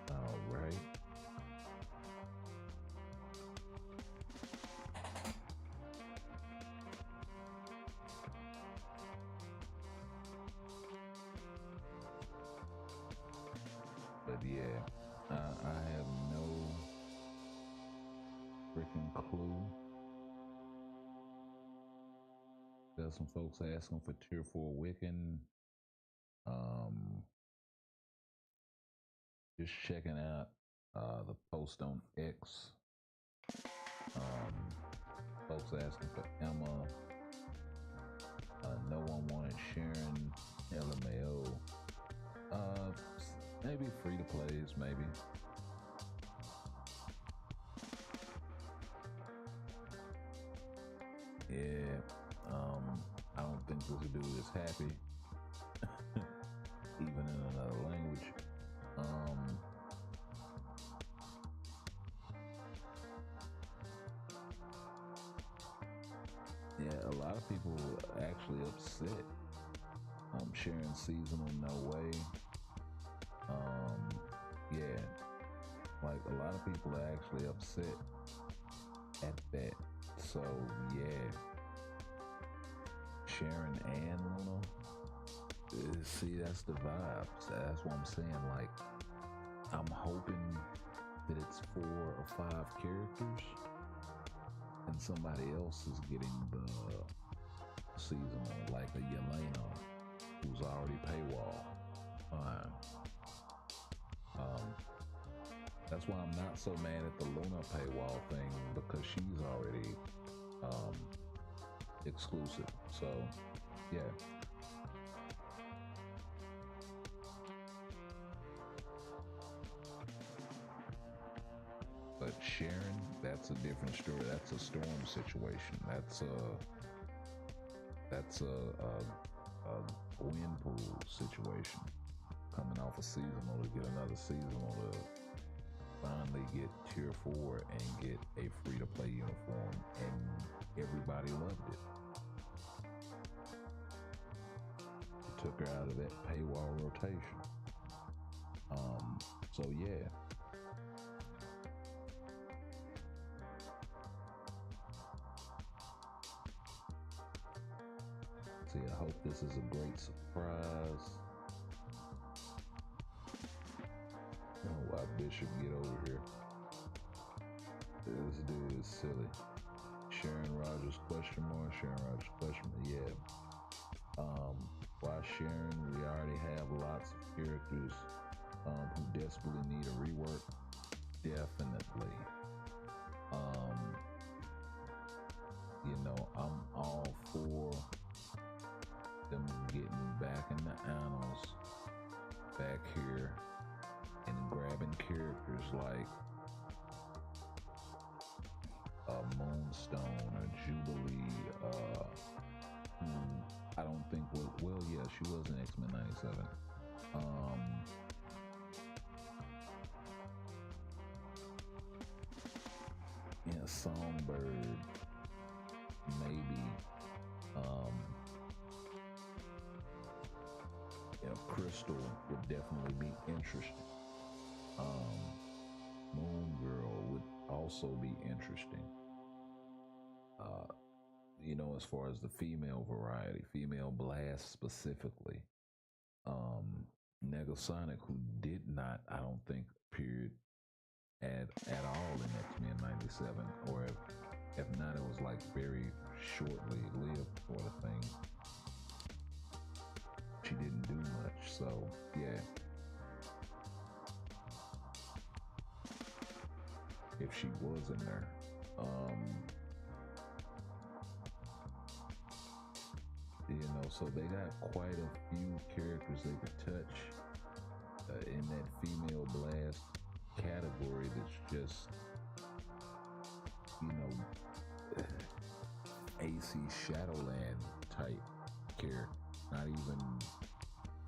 All right. But yeah, I have no freaking clue. Got some folks asking for tier 4 Wiccan. Just checking out the post on X. Folks asking for Emma. No one wanted Sharon. LMAO. Maybe free to plays, maybe. Yeah. I don't think this dude is happy. Even in another language. Yeah, a lot of people actually upset. Sharon season on No Way. Yeah, like a lot of people are actually upset at that. So yeah, Sharon and Luna. See, that's the vibes. That's what I'm saying. Like, I'm hoping that it's 4 or 5 characters, and somebody else is getting the seasonal, like a Yelena, who's already paywall. Fine. That's why I'm not so mad at the Luna paywall thing, because she's already exclusive. So yeah. But Sharon, that's a different story. That's a storm situation. That's a wind pool situation. Coming off a seasonal to get another seasonal to finally get tier 4 and get a free-to-play uniform, and everybody loved it. It took her out of that paywall rotation. So yeah. See, I hope this is a great surprise. Oh, why Bishop get over here? This dude is silly. Sharon Rogers question mark, Sharon Rogers question mark, yeah. Why Sharon, we already have lots of characters who desperately need a rework. Definitely. You know, I'm all for them getting back in the annals back here and grabbing characters like Moonstone or Jubilee, who I don't think was, well, yeah, she was in X-Men 97. Yeah, Songbird, maybe. You know, Crystal would definitely be interesting. Moon Girl would also be interesting. You know, as far as the female variety, female Blast specifically. Negasonic, who did not, I don't think, appeared at all in X-Men 97, or if not, it was like very shortly lived for the thing. She didn't do much, so yeah. If she was in there, you know, so they got quite a few characters they could touch in that female Blast category that's just, you know, AC Shadowland type character. Not even,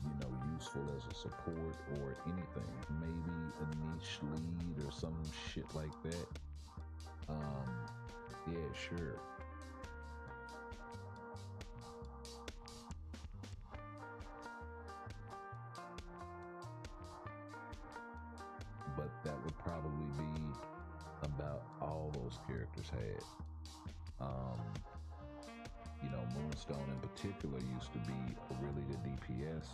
you know, useful as a support or anything. Maybe a niche lead or some shit like that. Yeah, sure. But that would probably be about all those characters had. You know, Moonstone in particular used to be a really good DPS.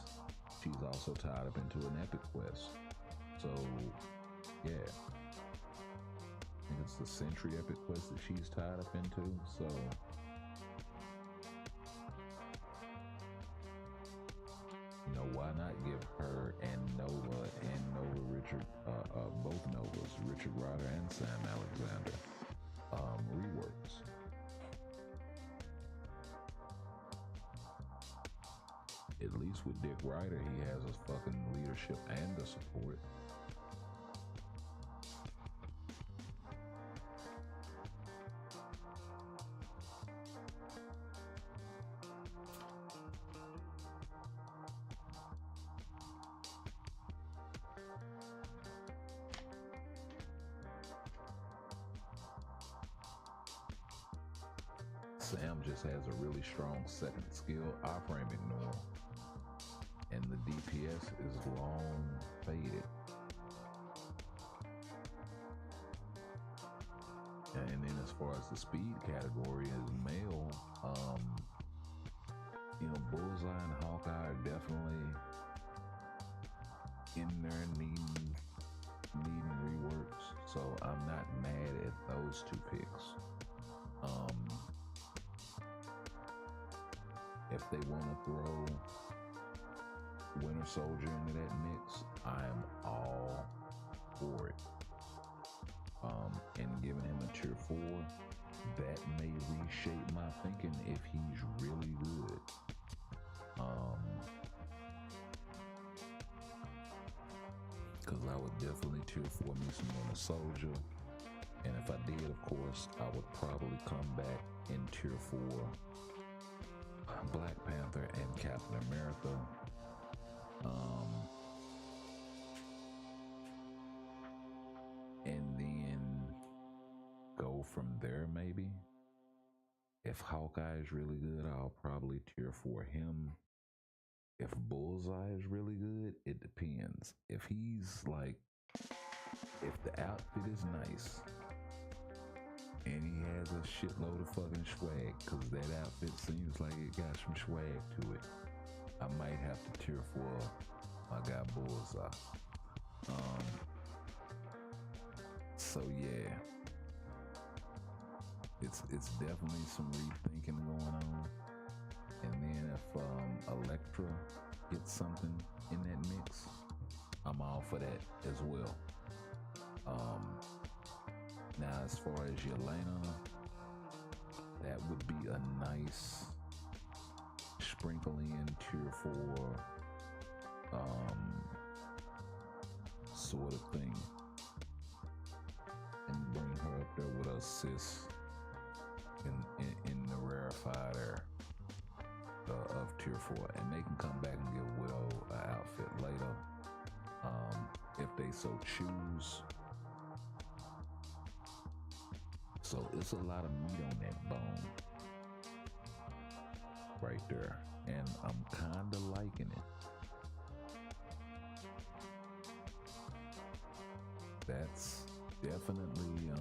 She's also tied up into an epic quest. So, yeah. I think it's the Sentry epic quest that she's tied up into. So, you know, why not give her and Nova Richard, both Novas, Richard Rodder and Sam Alexander, reworks? At least with Dick Ryder, he has his fucking leadership and the support. Sam just has a really strong second skill, I-frame ignore, and the DPS is long faded. And then as far as the speed category is male, you know, Bullseye and Hawkeye are definitely in there needing reworks, so I'm not mad at those two picks. If they want to throw Winter Soldier into that mix, I am all for it. and giving him a tier 4, that may reshape my thinking if he's really good. Because I would definitely tier 4 me some Winter Soldier. And if I did, of course, I would probably come back in tier 4 Black Panther and Captain America. And then go from there maybe. If Hawkeye is really good, I'll probably tier 4 him. If Bullseye is really good, it depends. If he's like, if the outfit is nice and he has a shitload of fucking swag, cause that outfit seems like it got some swag to it, I might have to tier 4 my guy Bullseye. So yeah, it's definitely some rethinking going on. And then if Elektra gets something in that mix, I'm all for that as well. Now as far as Yelena, that would be a nice sprinkle in tier 4 sort of thing, and bring her up there with a sis in the rarefied air of tier 4, and they can come back and give Widow an outfit later if they so choose. So it's a lot of meat on that bone right there, and I'm kinda liking it. That's definitely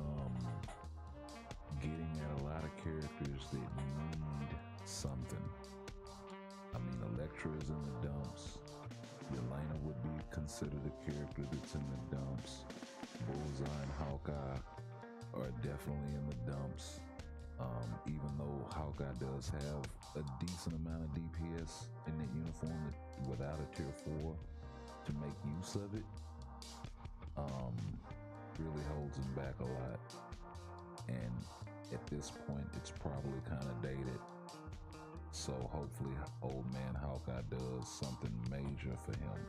getting at a lot of characters that need something. I mean, Elektra is in the dumps. Yelena would be considered a character that's in the dumps. Bullseye and Hawkeye are definitely in the dumps. Even though Hawkeye does have a decent amount of DPS in that uniform without a tier 4 to make use of it, really holds him back a lot. And at this point, it's probably kind of dated. So hopefully old man Hawkeye does something major for him.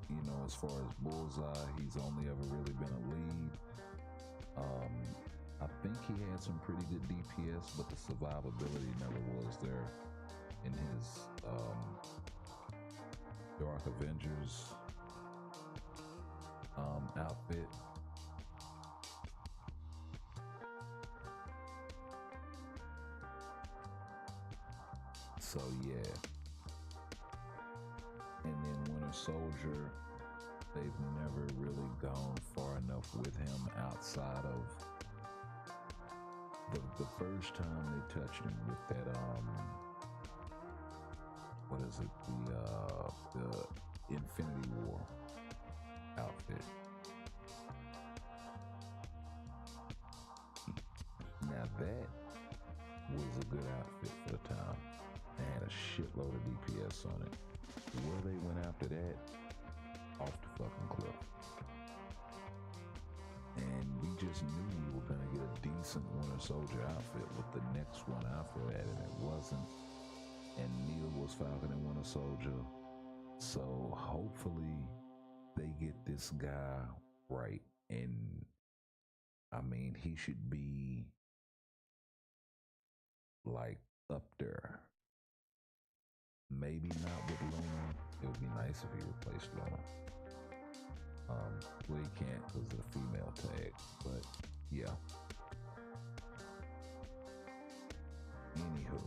You know, as far as Bullseye, he's only ever really been a lead. I think he had some pretty good DPS, but the survivability never was there in his Dark Avengers outfit. So yeah. And then Winter Soldier, they've never really gone far enough with him outside of the first time they touched him with that what is it, the Infinity War outfit. Now that was a good outfit for the time. It had a shitload of DPS on it. Where they went after that, off the fucking cliff. And we just knew we were gonna get a decent Winter Soldier outfit with the next one after that, and it wasn't. And neither was Falcon and Winter Soldier. So hopefully they get this guy right. And I mean, he should be like up there. Maybe not with Luna. It would be nice if he replaced Luna. Well, he can't because of the female tag, but yeah. Anywho.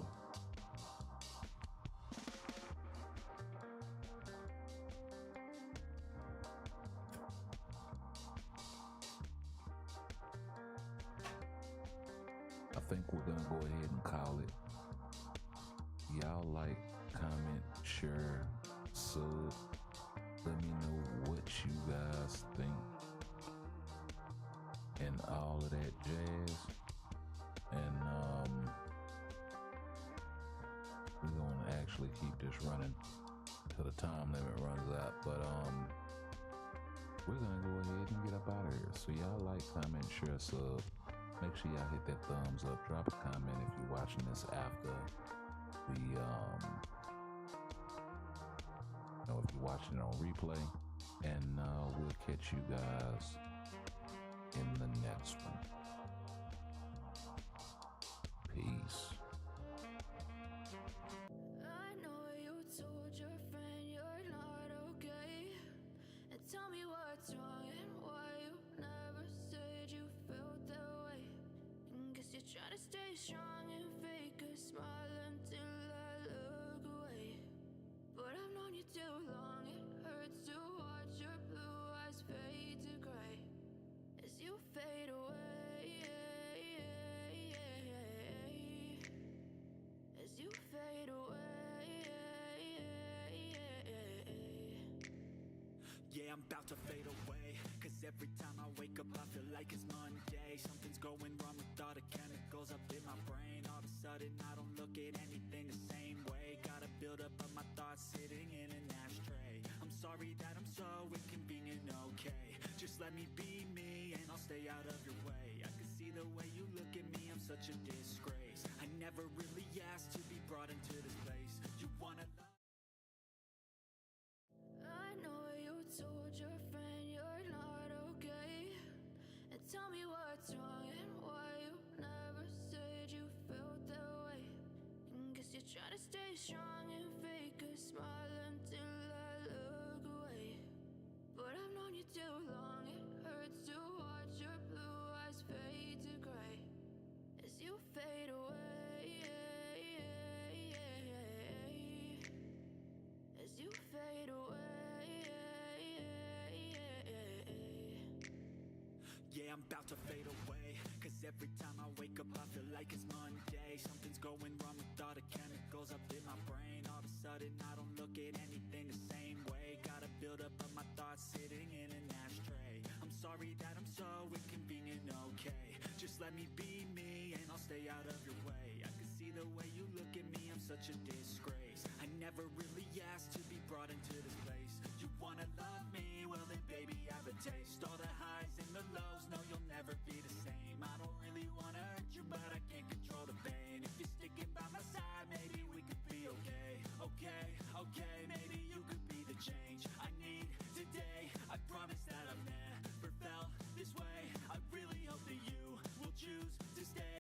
I think we're gonna go ahead and call it. Y'all like, comment, share, sub. Let me know what you guys think and all of that jazz. And we're gonna actually keep this running till the time limit runs out. But we're gonna go ahead and get up out of here. So y'all like, comment, share, sub. Make sure y'all hit that thumbs up. Drop a comment if you're watching this after the if you're watching it on replay. And we'll catch you guys in the next one. Peace. I know you told your friend you're not okay. And tell me what's wrong and why you never said you felt that way. And guess you're trying to stay strong and fake a smile until I look away. But I've known you too long, it hurts to watch your blue eyes fade to gray as you fade away. As you fade away. Yeah, I'm about to fade away, cause every time I wake up I feel like it's Monday. Something's going wrong with all the chemicals up in my brain. All of a sudden I don't look at anything the same way. Gotta build up of my thoughts sitting in an ashtray. I'm sorry that I'm so inconvenient, okay. Just let me be me and I'll stay out of your way. I can see the way you look at me, I'm such a disgrace. I never really asked to be brought into this place. You wanna love? I know you told your friend you're not okay. And tell me what's wrong and why you never said you felt that way. And guess you're trying to stay strong and fake a smile until I look away. But I've known you too long, it hurts to watch your blue eyes fade to gray as you fade away. As you fade away. Yeah, I'm about to fade away, cause every time I wake up I feel like it's Monday. Something's going wrong with all the chemicals up in my brain. All of a sudden I don't look at anything the same way. Gotta build up of my thoughts sitting in an ashtray. I'm sorry that I'm so inconvenient, okay. Just let me be me and I'll stay out of your way. I can see the way you look at me, I'm such a disgrace. I never really asked to be brought into this place. You wanna love me? Well then baby, have a taste. All the highs